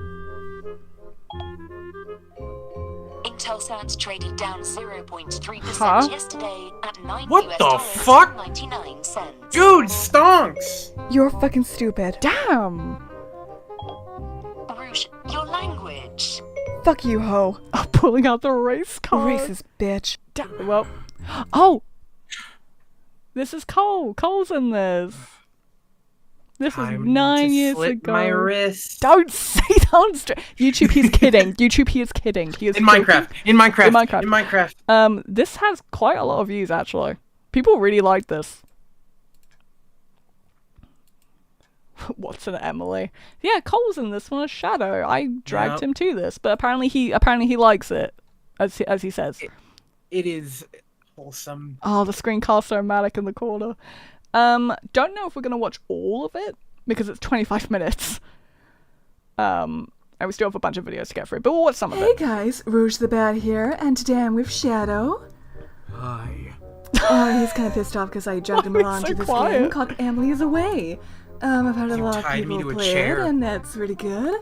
Intelsat's traded down 0.3% yesterday at 9 What US the dollars fuck? 99 cents. Dude, stonks! You're fucking stupid. Damn! Rouge, your language. Fuck you, ho. I'm pulling out the race card. Racist bitch. Well. Oh! This is Cole. Cole's in this. This was 9 years ago. My wrist. Don't say that on YouTube, he's kidding. YouTube, he is kidding. He is In Minecraft. In Minecraft. In Minecraft. This has quite a lot of views, actually. People really like this. Watson and Emily. Yeah, Cole's in this one as Shadow. I dragged him to this, but apparently he likes it, as he says. It is wholesome. Oh, the screencaster-o-matic in the corner. Don't know if we're gonna watch all of it because it's 25 minutes. And we still have a bunch of videos to get through, but we'll watch some of it. Hey guys, Rouge the Bat here, and today I'm with Shadow. Hi. Oh, he's kind of pissed off because I dragged him along to this game called Emily is Away. I've had a lot of people play it, and that's really good.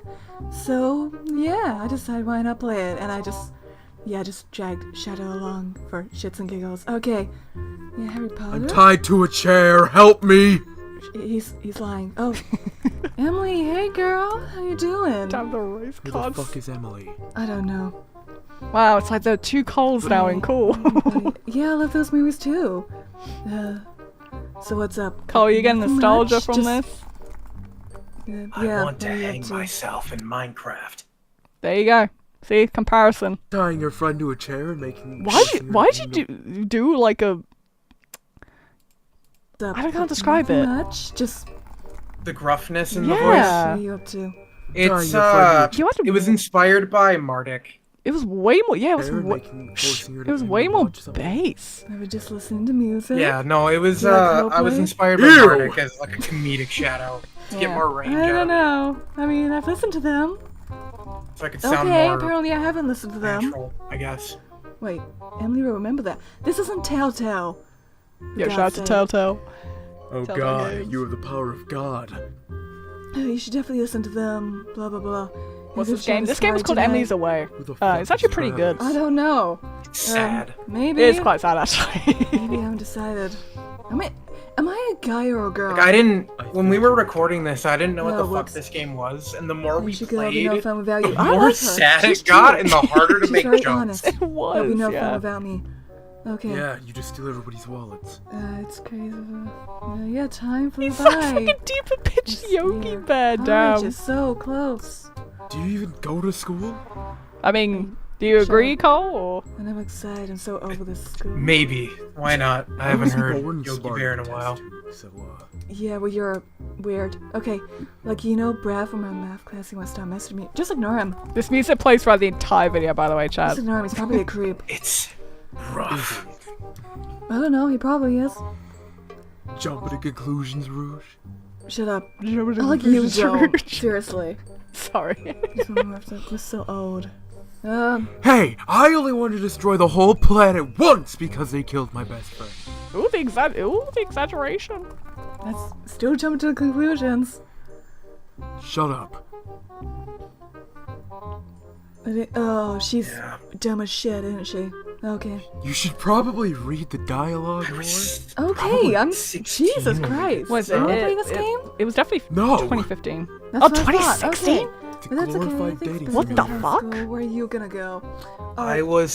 So yeah, I decided why not play it, and I just dragged Shadow along for shits and giggles. Okay, yeah, Harry Potter. I'm tied to a chair. Help me. He's lying. Oh, Emily, hey girl, how you doing? Down the race Who the fuck is Emily? I don't know. Wow, it's like there are two Coles now in Cool. Yeah, I love those movies too. So what's up? Cole, you getting nostalgia from this? I want to hang myself in Minecraft. There you go. See, comparison. Tying your friend to a chair and making. Why did you do like a? I can't describe it. Much, just the gruffness in the voice. What are you up to? It's it was inspired by Marduk. It was way more. Yeah, it was way more bass. I was just listening to music. Yeah, no, it was. I was inspired by Marduk as like a comedic shadow to get more range. I don't know. I mean, I've listened to them. So I could sound okay, more apparently I haven't listened to them. Natural, I guess. Wait, Emily will remember that. This isn't Telltale. Yeah, shout out to Telltale. Oh God, you have the power of God. You should definitely listen to them. Blah blah blah. What's this game? This game is called Emily's Away. It's actually pretty good. I don't know. It's sad. Maybe. It is quite sad, actually. Maybe I haven't decided. Am I a guy or a girl? Like, I didn't. When we were recording this, I didn't know what No, the fuck this game was, and the more we played, no fun without you. the I more like her. sad She's it got, cute. and the harder to She's make very jumps. honest. It was, There'll be no yeah. fun without me. Okay. Yeah, you just steal everybody's wallets. It's crazy. Yeah, time flew He's by. like a deeper pitch Yogi Bear, Oh, damn. just so close. Do you even go to school? I mean, do you agree, Cole? Or? And I'm excited. I'm so over this school. Maybe. Why not? I haven't heard born Yogi smart Bear in a test, while. So, Yeah, well, you're weird. Okay, like, you know, Brad from our math class, he wants to start messaging me. Just ignore him. This music plays throughout the entire video, by the way, Chad. Just ignore him. He's probably a creep. It's rough. I don't know. He probably is. Jumping to conclusions, Rouge. Shut up. I like you, Joe. Seriously. Sorry. We're so old. Hey, I only wanted to destroy the whole planet once because they killed my best friend. Ooh, the exaggeration. That's still jumping to conclusions. Shut up. Oh, she's dumb as shit, isn't she? Okay. You should probably read the dialogue more. Okay, I'm. Jesus Christ. Was Am it? I playing this game? It was definitely No. 2015. That's Oh, what I thought. 2016? Okay. It's a But that's okay. glorified Thanks dating for What being the in fuck? school. Where are you gonna go? I was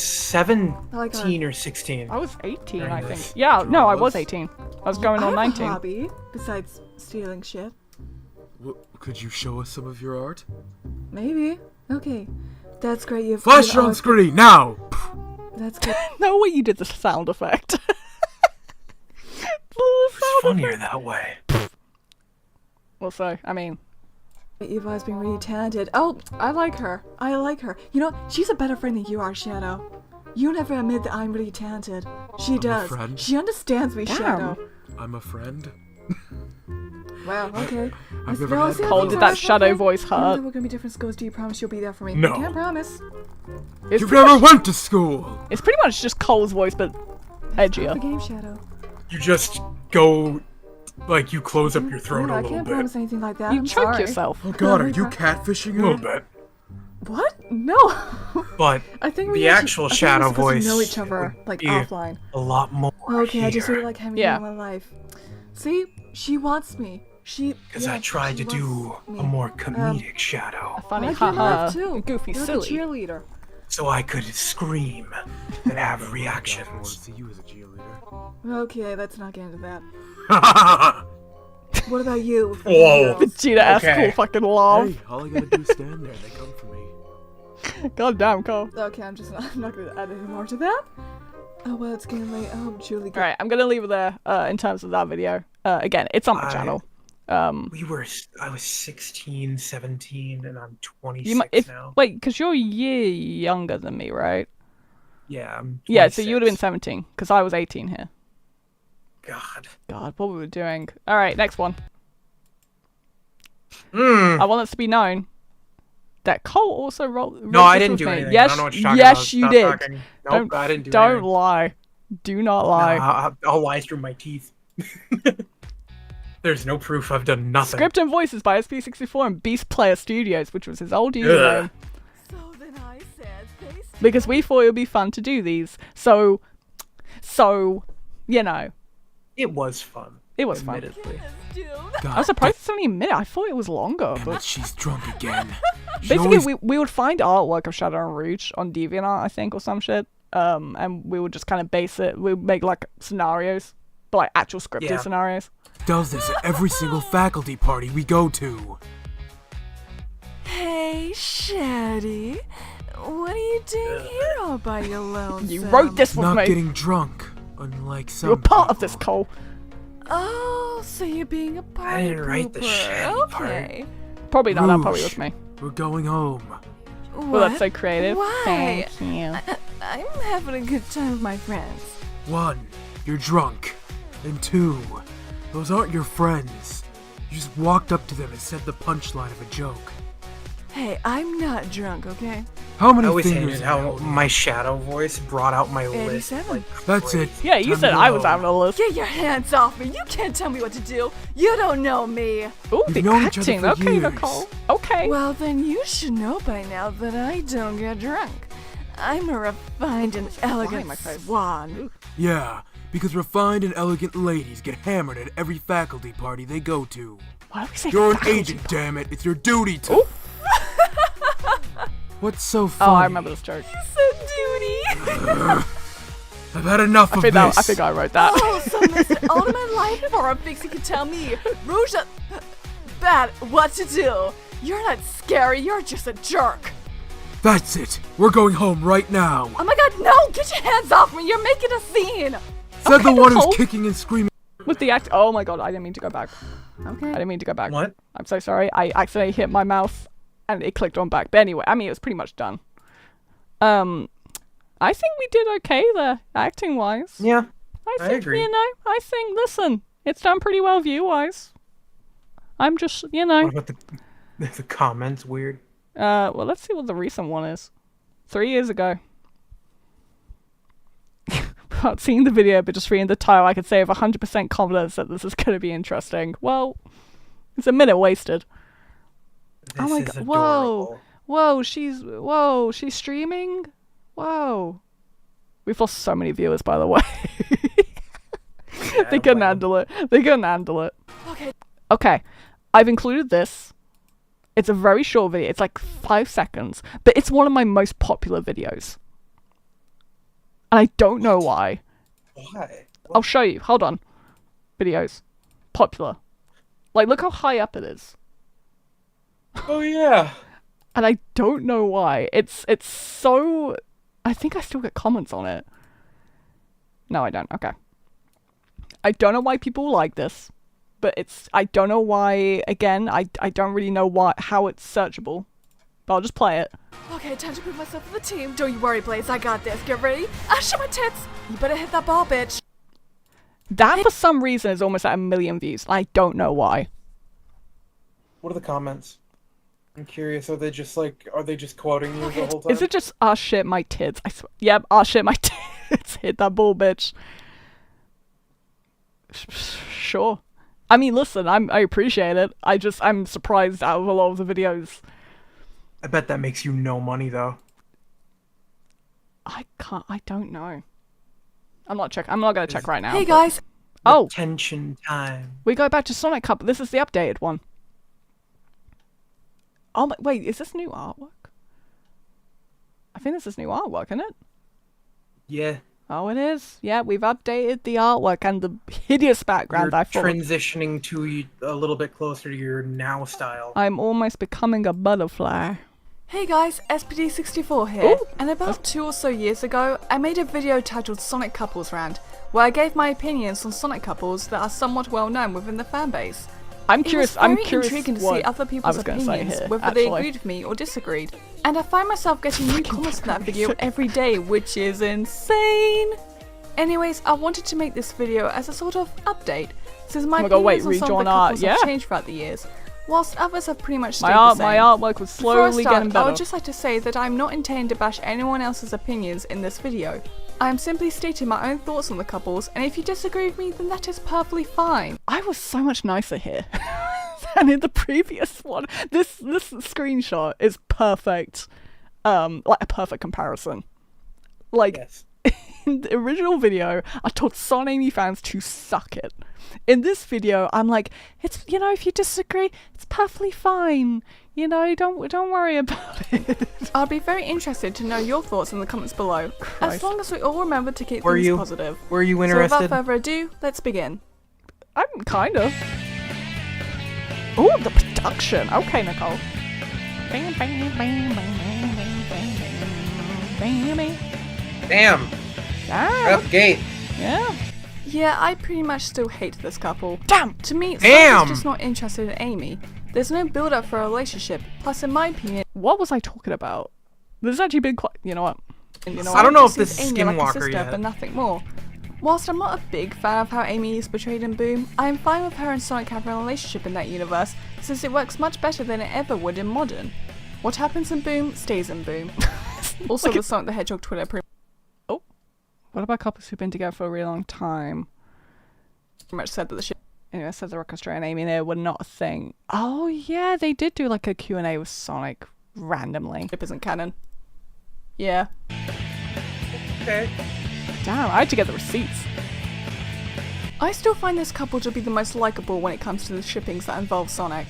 like 17 or 16. I was 18, During I this. think. Yeah, no, I was 18. I was going I on have 19. a hobby besides stealing shit. Could you show us some of your art? Maybe. Okay. That's great. You've Flash on screen now. That's good. No way you did the sound effect. It's funnier that way. Well, so, I mean... You've always been really talented. Oh, I like her. I like her. You know, she's a better friend than you are, Shadow. You never admit that I'm really talented. She does. A friend? She understands me, Damn. Shadow. I'm a friend. Wow, okay. I've never had Cole, did that Shadow voice Even hurt? though we're gonna be different schools, do you promise you'll be there for me? No. I can't promise. It's You've pretty never much- went to school. It's pretty much just Cole's voice, but The edgier. game, Shadow. You just go, like, you close up your throat Yeah, a I little can't bit. promise anything like that. You I'm choke sorry. yourself. Oh God, are Really you pro- catfishing A little me? bit. What? No. But I think we the actually- actual I think Shadow we're supposed voice to know each other, like, be offline. a lot more Okay, I just here. really like having Yeah. you in my life. See? She wants me. Because I tried to do a more comedic Shadow. Funny, I like your haha. laugh, too. Goofy, You're silly. the cheerleader. So I could scream and have I want to reactions. see you as a cheerleader. Okay, let's not get into that. What about you? Whoa. Vegeta-esque Okay. cool fucking laugh. Hey, all I gotta do is stand there. They come for me. God damn, Cole. Okay, I'm not gonna add any more to that. Oh well, it's getting late. Oh, Julie. Alright, I'm gonna leave it there in terms of that video. Again, it's on my channel. I was 16, 17, and I'm 26 You might, now. wait, because you're a year younger than me, right? Yeah, I'm 26. Yeah, so you would have been 17, because I was 18 here. God, what we were doing. Alright, next one. Mm. I want it to be known that Cole also wrote. No, I this didn't with do me. anything. Yes, I don't know what you're talking yes, about. you Stop did. talking. Nope, I didn't do Don't anything. lie. Do not lie. Nah, I'll lie through my teeth. There's no proof I've done nothing. Script and voices by SP64 and Beast Player Studios, which was his old username. So then I said, Because we thought it would be fun to do these. So, you know. It was fun. It was fun. Admittedly. I was surprised it's only a minute. I thought it was longer. But she's drunk again. basically, we would find artwork of Shadow and Rouge on DeviantArt, I think, or some shit. And we would just kind of base it. We would make like scenarios, but like actual scripted scenarios. Does this at every single faculty party we go to. Hey, Shaddy. What are you doing here all by your lonesome? You wrote this with Not me. getting drunk, unlike some. You're part of this, Cole. Oh, so you're being a party I didn't write the shitty part. Okay. Probably not. That Rouge, probably was me. We're going home. Well, that's so creative. Why? Thank you. I'm having a good time with my friends. 1, you're drunk. And 2, those aren't your friends. You just walked up to them and said the punchline of a joke. Hey, I'm not drunk, okay? How many I always fingers? hated how my shadow voice brought out my list. 87. Like, That's it. Yeah, you Time said to I go was home. having a list. Get your hands off me! You can't tell me what to do! You don't know me! Ooh, We've the known each other acting. for Okay, years. Nicole. Okay. Well, then you should know by now that I don't get drunk. I'm a refined and elegant my face. swan. Yeah, because refined and elegant ladies get hammered at every faculty party they go to. Why do we say You're an faculty agent, damn it. It's your duty to. Ooh. What's so funny? Oh, I remember this joke. You said duty! I've had enough of this. I think I wrote that. Oh, so Mr. Ultimate Life Form Fixie can tell me, Rouge, bad, what to do. You're not scary, you're just a jerk. That's it. We're going home right now. Oh my god, no! Get your hands off me! You're making a scene! Said Okay, the one Nicole. who's kicking and screaming. With the act. Oh my god, I didn't mean to go back. Okay. I didn't mean to go back. What? I'm so sorry. I accidentally hit my mouse and it clicked on back. But anyway, I mean, it was pretty much done. I think we did okay there, acting wise. Yeah, I think, agree. you know, listen, it's done pretty well view wise. I'm just, you know. What about the comments? Weird. Well, let's see what the recent one is. 3 years ago. Without seeing the video, but just reading the title, I could say with 100% confidence that this is going to be interesting. Well, it's a minute wasted. This oh my is god! adorable. Whoa! She's streaming. Whoa! We've lost so many viewers, by the way. They couldn't handle it. They couldn't handle it. Okay. Okay, I've included this. It's a very short video. It's like 5 seconds, but it's one of my most popular videos. And I don't know why. Why? I'll show you. Hold on. Videos. Popular. Like, look how high up it is. Oh yeah. And I don't know why. It's so... I think I still get comments on it. No, I don't. Okay. I don't know why people like this. But it's... I don't know why... Again, I don't really know how it's searchable. But I'll just play it. Okay, time to prove myself for the team. Don't you worry, Blaze. I got this. Get ready. Ah, shit my tits. You better hit that ball, bitch. That, for some reason, is almost at 1 million views. I don't know why. What are the comments? I'm curious. Are they just quoting you the whole time? Is it just, ah, shit, my tits? Yep, ah, shit, my tits. Hit that ball, bitch. Sure. I mean, listen, I appreciate it. I'm surprised out of a lot of the videos. I bet that makes you no money, though. I don't know. I'm not gonna check right now. Hey, guys. Oh. Tension time. We go back to Sonic Cup. This is the updated one. Oh my, wait, is this new artwork? I think this is new artwork, isn't it? Yeah. Oh, it is. Yeah, we've updated the artwork and the hideous background. You're transitioning to a little bit closer to your now style. I'm almost becoming a butterfly. Hey guys, SPD64 here. Ooh. And about 2 or so years ago, I made a video titled Sonic Couples Rant, where I gave my opinions on Sonic couples that are somewhat well known within the fanbase. I'm curious intriguing to see what other people's I was gonna say opinions, here, whether they actually. agreed with me or disagreed. And I find myself getting new comments on that video every day, which is insane. Anyways, I wanted to make this video as a sort of update, since my opinions on some of the couples have changed throughout the years, whilst others have pretty much stayed the same. My artwork was slowly getting better. I would just like to say that I'm not intending to bash anyone else's opinions in this video. I am simply stating my own thoughts on the couples, and if you disagree with me, then that is perfectly fine. I was so much nicer here than in the previous one. This screenshot is perfect, like a perfect comparison. Like, yes. In the original video, I told Son Amy fans to suck it. In this video, I'm like, it's, you know, if you disagree, it's perfectly fine. You know, don't worry about it. I'll be very interested to know your thoughts in the comments below. Christ. As long as we all remember to keep things positive. Were you interested? So without further ado, let's begin. I'm kind of. Oh, the production. Okay, Nicole. Damn. Ah. Up gate. Yeah. Yeah, I pretty much still hate this couple. Damn! To me, Damn! Son's just not interested in Amy. There's no build up for a relationship. Plus, in my opinion... What was I talking about? There's actually been quite... You know what? I don't know if this is Amy like a Skinwalker sister, yet. but nothing more. Whilst I'm not a big fan of how Amy is portrayed in Boom, I am fine with her and Sonic having a relationship in that universe, since it works much better than it ever would in Modern. What happens in Boom stays in Boom. Also, the Sonic the Hedgehog Twitter. Oh, what about couples who've been together for a really long time? Pretty much said that the ship. Anyway, said the Rock Australia and Amy there were not a thing. Oh yeah, they did do like a Q&A with Sonic randomly. Ship isn't canon. Yeah. Okay. Damn, I had to get the receipts. I still find this couple to be the most likable when it comes to the shippings that involve Sonic.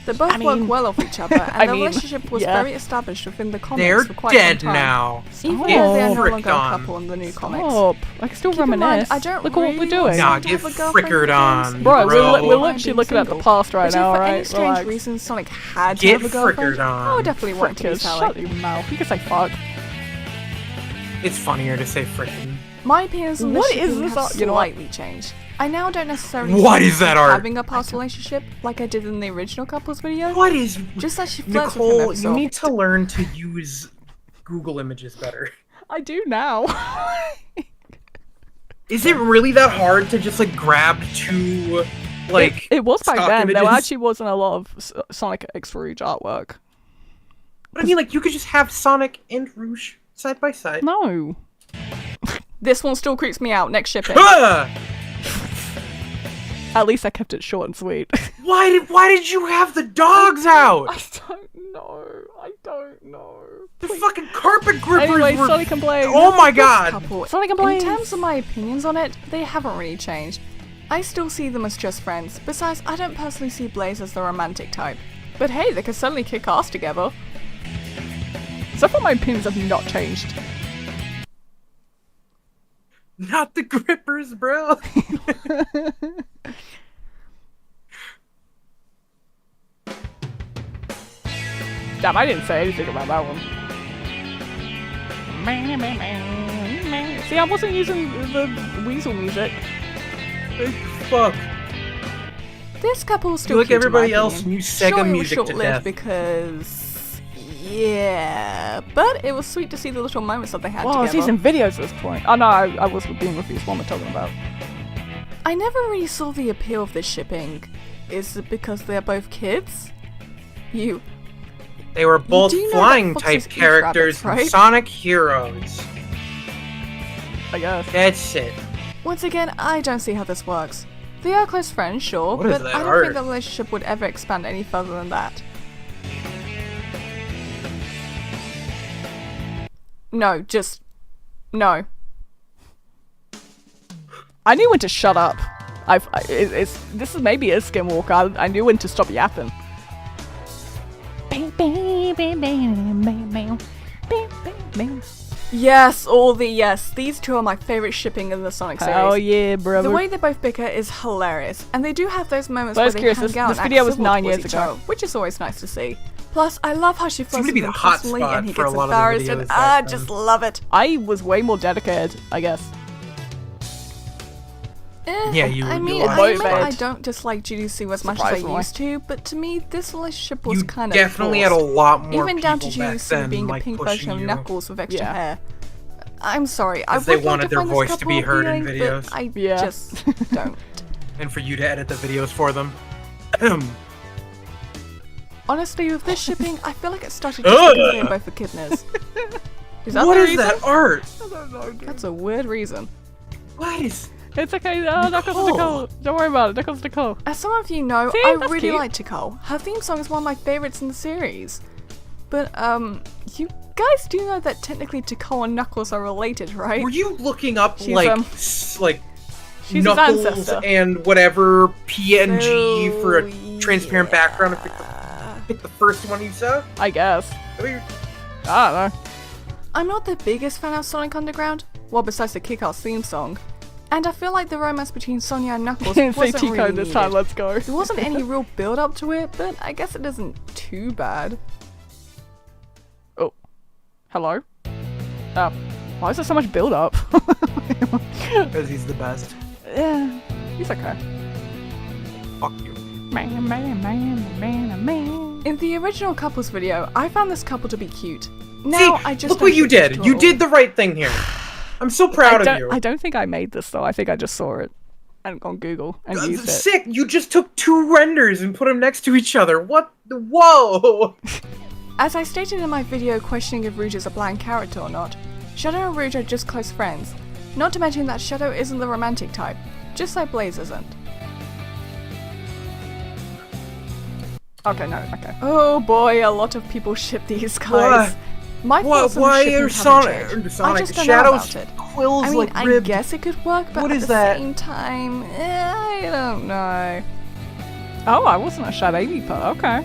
They both work well off each other, and their relationship was very established within the comics for quite some time. They're dead now. Even though they are no longer a couple in the new comics. I can still reminisce. I don't Look at what we're doing. Nah, get frickered on, bro. bro. We're literally looking at the past right now, right? For any strange reason Sonic had to Get have a girlfriend, frickered on. I would definitely want to be Sally. Shut your mouth. You can say fuck. It's funnier to say frickin'. My opinions on this What is shipping this have art? You know what? slightly changed. I now don't necessarily What is that art? having a past relationship like I did in the original couples video. What is... Just that she flirts with him Nicole, every so you need to learn to use Google Images better. I do now. Is it really that hard to just like grab two like it was back stock then. images? There actually wasn't a lot of Sonic X Rouge artwork. But I mean, like, you could just have Sonic and Rouge side by side. No. This one still creeps me out. Next shipping. At least I kept it short and sweet. Why did you have the dogs out? I don't know. The fucking carpet grippers Anyway, were... Sonic and Blaze. Oh my god! Sonic and Blaze. In terms of my opinions on it, they haven't really changed. I still see them as just friends. Besides, I don't personally see Blaze as the romantic type. But hey, they could certainly kick ass together. So far my opinions have not changed. Not the grippers, bro. Damn, I didn't say anything about that one. See, I wasn't using the Weasel music. Fuck. This couple still Like cute in everybody my else, opinion. use Sega Sure, music it was to short-lived death. because... yeah, but it was sweet to see the little moments that they had Wow, I was together. using videos at this point. Oh no, I was being refused. What am I talking about? I never really saw the appeal of this shipping. Is it because they're both kids? They were both do know that flying foxes type eat characters rabbits, right? in Sonic Heroes. I guess. That's it. Once again, I don't see how this works. They are close friends, sure, What is but that I don't art? think the relationship would ever expand any further than that. No, just... no. I knew when to shut up. This is maybe a skinwalker. I knew when to stop yapping. Yes, all the yes. These two are my favorite shipping in the Sonic series. Oh yeah, brother. The way they both bicker is hilarious, and they do have those moments But I where was they curious, hang this out and act video was civil 9 towards years each ago. other, which is always nice to see. Plus, I love how she flirts to with be him the hot constantly, spot and he for a gets lot of the embarrassed, videos and back just then. love it. I was way more dedicated, I guess. Yeah, you I you mean, are. I don't dislike GDC as much as I Surprisingly. used to, but to me, this relationship was You kind of definitely forced. had a lot more Even down to people back GDC then, being like, a pink pushing version of you. Knuckles with extra Yeah. hair. I'm sorry, I Because they would like wanted to their find this voice to couple be heard in appealing, videos. but I Yeah. just don't. And for you to edit the videos for them. Honestly, with this shipping, I feel like it started just because they're both echidnas. What is that art? I don't know, dude. That's a weird reason. What is... It's okay, Knuckles is Nicole. Don't worry about it, Knuckles is Nicole. As some of you know, See, I that's really cute. like Nicole. Her theme song is one of my favorites in the series. But, you guys do know that technically Nicole and Knuckles are related, right? Were you looking up, She's, like, she's his Knuckles ancestor. and whatever PNG So, for a transparent background? Pick the first one you saw? I guess. Oh, you're- I don't know. I'm not the biggest fan of Sonic Underground, well, besides the kick-ass theme song. And I feel like the romance between Sonia and Knuckles Say wasn't Tico really this time, needed. let's go. There wasn't any real build-up to it, but I guess it isn't too bad. Oh. Hello? Why is there so much build up? Because he's the best. Yeah, he's okay. Fuck you. In the original couples video, I found this couple to be cute. Now, See, I just look don't what you think it's did. cute You at did the right thing here. I'm so proud of you. I don't think I made this though. I think I just saw it and on Google and used it. Sick! You just took two renders and put them next to each other. What? Whoa! As I stated in my video questioning if Rouge is a bland character or not, Shadow and Rouge are just close friends. Not to mention that Shadow isn't the romantic type, just like Blaze isn't. Okay, no, okay. Oh boy, a lot of people ship these guys. Why? My thoughts on the Why shipping are haven't changed. I just don't know Shadows about it. quills I mean, like I ribbed? guess it could work, but What at is the that? same time, I don't know. Oh, I wasn't a Shadow Leaper. Okay,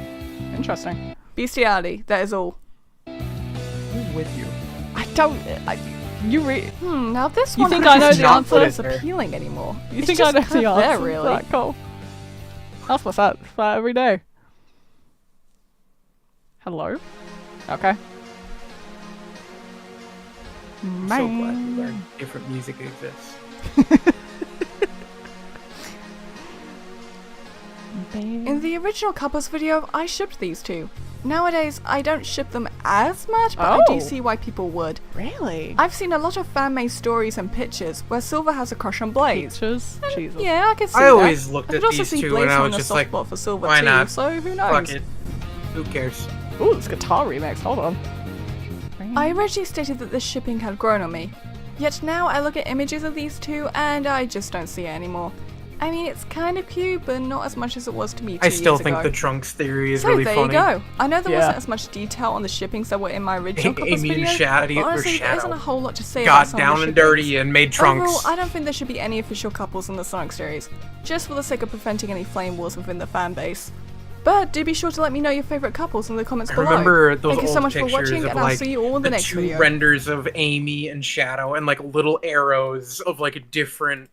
interesting. Bestiality. That is all. I'm with you. I don't. Now this You one. think I I know know the the answer answer is is there? appealing anymore. You It's think I just know kind the of there, answer? really. Right, cool. That's what's up for every day. Hello. Okay. I'm so glad we learned different music exists. In the original couples video, I shipped these two. Nowadays, I don't ship them as much, but I Oh. do see why people would. Really? I've seen a lot of fan-made stories and pictures where Silver has a crush on Blaze. Pictures? Jesus. Yeah, I can see I that. always looked I at could also these see two Blaze and I having was a just soft like, spot for Silver why too, not? so who knows? Fuck it. Who cares? Ooh, this guitar remix. Hold on. I originally stated that this shipping had grown on me, yet now I look at images of these two and I just don't see it anymore. I mean, it's kind of cute, but not as much as it was to me 2 I still years think ago. the Trunks theory is So really there funny. you go. I know there Yeah. wasn't as much detail on the shippings that were in my original couples Amy and video, Shadow, but or honestly, there Shadow isn't a whole lot to say got about some down of the and shippings. dirty and made Trunks. Overall, I don't think there should be any official couples in the Sonic series, just for the sake of preventing any flame wars within the fan base. But do be sure to let me know your favorite couples in the comments I below. remember those Thank you so old much for pictures watching, of and I'll like see you all in the next two video. renders of Amy and Shadow and like little arrows of like different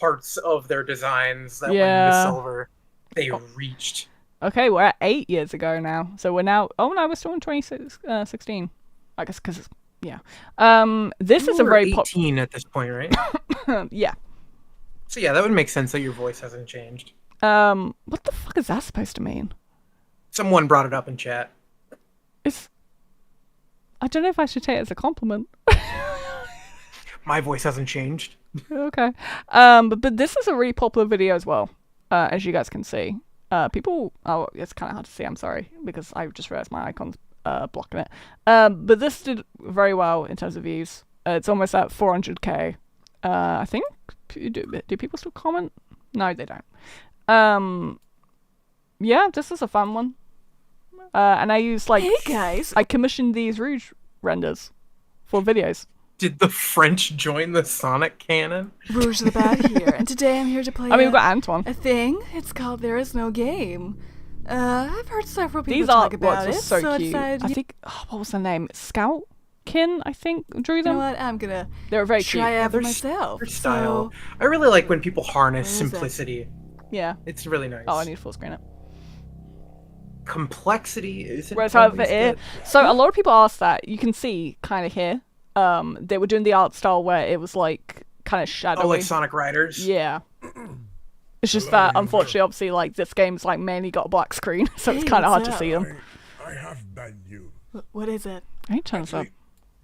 parts of their designs that when Yeah. the Silver they reached. Okay, we're at 8 years ago now. So we're now. Oh no, we're still in 2016. I guess because yeah. This is a We're very 18 at this point, right? yeah. So yeah, that would make sense that your voice hasn't changed. What the fuck is that supposed to mean? Someone brought it up in chat. I don't know if I should take it as a compliment. My voice hasn't changed. Okay. But this is a really popular video as well, as you guys can see. People, oh, it's kind of hard to see, I'm sorry, because I just realized my icon's blocking it. But this did very well in terms of views. It's almost at 400k. I think, do people still comment? No, they don't. Yeah, this is a fun one. And I use like, Hey guys! I commissioned these Rouge renders for videos. Did the French join the Sonic canon? Rouge the Bad here, and today I'm here to play I mean, we've got Antoine. a thing. It's called There Is No Game. I've heard several people These talk about artworks are it, so I cute. decided, I think, what was the name? Scoutkin, I think, drew you them. know what, I'm gonna They're very cute. try out for Their myself. their style. So, I really like when people harness What is it? simplicity. Yeah. It's really nice. Oh, I need to full screen it. Complexity isn't Whereas how always it, good. so a lot of people asked that. You can see kind of here. They were doing the art style where it was like kind of shadowy. Oh, like Sonic Riders? Yeah. It's just that unfortunately, obviously, like this game's like mainly got a black screen, so it's Hey, kind of hard what's to up? see them. I have bad news. what is it? I need to turn this up.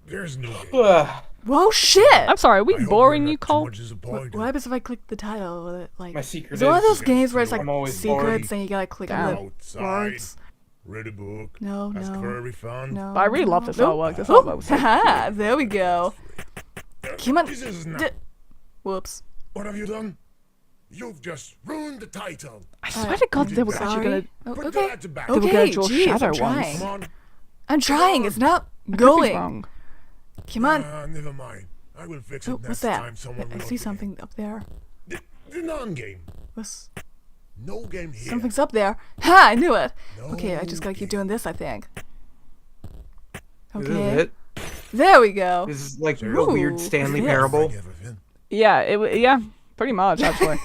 There's no game. Whoa, shit! I'm sorry, are we I hope boring you're you, not too Cole? much disappointed. What happens if I click the title? Will it, like, My secret is it one of is- those games where it's like I'm always secrets bored. and you gotta click on the Outside. words? Read a book. No, Ask no. for a refund. No. But I really love this Nope. artwork. This Oh, artwork was so haha, cute. there we go. Come on. This is not. D- Whoops. What have you done? You've just ruined the title. I swear to God, they were actually Sorry. gonna. Oh, Put okay. that back. They were gonna Okay, draw geez, Shadow I'm ones. trying. Come on. I'm trying. It's not I could be going. wrong. Come on. Never mind. I will fix it Oh, next what's that? time someone I will see open something up there. it. The non-game. What's No game here. something's up there? Ha! I knew it. No Okay, I just gotta keep doing this. I think. This is Okay. it. There we go. This is like a Ooh, weird Stanley what's this? parable. Yeah, yeah, pretty much actually.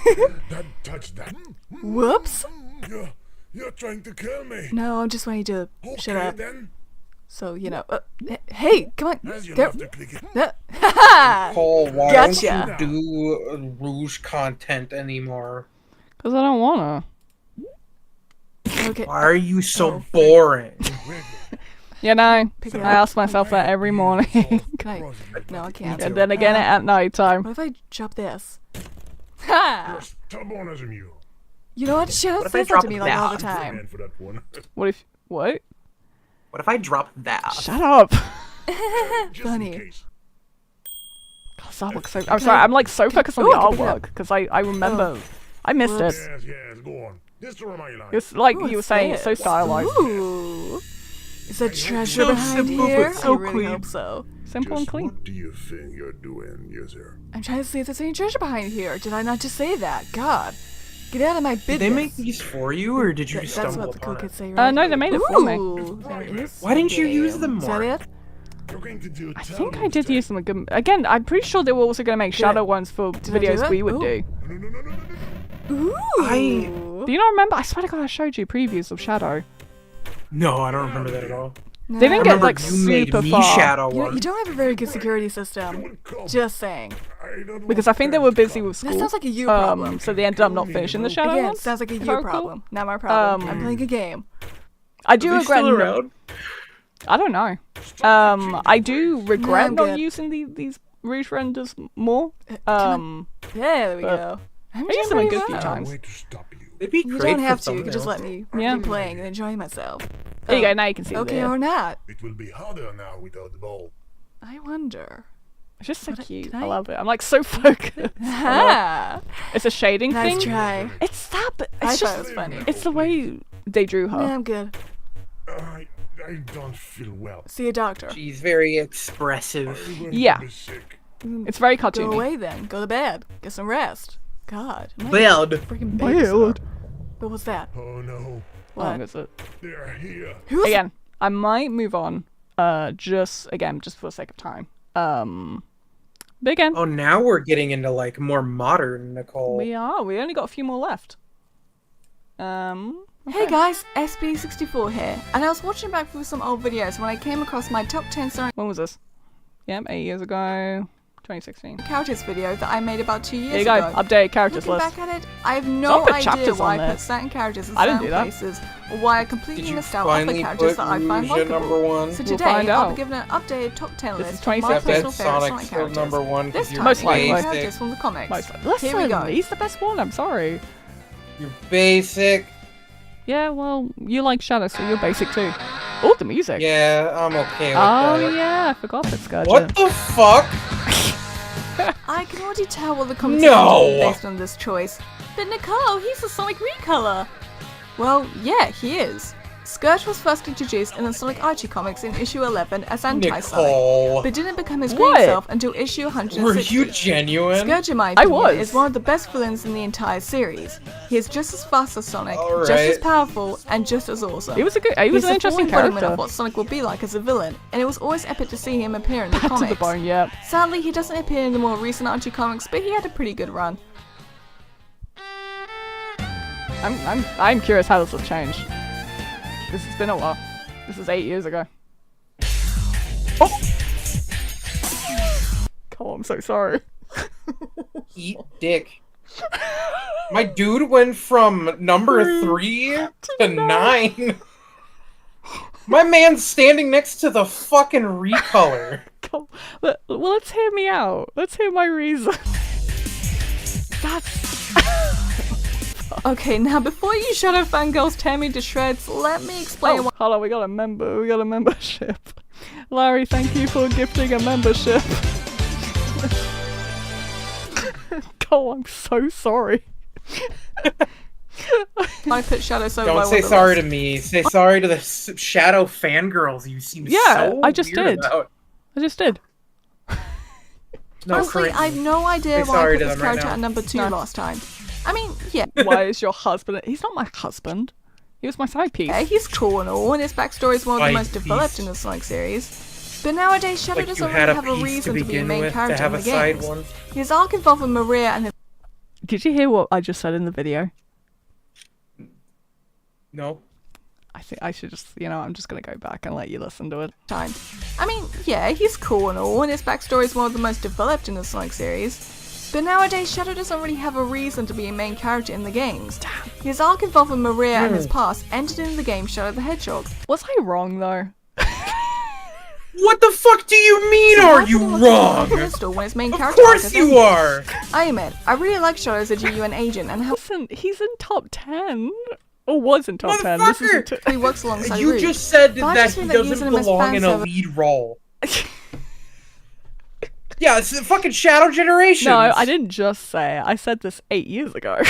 That touch that. Whoops. You're trying to kill me. No, I'm just wanting to shut Okay, up. then. So you know. Hey, come on. As you There. have to click it. Paul, why Gotcha. don't you do Rouge content anymore? Because I don't wanna. Okay. Why are you so boring? You know, Pick it I up. ask myself that every morning. Can I? No, I can't. And then again at night time. What if I drop this? Ha! Stubborn as a mule. You know what? Shadow What if I says that drop to me it like all the down? time. Man for that one. What if? What? What if I drop that? Shut up. Funny. God, I'm sorry, I'm like so focused on the artwork because I remember. I missed it. Yes, go on. Just to remind you. It's like you were saying, it's so stylized. Ooh. Is there treasure So behind simple, here? but so I really clean. hope so. Simple and clean. What do you think you're doing, yes, sir? I'm trying to see if there's any treasure behind here. Did I not just say that? God. Get out of my business. Did they make these for you, or did you just That's stumble what the cool upon kids it? say, right? No, they made it for me. Ooh, there it is. Why didn't you use them Is more? that it? I think I did use them again. I'm pretty sure they were also going to make shadow ones for videos we would do. Ooh. Do you not remember? I swear to God, I showed you previews of Shadow. No, I don't remember that at all. No. They didn't get like you made super me far. Shadow You one. don't have a very good security system. Just saying. Because I think they were busy with school. That sounds like a you problem. So they ended up not finishing the Shadow Again, ones. sounds like a you If I recall. problem. Not my problem. I'm playing a game. I do Are they regret. still around? I don't know. I do regret I'm not good. using these Rouge renders more. Yeah, there we but go. I used them a good few Wow. times. It'd be You great don't have for to. You can just let thumbnails. me keep playing and enjoying myself. There you go. Now you can see. Okay, there. or not. It will be harder now without the ball. I wonder. It's just so cute. can I I- love it. I'm like so focused. Ha! It's a shading Nice thing. try. It's that, but I it's thought just it was funny. it's the way they drew her. Yeah, I'm good. I don't feel well. See a doctor. She's very expressive. I'm going Yeah. to be sick. It's very Go cartoony. away then. Go to bed. Get some rest. God. my Bed. Freaking Weird. What was that? Oh no, How long is it? they're here. Who's Again, I might move on. Just for the sake of time. But again, Oh, now we're getting into like more modern Nicole. we are. We only got a few more left. Hey guys, SB64 here, and I was watching back through some old videos when I came across my top 10 Sonic When was this? Yep, 8 years ago. 2016. characters video that I made about 2 years There you go. ago. Update characters Looking list. back at it, I have Someone no put idea chapters why on I there. put certain characters in I didn't certain do that. places, or why I completely Did you missed out on the finally characters put that I find Rouge at likable. number one? So We'll today, find I'll out. be giving an updated top 10 This is list of my 2017. personal Bet favorite Sonic's Sonic still characters. number one This because you're time, Most my likely. favorite basic. characters from the comics. Listen, Here we go. he's the best one. I'm sorry. You're basic. Yeah, well, you like Shadow, so you're basic too. Oh, the music. Yeah, I'm okay with Oh that. yeah, I forgot that Scourge. What the fuck? I can already tell what the comments No! are based on this choice. But Nicole, he's a Sonic recolor. Well, yeah, he is. Scourge was first introduced in the Sonic Archie comics in issue 11 as anti-Sonic, Nicole. but didn't become his green What? self until issue 160. Were you genuine? Scourge, in my I opinion, was. is one of the best villains in the entire series. He is just as fast as Sonic, Alright. just as powerful, and just as awesome. He was He's an the interesting full embodiment character. of what Sonic would be like as a villain, and it was always epic to see him appear in the Back comics. to the bone, yeah. Sadly, he doesn't appear in the more recent Archie comics, but he had a pretty good run. I'm curious how this will change. This has been a while. This is 8 years ago. Oh! Oh, I'm so sorry. Eat dick. My dude went from number 3 to 9. My man's standing next to the fucking recolor. Well, let's hear me out. Let's hear my reason. That's... Okay, now before you Shadow fangirls tear me to shreds, let me explain Oh, why. hold on, we got a membership. Larry, thank you for gifting a membership. Oh, I'm so sorry. I put Shadow so Don't say sorry to me. Say sorry to the Shadow fangirls you seem so I just weird did. about. I just did. No, Honestly, I have no idea Say why I sorry put to this them right character now. at number 2 last time. I mean, yeah. Why is your husband? He's not my husband. He was my side piece. Yeah, he's cool and all, and his backstory is one of the Side most developed piece. in the Sonic series. But nowadays, Shadow Like you doesn't had really a have a piece to reason to be a begin main with to character have in a the side games. one. His arc involving Maria and his Did you hear what I just said in the video? No. I think I should just, I'm just gonna go back and let you listen to it. time. I mean, yeah, he's cool and all, and his backstory is one of the most developed in the Sonic series. But nowadays, Shadow doesn't really have a reason to be a main character in the games. His arc involving Maria and his past ended in the game Shadow the Hedgehog. Was I wrong though? What the fuck do you mean, So are why you put him on the wrong? pedestal when his main Of character arc course has you ended? are! I admit, I really like Shadow as a GUN agent and how Listen, he's in top 10. Or was in top 10. This is he works alongside You Rouge. just said But I that just he think that doesn't using him as belong fan in a service- lead role. Yeah, it's the fucking Shadow Generation. No, I didn't just say it. I said this 8 years ago.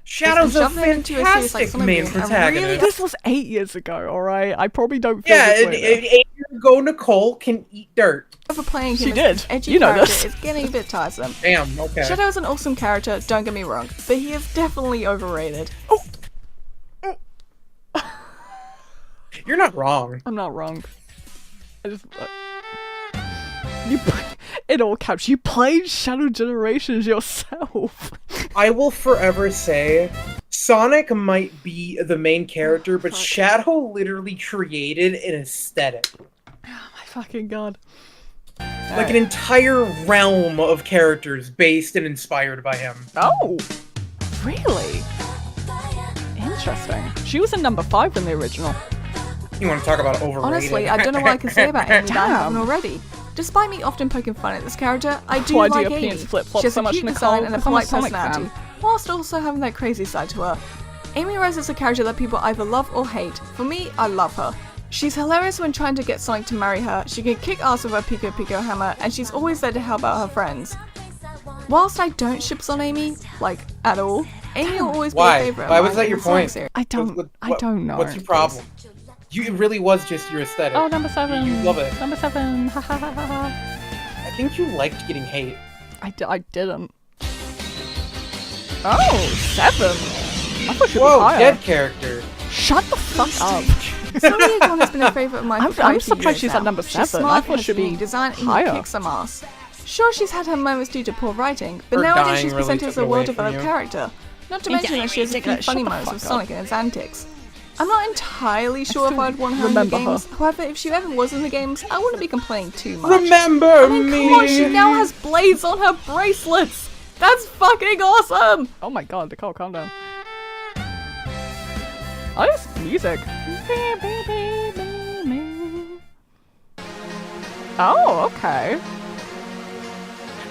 Shadow's a Jumping into a series like fantastic Sonic main Boom, and protagonist. really- This was 8 years ago, alright? I probably don't feel Yeah, this and way now. 8 years ago, Nicole can eat dirt. Overplaying She him as did. an edgy You know character this. is getting a bit tiresome. Damn, okay. Shadow is an awesome character, don't get me wrong, but he is definitely overrated. You're not wrong. I'm not wrong. I just... you in all caps, you played Shadow Generations yourself. I will forever say, Sonic might be the main character, but Shadow literally created an aesthetic. My fucking god. Like an entire realm of characters based and inspired by him. Oh! Really? Interesting. She was in number 5 in the original. You want to talk about overrated? Honestly, I don't know what I can say about Amy that I haven't Damn. already. Despite me often poking fun at this character, I do Why do like your Amy. opinions flip-flop She has so a much, cute Nicole? design and a Because I'm a polite Sonic personality, fan. whilst also having that crazy side to her. Amy Rose is a character that people either love or hate. For me, I love her. She's hilarious when trying to get Sonic to marry her, she can kick ass with her Pico Pico hammer, and she's always there to help out her friends. Whilst I don't ships on Amy, like, at all, Amy will always be a Why? favourite Why of was mine that in your the Sonic point? series. I don't know. What's your problem? It really was just your aesthetic. Oh, number 7. You love it. Number 7. Ha ha ha ha ha. I think you liked getting hate. I didn't. Oh, 7. I thought she was Whoa, higher. dead character. Shut the fuck up. Sony Icon has been a favourite of mine for quite I'm a few surprised years she's now. at number She's 7. smart, I thought has she'd be unique design, and higher. kicks some ass. Sure, she's had her moments due to poor writing, but Her nowadays dying she's really presented took as a it away well-developed from you. character. Not to mention that she has a few funny moments with Sonic and his antics. I'm not entirely sure if I'd want her in the remember her. games. However, if she ever was in the games, I wouldn't be complaining too much. Remember I mean, me! come on, she now has blades on her bracelets! That's fucking awesome! Oh my god, Nicole, calm down. I just music. Oh, okay.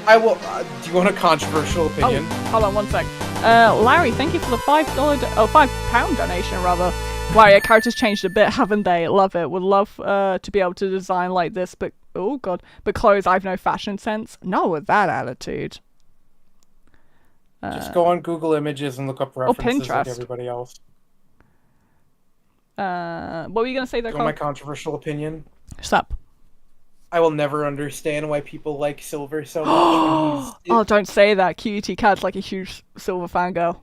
I will. Do you want a controversial opinion? Oh, hold on one sec. Larry, thank you for the £5 donation rather. Wow, your characters changed a bit, haven't they? Love it. Would love to be able to design like this, but oh god. But clothes, I've no fashion sense. Not with that attitude. Just go on Google Images and look up references like Pinterest. everybody else. What were you gonna say there, Do you want Cole? my controversial opinion? Stop. I will never understand why people like Silver so much. Oh, don't say that. QT Cat's like a huge Silver fangirl.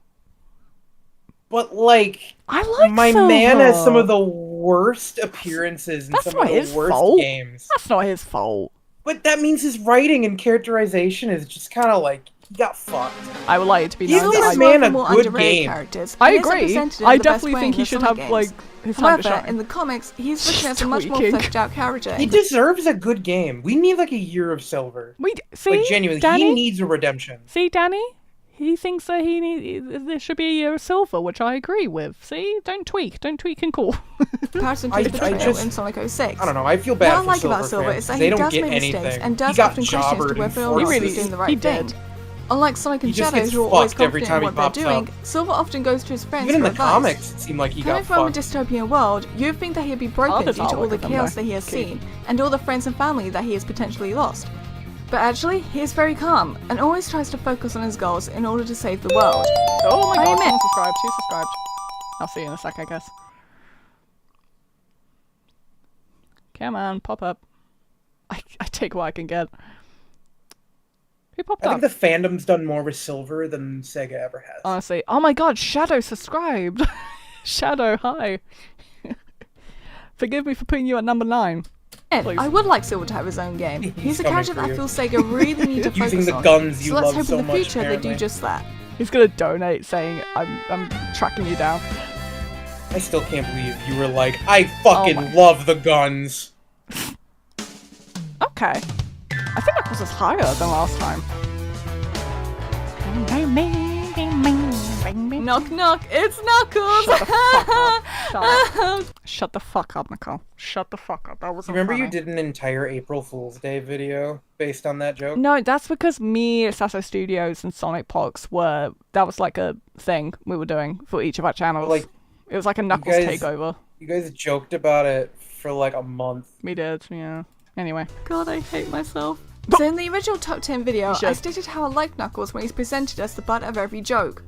But like, I like my Silver. man has some of the worst appearances in That's some not of the his worst fault. games. That's not his fault. But that means his writing and characterization is just kind of like he got fucked. I would like it to be He's known this that man One a of the more good underrated game. characters. I He isn't agree. presented in I the best definitely way think in he the should Sonic have games. like his time to However, shine. in the comics, he's written as a much more tweaking. fleshed out character. He deserves a good game. We need like a year of Silver. See, Like genuinely, Danny? he needs a redemption. See, Danny? He thinks that there should be a year of Silver, which I agree with. See? Don't tweak and call. Comparison to I his betrayal just- in Sonic 06. I don't know. I feel bad What I for like Silver about Silver fans. is that They he don't does get make mistakes anything. and He does got often question as to jobbered whether in or not Forza. he's doing the He right did. thing. Unlike Sonic and He just Shadow, gets who are always fucked every confident time in he what they're pops doing, up. Silver often goes to his friends Even in for the advice. comics, it seemed like he Coming got from a fucked. dystopian world, you'd think that he'd be broken there's due to all artwork the of them chaos there. that he has Okay. seen, and all the friends and family that he has potentially lost. But actually, he is very calm, and always tries to focus on his goals in order to save the world. Oh my I god, admit- someone subscribed. She's subscribed. I'll see you in a sec, I guess. Come on, pop up. I take what I can get. Who popped I up? think the fandom's done more with Silver than Sega ever has. Honestly. Oh my god, Shadow subscribed. Shadow, hi. Forgive me for putting you at number 9. And Please. I would like Silver to have his own game. He's a coming character for that I you. feel Sega really need to focus Using the on. guns you so let's love hope so in the much, future they do apparently. just that. He's gonna donate saying, I'm tracking you down. I still can't believe you were like, I fucking my- love the guns. Okay. I think that was just higher than last time. Knock knock, it's Knuckles! Shut the fuck up. Shut the fuck up, Nicole. Shut the fuck up. That wasn't Remember funny. you did an entire April Fool's Day video based on that joke? No, that's because me, Sasso Studios, and Sonic Pox that was like a thing we were doing for each of our channels. Like, it was like a Knuckles takeover. You guys joked about it for like a month. We did, yeah. Anyway. God, I hate myself. So in the original top 10 video, I stated how I liked Knuckles when he's presented as the butt of every joke.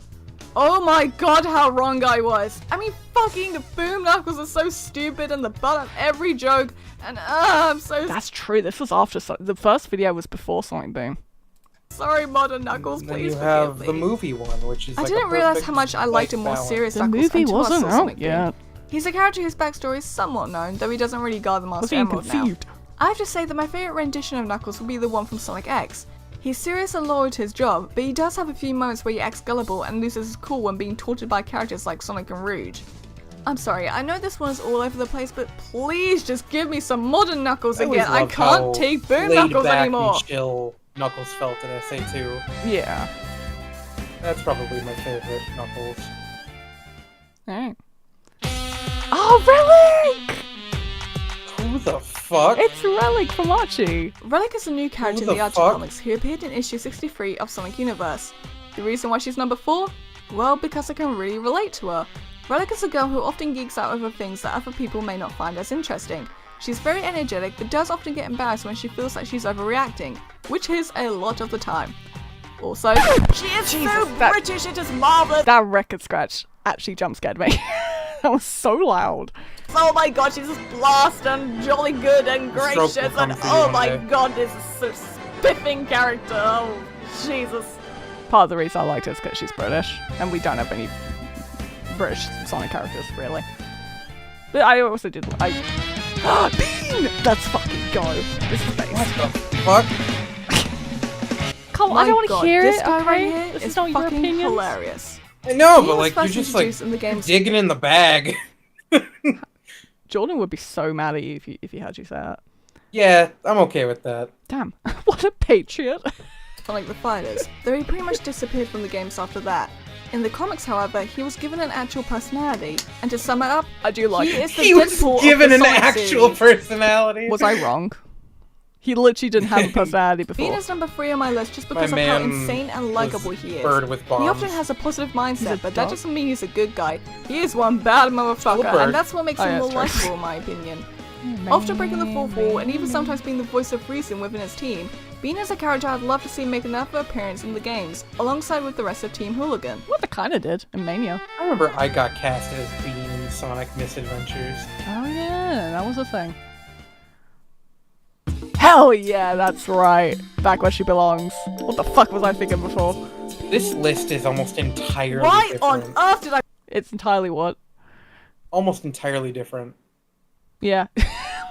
Oh my god, how wrong I was. I mean, fucking Boom Knuckles is so stupid and the butt of every joke, and I'm so... That's true, this was after... The first video was before Sonic Boom. Sorry, Modern Knuckles, And then please you have forgive the me. movie one, which is I like didn't realize how much I liked a more serious Knuckles until I saw Sonic Boom. He's a character whose backstory is somewhat known, though he doesn't really guard the Master Emerald now. I have to say that my favourite rendition of Knuckles would be the one from Sonic X. He's serious and loyal to his job, but he does have a few moments where he acts gullible and loses his cool when being taunted by characters like Sonic and Rouge. I'm sorry, I know this one is all over the place, but please just give me some modern Knuckles again. I can't take Boom Knuckles anymore. And chill Knuckles felt in SA2. Yeah. That's probably my favorite Knuckles. Alright. Oh, Relic! Who the fuck? It's Relic from Archie. Relic is a new character in the Archie comics who appeared in issue 63 of Sonic Universe. The reason why she's number 4? Well, because I can really relate to her. Relic is a girl who often geeks out over things that other people may not find as interesting. She's very energetic, but does often get embarrassed when she feels like she's overreacting, which is a lot of the time. Also, she is so British, it is marvelous! That record scratch actually jump scared me. That was so loud. Oh my god, she's just blast and jolly good and gracious and oh my god, this is so spiffing character. Oh, Jesus. Part of the reason I liked her is because she's British, and we don't have any British Sonic characters, really. But I also did... Bean! Let's fucking go. This is base. What the fuck? Come on, I don't want to hear this it, guy okay? right here This is is not your fucking opinion. hilarious. I know, He but was like, you're first just like introduced in the game's digging in the bag. Jordan would be so mad at you if he heard you say that. Yeah, I'm okay with that. Damn, what a patriot. Sonic the Fighters, though he pretty much disappeared from the games after that. In the comics, however, he was given an actual personality, and to sum it up, I do like he it. is the He was Deadpool given of the an Sonic actual series. personality. Was I wrong? He literally didn't have a personality before. Bean is number 3 on my list just because of how insane and likable he is. Bird with bombs. He often has a positive mindset, but that doesn't mean he's a good guy. He is one bad motherfucker, and that's what makes him more likable in my opinion. After breaking the fourth wall, and even sometimes being the voice of reason within his team, Bean is a character I'd love to see make another appearance in the games, alongside with the rest of Team Hooligan. What they kinda did in Mania. I remember I got cast as Bean in Sonic Misadventures. Oh yeah, that was a thing. Hell yeah, that's right. Back where she belongs. What the fuck was I thinking before? This list is almost entirely Why different. on earth did I... It's entirely what? Almost entirely different. Yeah.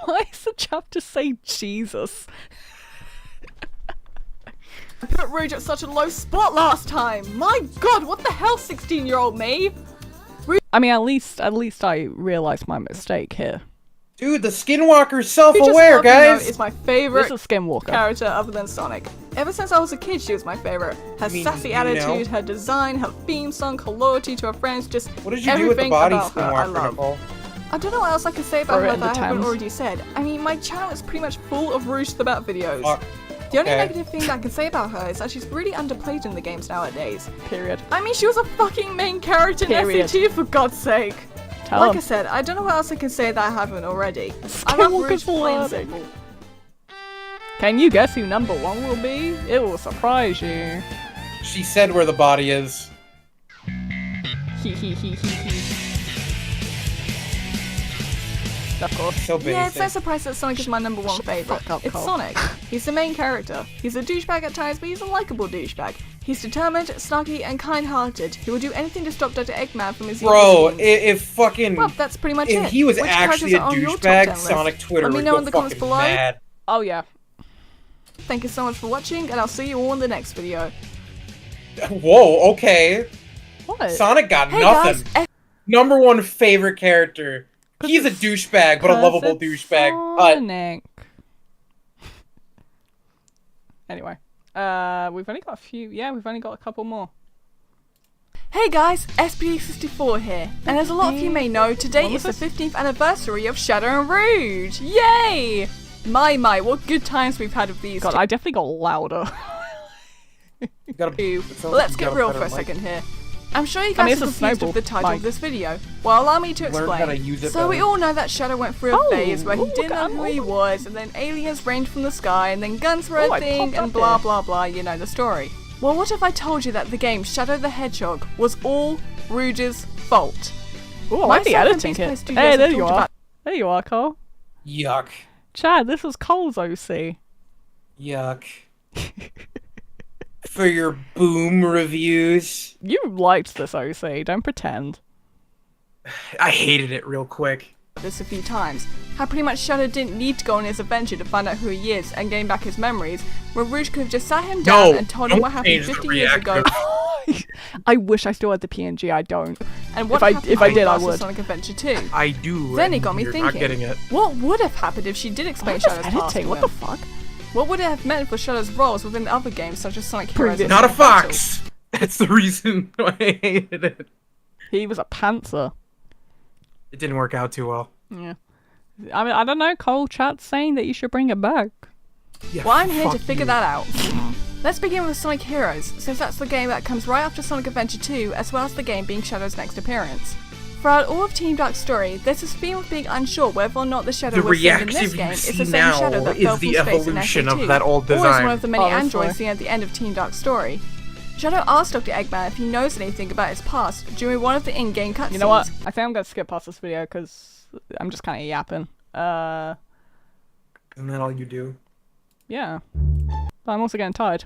Why is the chapter say Jesus? I put Rouge at such a low spot last time! My god, what the hell, 16-year-old me? I mean, at least I realized my mistake here. Dude, the Skinwalker's self-aware, guys! Is my favorite This is Skinwalker. character other than Sonic. Ever since I was a kid, she was my favorite. Her sassy attitude, her design, her theme song, her loyalty to her friends, just What did you do with the everything body, about her I Skinwalker, love. Nicole? I don't know what else I can say about Throw it her in that the I haven't Thames. already said. I mean, my channel is pretty much full of Rouge the Bat videos. Fuck. The only Okay. negative thing that I can say about her is that she's really underplayed in the games nowadays. Period. I mean, she was a fucking main character in Period. SCT, for God's sake. Tell Like him. I said, I don't know what else I can say that I haven't already. I love Rouge plain and simple. Can you guess who number 1 will be? It will surprise you. She said where the body is. Hee hee hee hee hee. Of course. So basic. Yeah, it's no surprise that Sonic is my number 1 favorite. fuck up, It's Cole. Sonic. He's the main character. He's a douchebag at times, but he's a likable douchebag. He's determined, snarky, and kind-hearted. He will do anything to stop Dr. Eggman from his Bro, evil schemes. if fucking... Well, that's pretty much if it. he was Which actually characters a are on your top douchebag, 10 list? Sonic Twitter Let me would know go in the comments fucking below. mad. Oh yeah. Thank you so much for watching, and I'll see you all in the next video. Whoa, okay. What? Sonic got Hey nothing. guys, Number 1 favorite character. He's a douchebag, but a lovable douchebag. Sonic. Anyway, we've only got a few. Yeah, we've only got a couple more. Hey guys, SPD64 here, and as a lot of you may know, today is the 15th anniversary of Shadow and Rouge! Yay! My, what good times we've had with these. God, I definitely got louder. Let's get real for a second here. I'm sure you guys are confused with the title of this video. Well, allow me to explain. So we all know that Shadow went through a phase where he didn't know who he was, and then aliens rained from the sky, and then guns were a thing, and blah blah blah, you know the story. Well, what if I told you that the game Shadow the Hedgehog was all Rouge's fault? Ooh, I like the editing kit. Hey, there you are. There you are, Cole. Yuck. Chad, this was Cole's OC. Yuck. For your boom reviews. You liked this OC, don't pretend. I hated it real quick. This a few times. How pretty much Shadow didn't need to go on his adventure to find out who he is and gain back his memories, where Rouge could have just sat him down and told him what happened 50 years ago. I wish I still had the PNG, I don't. And what if I did, I would. Sonic Adventure 2. I do. Then it got me thinking, not getting it. What would have happened if she did explain Shadow's past to him? What the fuck? What would it have meant for Shadow's roles within other games such as Sonic Heroes? Not a fox! That's the reason why I hated it. He was a panther. It didn't work out too well. Yeah. I mean, I don't know, Cole, chat's saying that you should bring it back. Yeah, well, I'm here to figure that out. Let's begin with Sonic Heroes, since that's the game that comes right after Sonic Adventure 2, as well as the game being Shadow's next appearance. Throughout all of Team Dark's story, there's this theme of being unsure whether or not the Shadow we're seeing in this game is the same Shadow that fell from space in SAT2, that old design. or is one of the many androids seen at the end of Team Dark's story. Shadow asked Dr. Eggman if he knows anything about his past during one of the in-game cutscenes. You know what? I think I'm going to skip past this video because I'm just kind of yapping. Isn't that all you do? Yeah. But I'm also getting tired.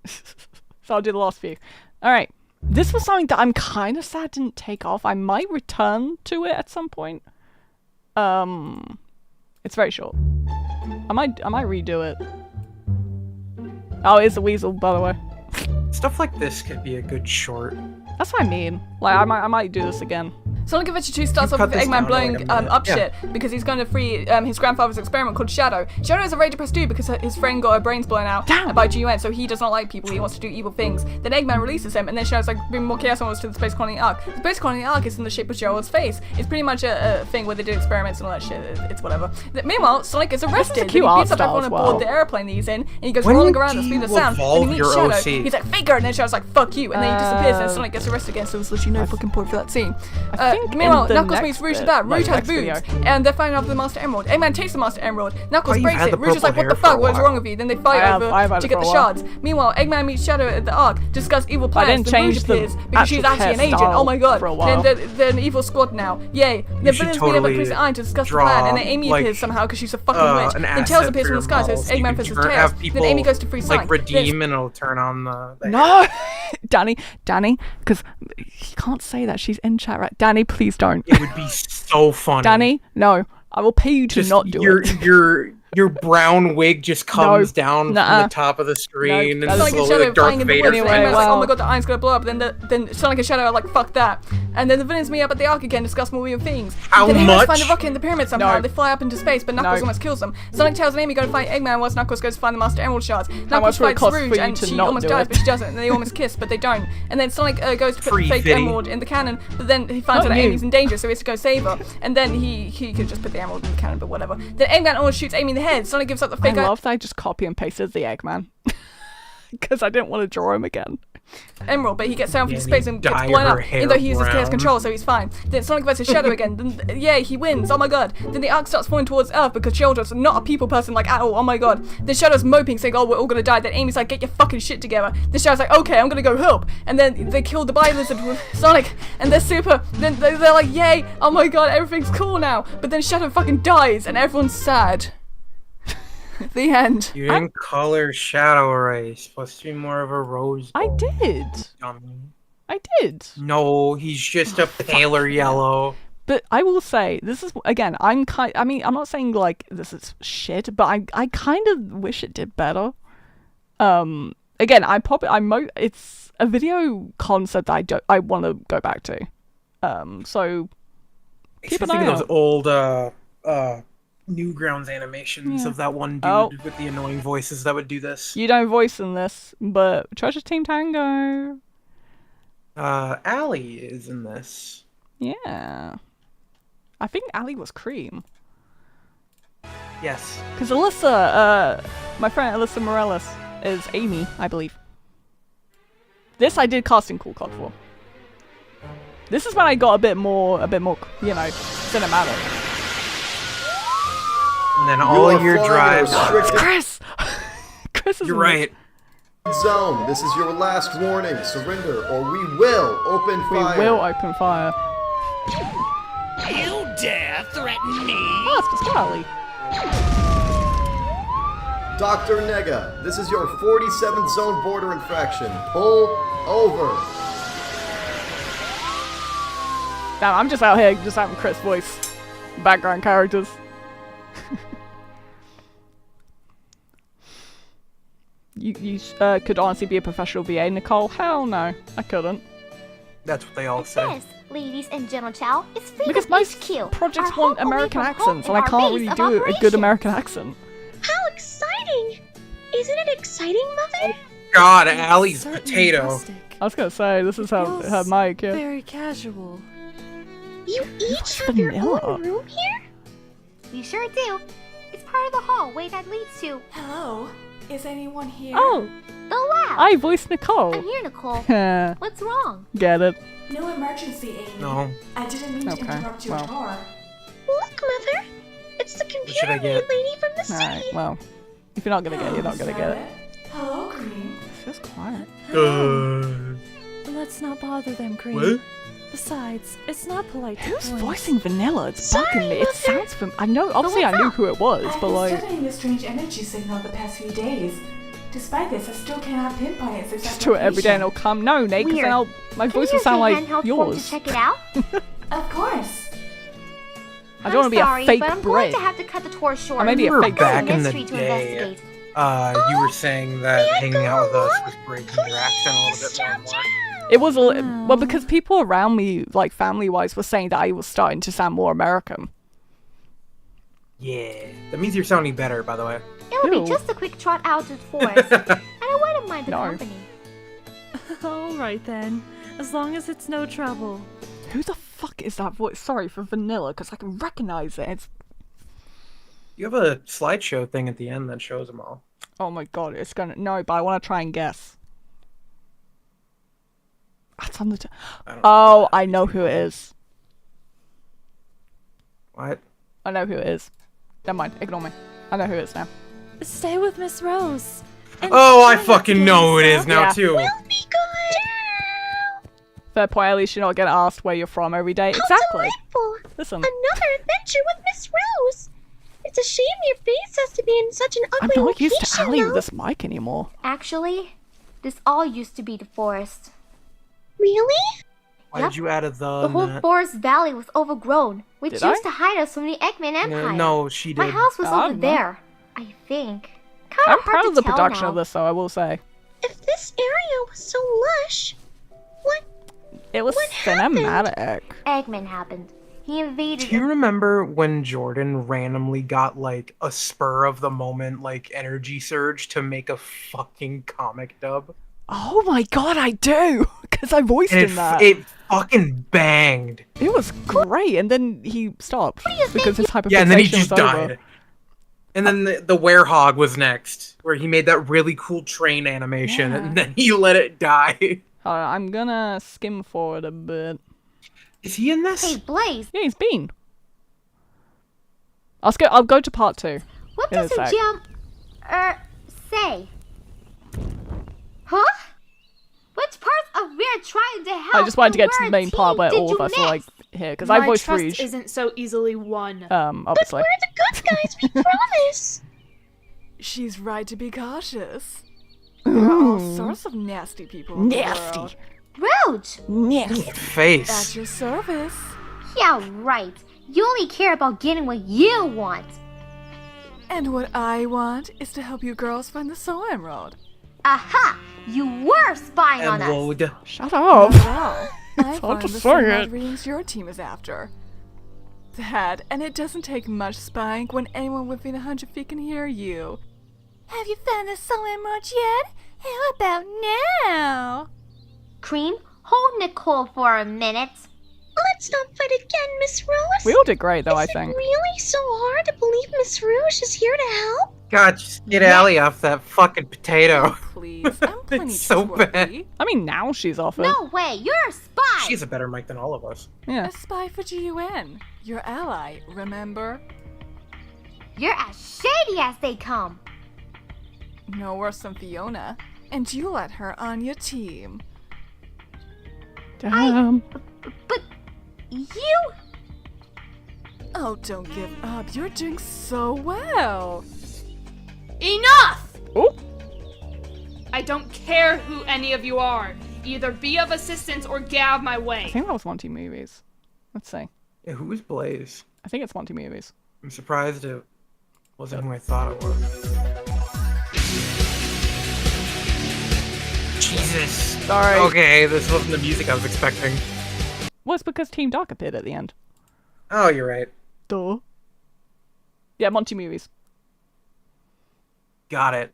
So I'll do the last few. Alright. This was something that I'm kind of sad didn't take off. I might return to it at some point. It's very short. I might redo it. Oh, it's a weasel, by the way. Stuff like this could be a good short. That's what I mean. Like, I might do this again. Sonic Adventure 2 starts off with Eggman blowing up shit because he's going to free his grandfather's experiment called Shadow. Shadow is a very depressed dude because his friend got her brains blown out by GUN, so he does not like people, he wants to do evil things. Then Eggman releases him, and then Shadow's like, bring more chaos onwards to the Space Colony Arc. The Space Colony Arc is in the shape of Gerald's face. It's pretty much a thing where they do experiments and all that shit, it's whatever. Meanwhile, Sonic is arrested, and he beats up everyone aboard the airplane that he's in, and he goes rolling around at the speed of sound, and he meets Shadow. He's like, faker, and then Shadow's like, fuck you, and then he disappears, and Sonic gets arrested again, so there's literally no fucking point for that scene. Meanwhile, Knuckles meets Rouge that. Rouge has boobs, and they're fighting over the Master Emerald. Eggman takes the Master Emerald. Knuckles breaks it. Rouge is like, what the fuck? What's wrong with you? Then they fight over to get the shards. Meanwhile, Eggman meets Shadow at the Ark, discuss evil plans. Then Rouge appears because she's actually an agent. Oh my god. Then they're an evil squad now. Yay. The villains meet up at Chris Iron to discuss the plan, and then Amy appears somehow because she's a fucking witch. Then Tails appears from the sky, so it's Eggman versus Tails. Then Amy goes to free Sonic. Like redeem, and it'll turn on the no! Danny, because you can't say that. She's in chat, right? Danny, please don't. It would be so funny. Danny, no. I will pay you to not do it. Your brown wig just comes down from the top of the screen and slowly like Darth Vader. Like, oh my god, the iron's gonna blow up. Then Sonic and Shadow are like, fuck that. And then the villains meet up at the Ark again, discuss more weird things. Then Amy find a rocket in the pyramid somehow. No. They fly up into space, but Knuckles almost kills them. Sonic, Tails, and Amy go to fight Eggman whilst Knuckles goes to find the Master Emerald shards. Knuckles fights Rouge, and she almost dies, but she doesn't. And they almost kiss, but they don't. And then Sonic goes to put the fake emerald in the cannon, but then he finds out that Amy's in danger, so he has to go save her. And then he could just put the emerald in the cannon, but whatever. Then Eggman almost shoots Amy in the head. Sonic gives up the fake. I love that I just copy and pasted the Eggman. Because I didn't want to draw him again. Emerald, but he gets down from space and gets blown up, even though he uses chaos control, so he's fine. Then Sonic versus Shadow again, then yay, he wins, oh my god. Then the Ark starts falling towards Earth because Shadow's not a people person like at all, oh my god. Then Shadow's moping, saying, oh, we're all gonna die. Then Amy's like, get your fucking shit together. Then Shadow's like, okay, I'm gonna go help. And then they kill the Bi-Lizard with Sonic, and they're super, then they're like, yay, oh my god, everything's cool now. But then Shadow fucking dies, and everyone's sad. The end. You didn't color Shadow right. He's supposed to be more of a rose. I did. I did. No, he's just a paler yellow. But I will say, this is, again, I'm not saying like this is shit, but I kind of wish it did better. Again, it's a video concept that I want to go back to. So keep an eye out. Those old Newgrounds animations of that one dude with the annoying voices that would do this. You don't voice in this, but Treasure Team Tango. Allie is in this. Yeah. I think Allie was Cream. Yes. Because Alyssa, my friend Alyssa Morales is Amy, I believe. This I did casting call card for. This is when I got a bit more, you know, cinematic. And then all your drives. Chris! Chris is You're right. Zone, this is your last warning. Surrender or we will open fire. We will open fire. You dare threaten me? Oh, it's just Charlie. Dr. Nega, this is your 47th zone border infraction. Pull over. Damn, I'm just out here just having Chris voice background characters. You could honestly be a professional VA, Nicole? Hell no, I couldn't. That's what they all say. Yes, ladies and General Chow, it's free Because most projects want American accents, and I can't really do a good American accent. How exciting! Isn't it exciting, Mother? God, Allie's potato. I was gonna say, this is her mic, yeah. Very casual. You each have your own room here? We sure do. It's part of the hallway that leads to... Hello? Is anyone here? Oh! The lab! I voiced Nicole. I'm here, Nicole. What's wrong? Get it. No emergency, Amy. No. I didn't mean to interrupt your tour. Look, Mother! It's the computer get? lady from the city! Alright, well, if you're not gonna get it, you're not gonna get it. Hello, Cream. It feels quiet. Let's not bother them, Cream. What? Besides, it's not polite to Who's point. voicing Vanilla? It's bugging me. It sounds I know, obviously I knew who it was, I've but been like... studying the strange energy signal the past few days. Despite this, I still cannot pinpoint its exact Just do it every day and it'll come. No, Nate, because then my voice will sound like yours. To check it out? Of course. I don't want to be a fake but I'm Brit. going to have to cut the tour short. Or maybe a fake back in the mystery to day. investigate. You were saying that hanging out with us was breaking your accent a little bit more. It was well, because people around me, like family-wise, were saying that I was starting to sound more American. Yeah, that means you're sounding better, by the way. It'll be just a quick trot out to the forest, and I wouldn't mind the company. Alright then, as long as it's no trouble. Who the fuck is that voice? Sorry for Vanilla, because I can recognize it. You have a slideshow thing at the end that shows them all. Oh my god, it's gonna... No, but I want to try and guess. That's on the... I know who it is. What? I know who it is. Never mind, ignore me. I know who it is now. Stay with Miss Rose. Oh, I fucking know who it is now, too. We'll be good! Fair point, at least you're not getting asked where you're from every day. Exactly. Delightful. Listen. Another adventure with Miss Rose! It's a shame your face has to be in such an ugly I'm not location, used to Allie with though. this mic anymore. Actually, this all used to be the forest. Really? Why did you add a The whole forest valley was overgrown, which Did used I? to hide us from the Eggman Empire. No, she did. My house was I over don't know. there, I think. Kinda I'm hard proud to of the tell production now. of this, though, I will say. If this area was so lush, It was cinematic. Eggman happened. He invaded. Do you remember when Jordan randomly got like a spur of the moment like energy surge to make a fucking comic dub? Oh my god, I do! Because I voiced And in that. it fucking banged. It was great, and then he stopped because his hyperfixation Yeah, and then he was just over. died. And then the werehog was next, where he made that really cool train animation, and then he let it die. I'm gonna skim forward a bit. Is he in this? Hey, Blaze, Yeah, he's been. I'll go to part 2. what in a does a sec. jump say? Huh? Which parts of we're trying to help? I just wanted to get to the and main part where did all of you us are like miss? here, because I voiced trust Rouge. isn't so easily won. Obviously. we're the good guys, we promise! She's right to be cautious. There are all sorts of nasty people in the Nasty. world. Rouge! Nasty. Face. At your service. Yeah, right. You only care about getting what you want. And what I want is to help you girls find the Soul Emerald. Aha! You were spying on us. Emerald. Shut up. Not at all. I It's hard find to the say Emerald it. readings your team is after. That, and it doesn't take much spying when anyone within 100 feet can hear you. Have you found the Soul Emerald yet? How about now? Cream, Hold Nicole for a minute. Let's not fight again, Miss Rouge. We all did great, though, I think. Is it really so hard to believe Miss Rouge is here to help? God, just get Allie off that fucking potato. Please, I'm plenty It's so bad. I mean, now she's off it. No way, you're a spy! She's a better mic than all of us. Yeah. A spy for GUN. Your ally, remember? You're as shady as they come. No worse than Fiona. And you let her on your team. Damn. But you... Oh, don't give up. You're doing so well. Enough! Oh. I don't care who any of you are. Either be of assistance or get out of my way. I think that was Monty Movies. Let's see. Yeah, who is Blaze? I think it's Monty Movies. I'm surprised it wasn't who I thought it was. Jesus. Sorry. Okay, this wasn't the music I was expecting. Well, it's because Team Dark appeared at the end. Oh, you're right. Duh. Yeah, Monty Movies. Got it.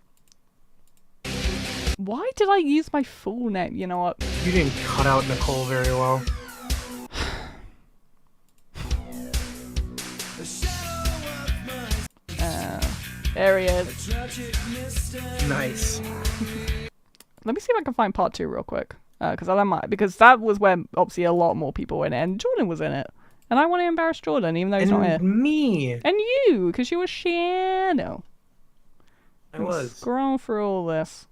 Why did I use my full name? You know what? You didn't cut out Nicole very well. There he is. Nice. Let me see if I can find part 2 real quick. Because that was where obviously a lot more people were in it, and Jordan was in it. And I want to embarrass Jordan, even though he's not here. And me. And you, because you were Shadow. I was. Scroll through all this.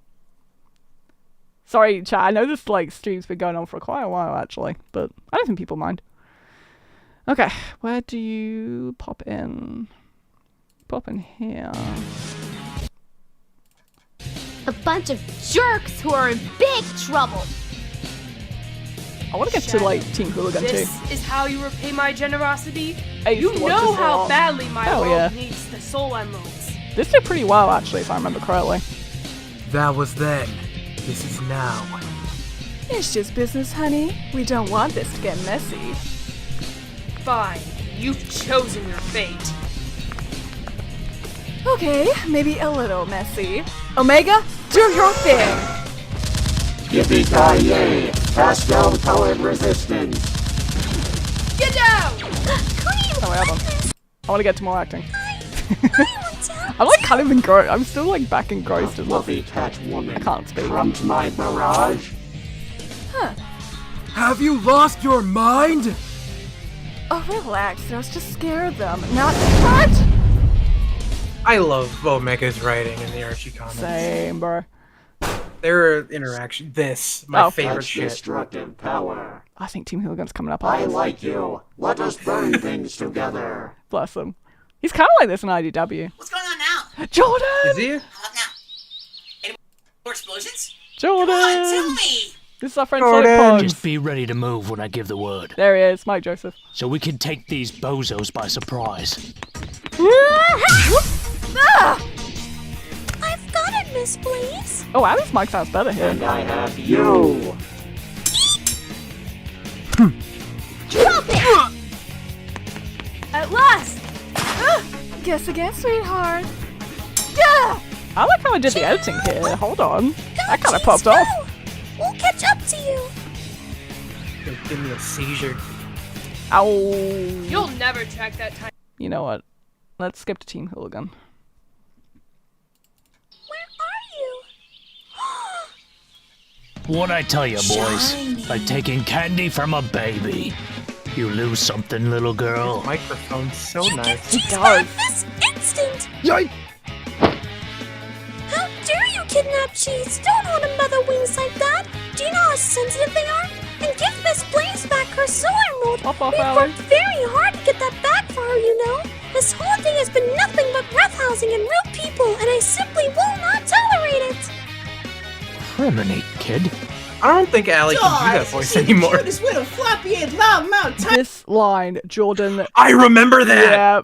Sorry, chat. I know this stream's been going on for quite a while, actually, but I don't think people mind. Okay, where do you pop in? Pop in here. A bunch of jerks who are in big trouble. I want to get to Team Hooligan too. This is how you repay my generosity? I used You to watch know this a how lot. badly my Hell world yeah. needs the soul emeralds. This did pretty well, actually, if I remember correctly. That was then. This is now. It's just business, honey. We don't want this to get messy. Fine, you've chosen your fate. Okay, maybe a little messy. Omega, do your thing! Yippee-ki-yay! Cast down colored resistance! Get down! Oh, wait, hold on. I want to get to more acting. I'm kind of engrossed. I'm still back engrossed as well. Fluffy Catwoman. I can't speak. Trumped my barrage. Huh. Have you lost your mind? Oh, relax. I was just scared of them. Not what? I love Omega's writing in the Archie comics. Same, bro. Their interaction. My favorite That's shit. destructive power. I think Team Hooligan's coming up. I like you. Let us burn things together. Bless him. He's kind of like this in IDW. What's going on now? Jordan! Is he? How about now? Any more explosions? Jordan! Come on, tell me! This is our friend Sonic Just be ready to move when I give the word. There he is, Mike Joseph. So we can take these bozos by surprise. I've got it, Miss Blaze. Oh, Ali's mic sounds better here. And I have you. Drop it! At last! Guess again, sweetheart. I like how I did the editing here. Hold on. That kind of popped off. We'll catch up to you. Give me a seizure. Ow. You'll never track that time. You know what? Let's skip to Team Hooligan. What'd I tell you, boys? Like taking candy from a baby. You lose something, little girl. This microphone's so nice. It does. This instant! Yoink! How dare you kidnap Cheese? Don't hold a mother wings like that! Do you know how sensitive they are? And give Miss Blaze back her soul emerald! Off, We've Ally. worked very hard to get that back for her, you know! This whole thing has been nothing but roughhousing and rude people, and I simply will not tolerate it! Criminy, kid. I don't think Allie can do that voice anymore. With a floppy-head loudmouth type. This line, Jordan. I remember that! Yeah.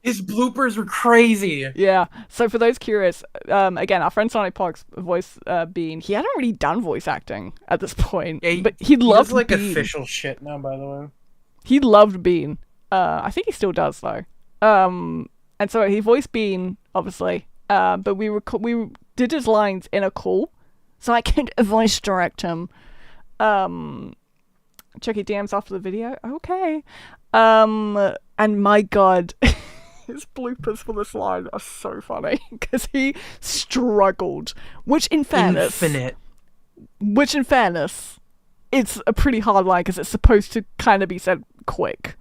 His bloopers were crazy. Yeah. So for those curious, again, our friend Sonic Park's voice Bean, he hadn't really done voice acting at this point, Yeah, but he loved does, Bean. official shit now, by the way. He loved Bean. I think he still does though. And so he voiced Bean, obviously. But we did his lines in a call, so I could voice direct him. Check your DMs after the video. Okay. And my god, his bloopers for this line are so funny because he struggled. Which, in fairness, it's a pretty hard line because it's supposed to kind of be said quick.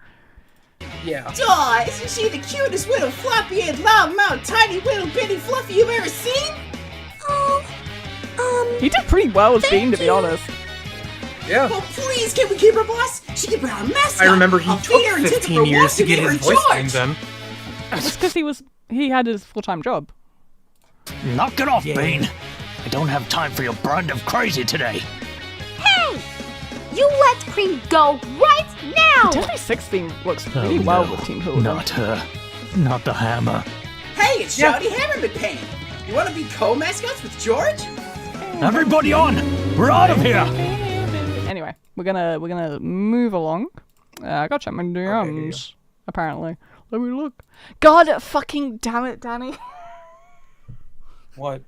Yeah. Duh, isn't she the cutest little floppy-head, loudmouth, tiny little bitty fluffy you've ever seen? He did pretty well as Bean, to be honest. Yeah. Well, please, can we keep her, boss? She can be our mascot. I remember he took 15 years to get his voice thing done. It's because he had his full-time job. Knock it off, Bean. I don't have time for your brand of crazy today. Hey! You let Cream go right now! Deadly 16 works really well with Team Hula. Not her. Not the hammer. Hey, it's Jody Hammerman Payne. You want to be co-mascots with George? Everybody on! We're out of here! Anyway, we're gonna move along. I gotta check my DMs, apparently. Let me look. God fucking damn it, Danny. What?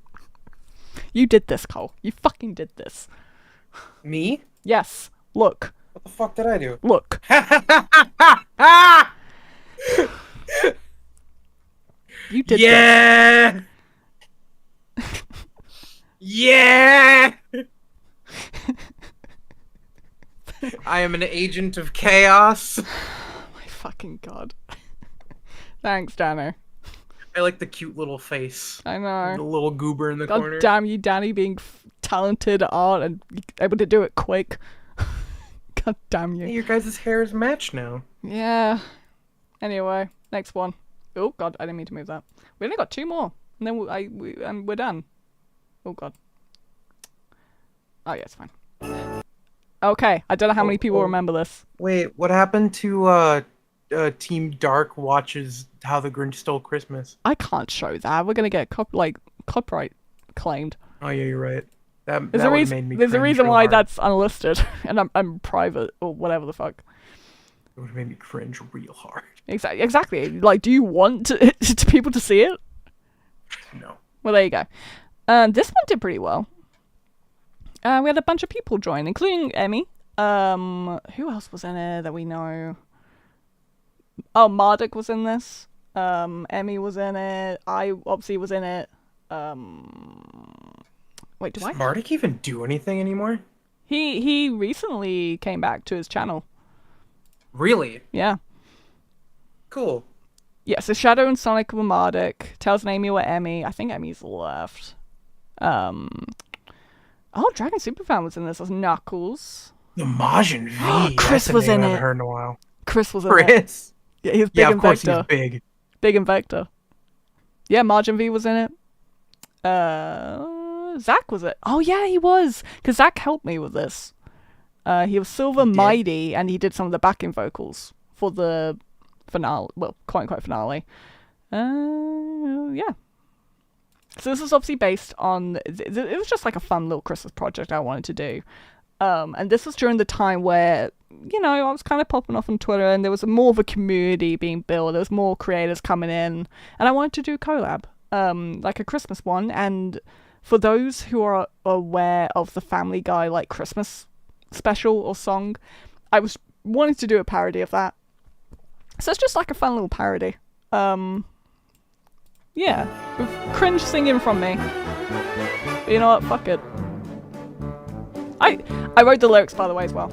You did this, Cole. You fucking did this. Me? Yes. Look. What the fuck did I do? Look. You did this. Yeah! I am an agent of chaos. My fucking god. Thanks, Danny. I like the cute little face. I know. The little goober in the God corner. Damn you, Danny, being talented at art and able to do it quick. God damn you. Hey, your guys' hair is matched now. Yeah. Anyway, next one. Oh god, I didn't mean to move that. We only got 2 more, and then we're done. Oh god. Oh yeah, it's fine. Okay, I don't know how many people remember this. Wait, what happened to Team Dark watches How the Grinch Stole Christmas? I can't show that. We're gonna get copyright claimed. Oh yeah, you're right. That There's a reason why that's unlisted, and I'm private or whatever the fuck. It would have made me cringe real hard. Exactly. Like, do you want to people to see it? No. Well, there you go. This one did pretty well. We had a bunch of people join, including Emmy. Who else was in it that we know? Oh, Marduk was in this. Emmy was in it. I obviously was in it. Wait, Does Marduk even do anything anymore? He recently came back to his channel. Really? Yeah. Cool. Yeah, so Shadow and Sonic were Marduk. Tails and Amy were Emmy. I think Emmy's left. Oh, Dragon Superfan was in this as Knuckles. The Majin V. Chris That's a was name in I've it. heard in a while. Chris was in Chris? it. Yeah, he was big of and course Vector. he's big. Big and Vector. Yeah, Majin V was in it. Zach was it? Oh yeah, he was. Because Zach helped me with this. He was Silver Mighty, and he did some of the backing vocals for the finale. Well, quote-unquote finale. Yeah. So this is obviously based on... It was just like a fun little Christmas project I wanted to do. And this was during the time where, you know, I was kind of popping off on Twitter, and there was more of a community being built. There was more creators coming in, and I wanted to do a collab, like a Christmas one. And for those who are aware of the Family Guy, like, Christmas special or song, I was wanting to do a parody of that. So it's just like a fun little parody. Yeah, with Cringe singing from me. But you know what? Fuck it. I wrote the lyrics, by the way, as well.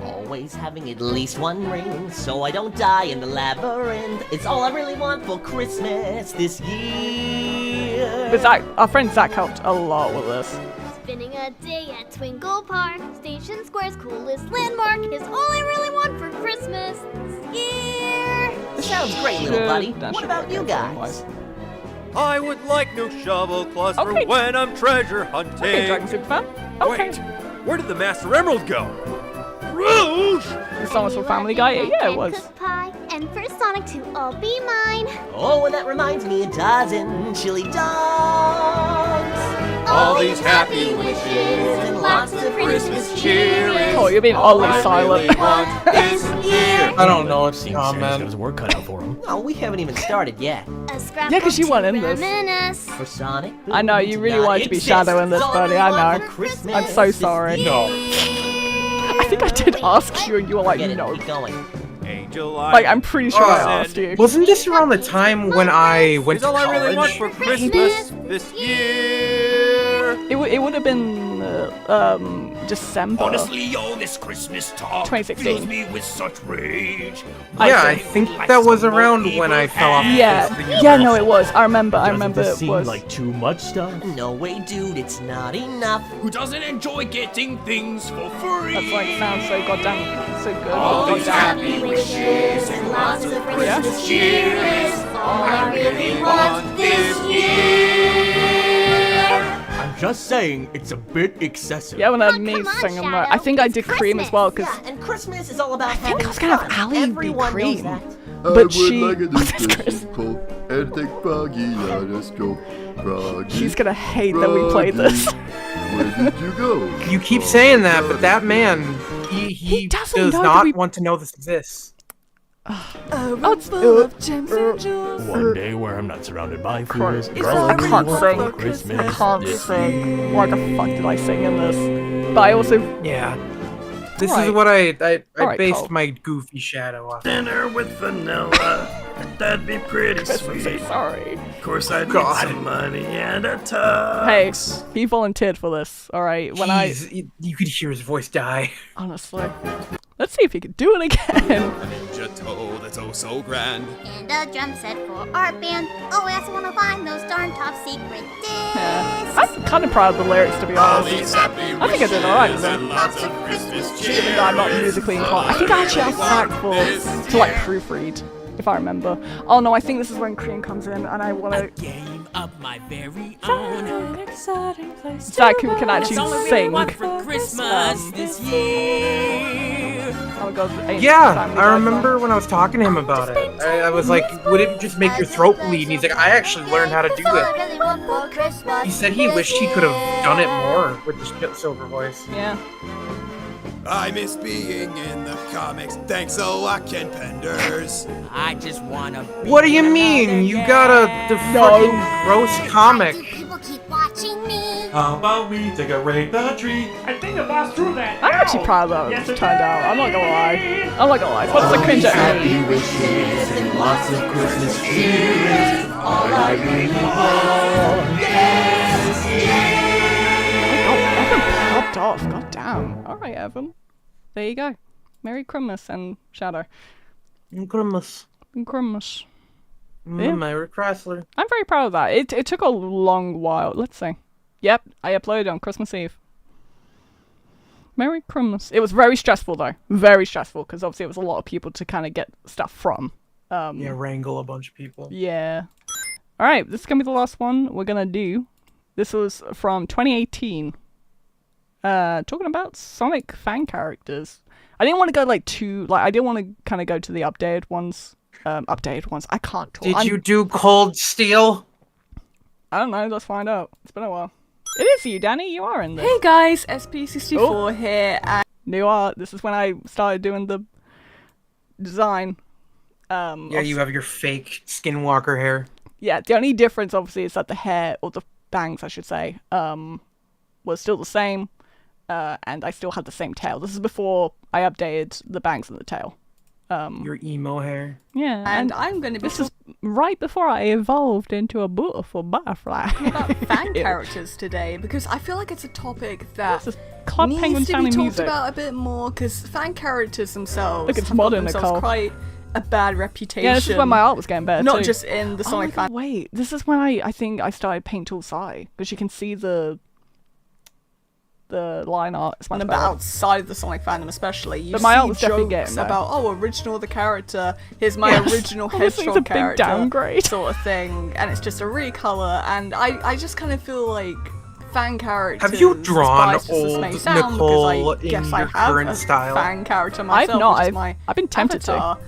Always having at least one ring, so I don't die in the labyrinth. It's all I really want for Christmas this year. But Zach, our friend Zach helped a lot with this. Spending a day at Twinkle Park, Station Square's coolest landmark is all I really want for Christmas this year. Sounds great, little buddy. What about you guys? I would like new shovel claws for when I'm treasure hunting. Okay, Dragon Superfan. Okay. Wait, where did the Master Emerald go? Rouge! The song was for Family Guy? Yeah, it was. Cook pie, and for Sonic to all be mine. Oh, and that reminds me, a dozen chili dogs. All all these happy wishes and lots of Christmas cheer. Oh, you're being oddly silent. I don't know what's Sam's got his work cut out for him. Oh, we haven't even started yet. Yeah, because you weren't in this. For Sonic. I know, you really wanted to be Shadow in this, buddy. I know. I'm so sorry. No. I think I did ask you and you were like, no. Like, I'm pretty sure I asked you. Wasn't this around the time when I went to all college? I really want for Christmas this year. It would have been December. Honestly, yo, this Christmas talk 2016. fills me with such rage. Yeah, I think that was around when I fell off. Yeah, no, it was. I remember it was. Like too much stuff? No way, dude, it's not enough. Who doesn't enjoy getting things for free? That's like sounds so goddamn so good. All these Goddamn. happy wishes and lots of Christmas cheer is all I really want this year. I'm just saying, it's a bit excessive. You haven't heard me singing though. I think I did Cream as well, because Yeah, and Christmas is all about I think having I was gonna fun. have Ali be Everyone knows Cream. that. But she... He's gonna hate that we played this. Where did you go? You keep saying that, but that man, he doesn't does know that not we- want to know this exists. Full of gems and jewels. One day where I'm not surrounded by fools. I can't sing. Christmas. Can't sing. Why the fuck did I sing in this? But I also... Yeah. This Alright. is what I Alright, based Cole. my goofy shadow off. Dinner with vanilla. That'd be pretty I'm so sorry. Of course, I'd God. need some money and a tux. Hey, he volunteered for this, alright? When you could hear his voice die. Honestly. Let's see if he can do it again. Ninja toe that's oh so grand. And a drum set for our band. Oh, I also want to find those darn top secret discs. I'm kind of proud of the lyrics, to be honest. I think I did alright with them. Lots of Christmas cheer. Even though I'm not musically inclined. I think I actually asked Zach to like proofread, if I remember. Oh no, I think this is when Cream comes in and I want to... Game of my very own. Zach, who can actually sing. For Christmas this year. Oh god, Yeah, I remember when I was talking to him about it. I was like, would it just make your throat bleed? And he's like, I actually learned how to do it. He said he wished he could have done it more with the silver voice. Yeah. I miss being in the comics. Thanks, so I can penders. I just wanna. What do you mean? You got the fucking gross comic. People keep watching me. How about we decorate the tree? I think the boss drew that. I'm actually proud of how it turned out. I'm not gonna lie. I'm not gonna lie. What's the cringe at me? Wishes and lots of Christmas cheer is all I really want. Evan popped off. God damn. Alright, Evan. There you go. Merry Christmas and Shadow. Grimace. Christmas. Yeah. Myra Chrysler. I'm very proud of that. It took a long while. Let's see. Yep, I uploaded on Christmas Eve. Merry Christmas. It was very stressful though. Very stressful because obviously it was a lot of people to kind of get stuff from. Yeah, wrangle a bunch of people. Yeah. Alright, this is going to be the last one we're going to do. This was from 2018. Talking about Sonic fan characters. I didn't want to go I didn't want to kind of go to the updated ones. I can't talk. Did you do Cold Steel? I don't know, let's find out. It's been a while. It is you, Danny, you are in this. Hey guys, SP64 here. And New art. This is when I started doing the design. Yeah, you have your fake Skinwalker hair. Yeah, the only difference obviously is that the hair, or the bangs I should say, was still the same. And I still had the same tail. This is before I updated the bangs and the tail. Your emo hair. Yeah, and I'm going to be This is right before I evolved into a beautiful butterfly. about fan characters today because I feel like it's a topic that Club needs Penguin to be sounding talked music. about a bit more because fan characters themselves Look, it's have modern, got themselves Nicole. quite a bad reputation. Yeah, this is when my art was getting better Not too. just in the Sonic fan. Wait, this is when I think I started Paint Tool Sai because you can see the line art. It's much And better. about outside the Sonic fandom especially, you But my see art was definitely jokes getting there. about, oh, original the character, here's my Yes. original Obviously it's a Headstrong big character downgrade. sort of thing, and it's just a recolor, and I just kind of feel like fan characters, Have you drawn as biased as this old may sound, Nicole because I in guess I your have current a style? fan character myself, I've not. which is my I've been tempted avatar.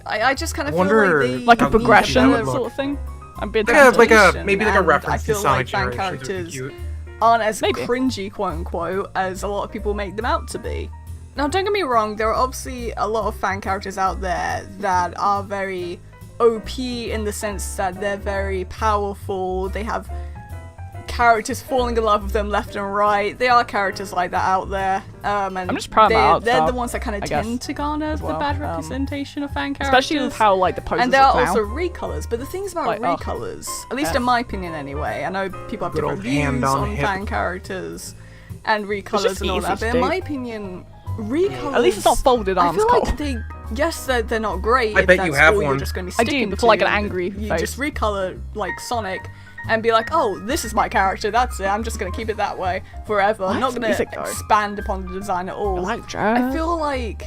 I just kind of feel wonder like they like a how progression that would sort look. of thing. I'm being Like a tempted. maybe like a and reference I to feel Sonic like fan Generations would be characters cute. aren't as cringy, quote unquote, as a lot of people make them out to be. Now, don't get me wrong, there are obviously a lot of fan characters out there that are very OP in the sense that they're very powerful, they have characters falling in love with them left and right. There are characters like that out there. And I'm just proud of my art they're style, the ones that kind of tend to garner the bad representation of fan characters. Especially with how like the poses and there are look now. also recolors, but the things about Like, recolors, at least in my opinion anyway, I know people have Good different old hand views on on hip. fan characters and recolors just and all easy that, to but in do. my opinion, recolors... At least it's not folded arms, I feel Cole. like they... Yes, they're not great. I if bet you that's have all one. You're just going to be I sticking do, to. for like an angry You face. just recolor like Sonic and be like, oh, this is my character, that's it, I'm just going to keep it that way forever. I'm not going to expand upon the design at all. I feel like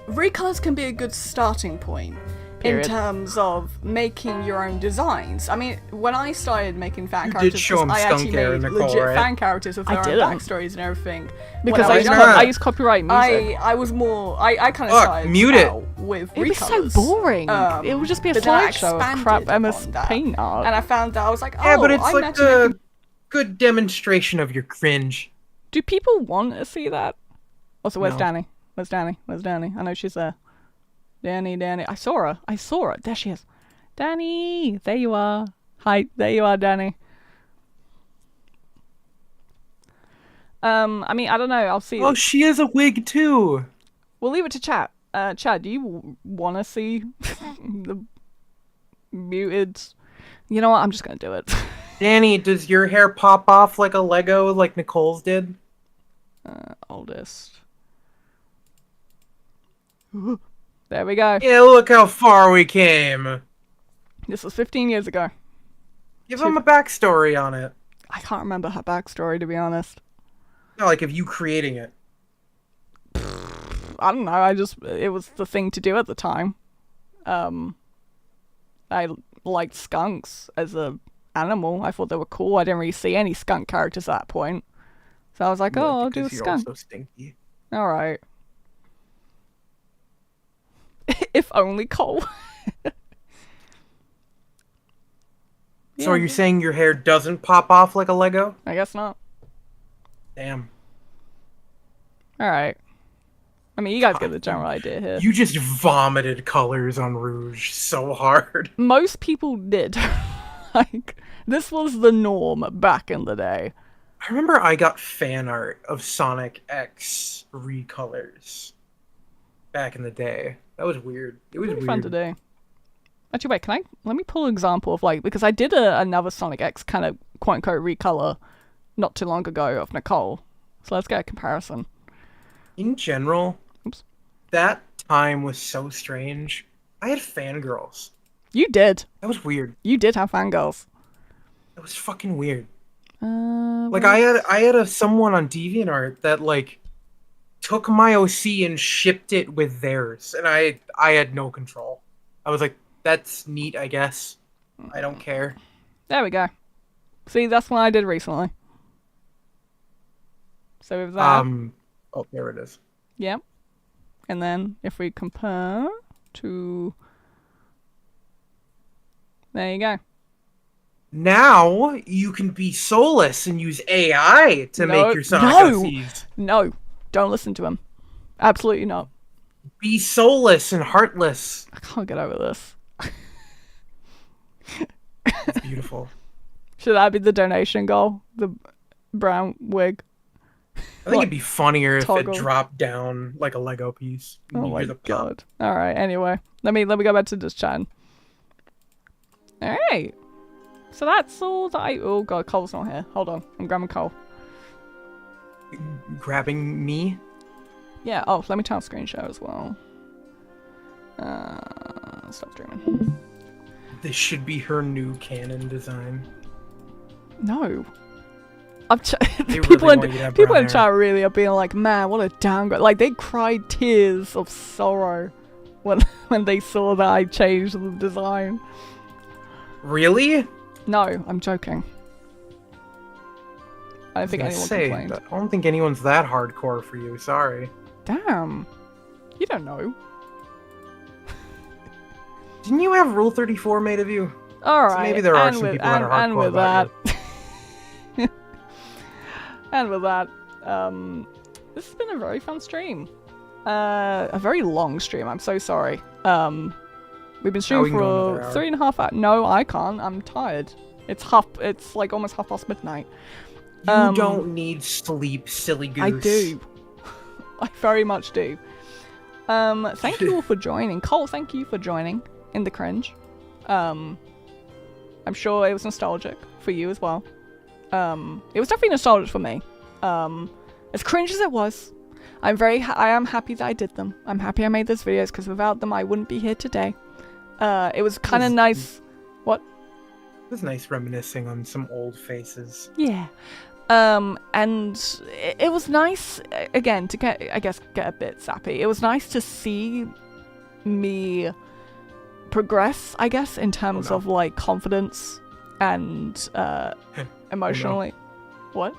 recolors can be a good starting point. Period. In terms of making your own designs. I mean, when I started making fan You did characters, show 'em I skunk actually hair, made Nicole, legit right? fan characters with I their own didn't. backstories and everything. Because when I was use copyright music. I was more... I kind of Fuck, started mute it. out with It'd be recolors. so boring. It would just be a but then I slideshow of expanded crap MS upon that. Paint art. And I found that I was like, oh, Yeah, but it's I'm like actually a making... good demonstration of your cringe. Do people want to see that? Also, where's No. Danny? Where's Danny? Where's Danny? I know she's there. Danny. I saw her. There she is. Danny! There you are. Hi. There you are, Danny. I mean, I don't know. I'll see. Oh, she has a wig too. We'll leave it to chat. Chad, do you want to see the muted? You know what? I'm just gonna do it. Danny, does your hair pop off like a Lego like Nicole's did? Oldest. There we go. Yeah, look how far we came. This was 15 years ago. Give him a backstory on it. I can't remember her backstory, to be honest. No, like of you creating it. I don't know. It was the thing to do at the time. I liked skunks as a animal. I thought they were cool. I didn't really see any skunk characters at that point. So I was like, oh, I'll do a Because you're skunk. also stinky. Alright. If only Cole. So are you saying your hair doesn't pop off like a Lego? I guess not. Damn. Alright. I mean, you guys get the general idea here. You just vomited colors on Rouge so hard. Most people did. Like, this was the norm back in the day. I remember I got fan art of Sonic X recolors back in the day. That was weird. It was Pretty weird. fun to do. Actually, wait, let me pull an example of, like, because I did another Sonic X kind of quote-unquote recolor not too long ago of Nicole. So let's get a comparison. In general, that time was so strange. I had fangirls. You did. That was weird. You did have fangirls. That was fucking weird. Like, I had someone on DeviantArt that, like, took my OC and shipped it with theirs, and I had no control. I was like, that's neat, I guess. I don't care. There we go. See, that's what I did recently. So with that... Oh, there it is. Yep. And then if we compare to... There you go. Now you can be soulless and use AI to make your Sonic OCs. No, don't listen to him. Absolutely not. Be soulless and heartless. I can't get over this. It's beautiful. Should that be the donation goal? The brown wig? I think it'd be funnier if toggle. it dropped down like a Lego piece. Oh You my hear the pop. god. Alright, anyway. Let me go back to this chat. Alright. So that's all that oh god, Cole's not here. Hold on. I'm grabbing Cole. Grabbing me? Yeah, oh, let me turn screen share as well. Stop streaming. This should be her new canon design. No. People really want you to have people brown in chat really are being like, man, what a downgrade. Like, they cried tears of sorrow when they saw that I changed the design. Really? No, I'm joking. I don't think anyone complained. I don't think anyone's that hardcore for you, sorry. Damn. You don't know. Didn't you have Rule 34 made of you? Alright. So maybe there are some people that are hardcore and with about that. And with that, this has been a very fun stream. A very long stream. I'm so sorry. We've been streaming for 3.5 hours. No, I can't. I'm tired. It's like almost midnight. You don't need sleep, silly goose. I do. I very much do. Thank you all for joining. Cole, thank you for joining in the cringe. I'm sure it was nostalgic for you as well. It was definitely nostalgic for me. As cringe as it was, I am happy that I did them. I'm happy I made those videos because without them I wouldn't be here today. It was kind of nice. What? It was nice reminiscing on some old faces. Yeah. And it was nice, again, to get a bit sappy. It was nice to see me progress, I guess, in terms of, like, confidence and, emotionally. What?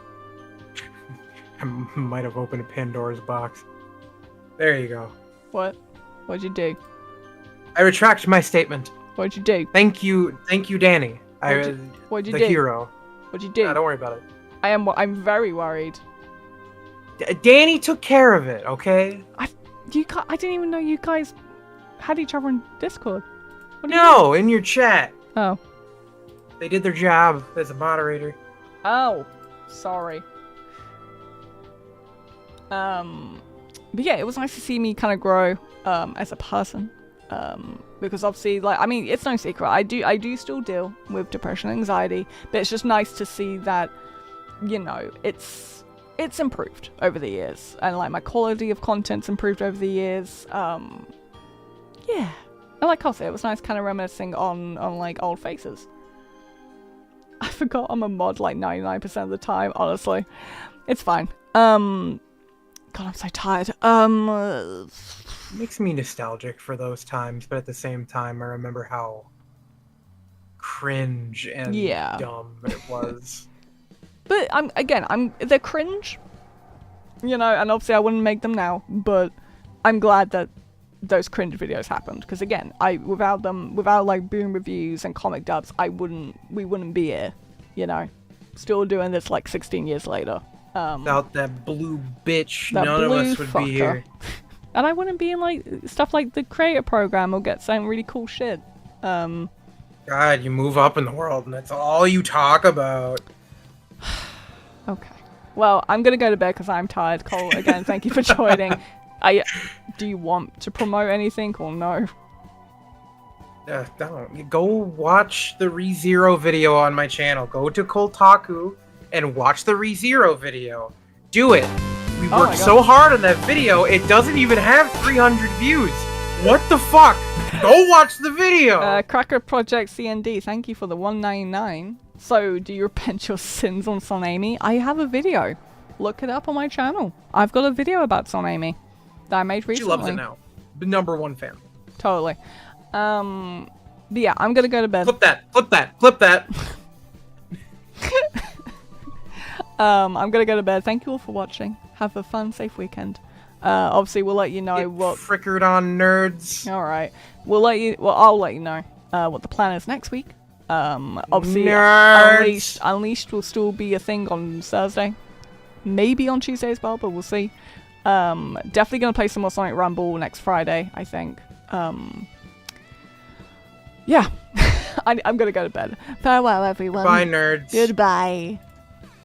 I might have opened a Pandora's box. There you go. What? What'd you do? I retract my statement. What'd you do? Thank you, Danny. What'd you the do? hero. What'd you do? Don't worry about it. I'm very worried. Danny took care of it, okay? I didn't even know you guys had each other on Discord. No, in your chat. Oh. They did their job as a moderator. Oh, sorry. But yeah, it was nice to see me kind of grow as a person. Because obviously, like, I mean, it's no secret. I do still deal with depression and anxiety, but it's just nice to see that, you know, it's improved over the years, and like my quality of content's improved over the years. Yeah, and like I'll say, it was nice kind of reminiscing on like old faces. I forgot I'm a mod like 99% of the time. Honestly, it's fine. God, I'm so tired. Makes me nostalgic for those times, but at the same time, I remember how cringe and dumb it was. But they're cringe, you know, and obviously I wouldn't make them now, but I'm glad that those cringe videos happened, because again, without like boom reviews and comic dubs, we wouldn't be here, you know, still doing this like 16 years later. Without that blue bitch, none of us would be here. And I wouldn't be in like stuff like the creator program or get some really cool shit. God, you move up in the world and that's all you talk about. Okay. Well, I'm gonna go to bed because I'm tired. Cole, again, thank you for joining. Do you want to promote anything or no? Don't. Go watch the ReZero video on my channel. Go to Kotaku and watch the ReZero video. Do it. We worked so hard on that video, it doesn't even have 300 views. What the fuck? Go watch the video! Cracker Project CND, thank you for the $1.99. So, do you repent your sins on Son Amy? I have a video. Look it up on my channel. I've got a video about Son Amy that I made recently. She loves it now. The #1 fan. Totally. But yeah, I'm gonna go to bed. Flip that. I'm gonna go to bed. Thank you all for watching. Have a fun, safe weekend. Obviously, we'll let you know what frickered on nerds. All right, I'll let you know what the plan is next week. Obviously, Unleashed will still be a thing on Thursday, maybe on Tuesday as well, but we'll see. Definitely gonna play some more Sonic Rumble next Friday, I think. Yeah, I'm gonna go to bed. Farewell, everyone. Bye, nerds. Goodbye.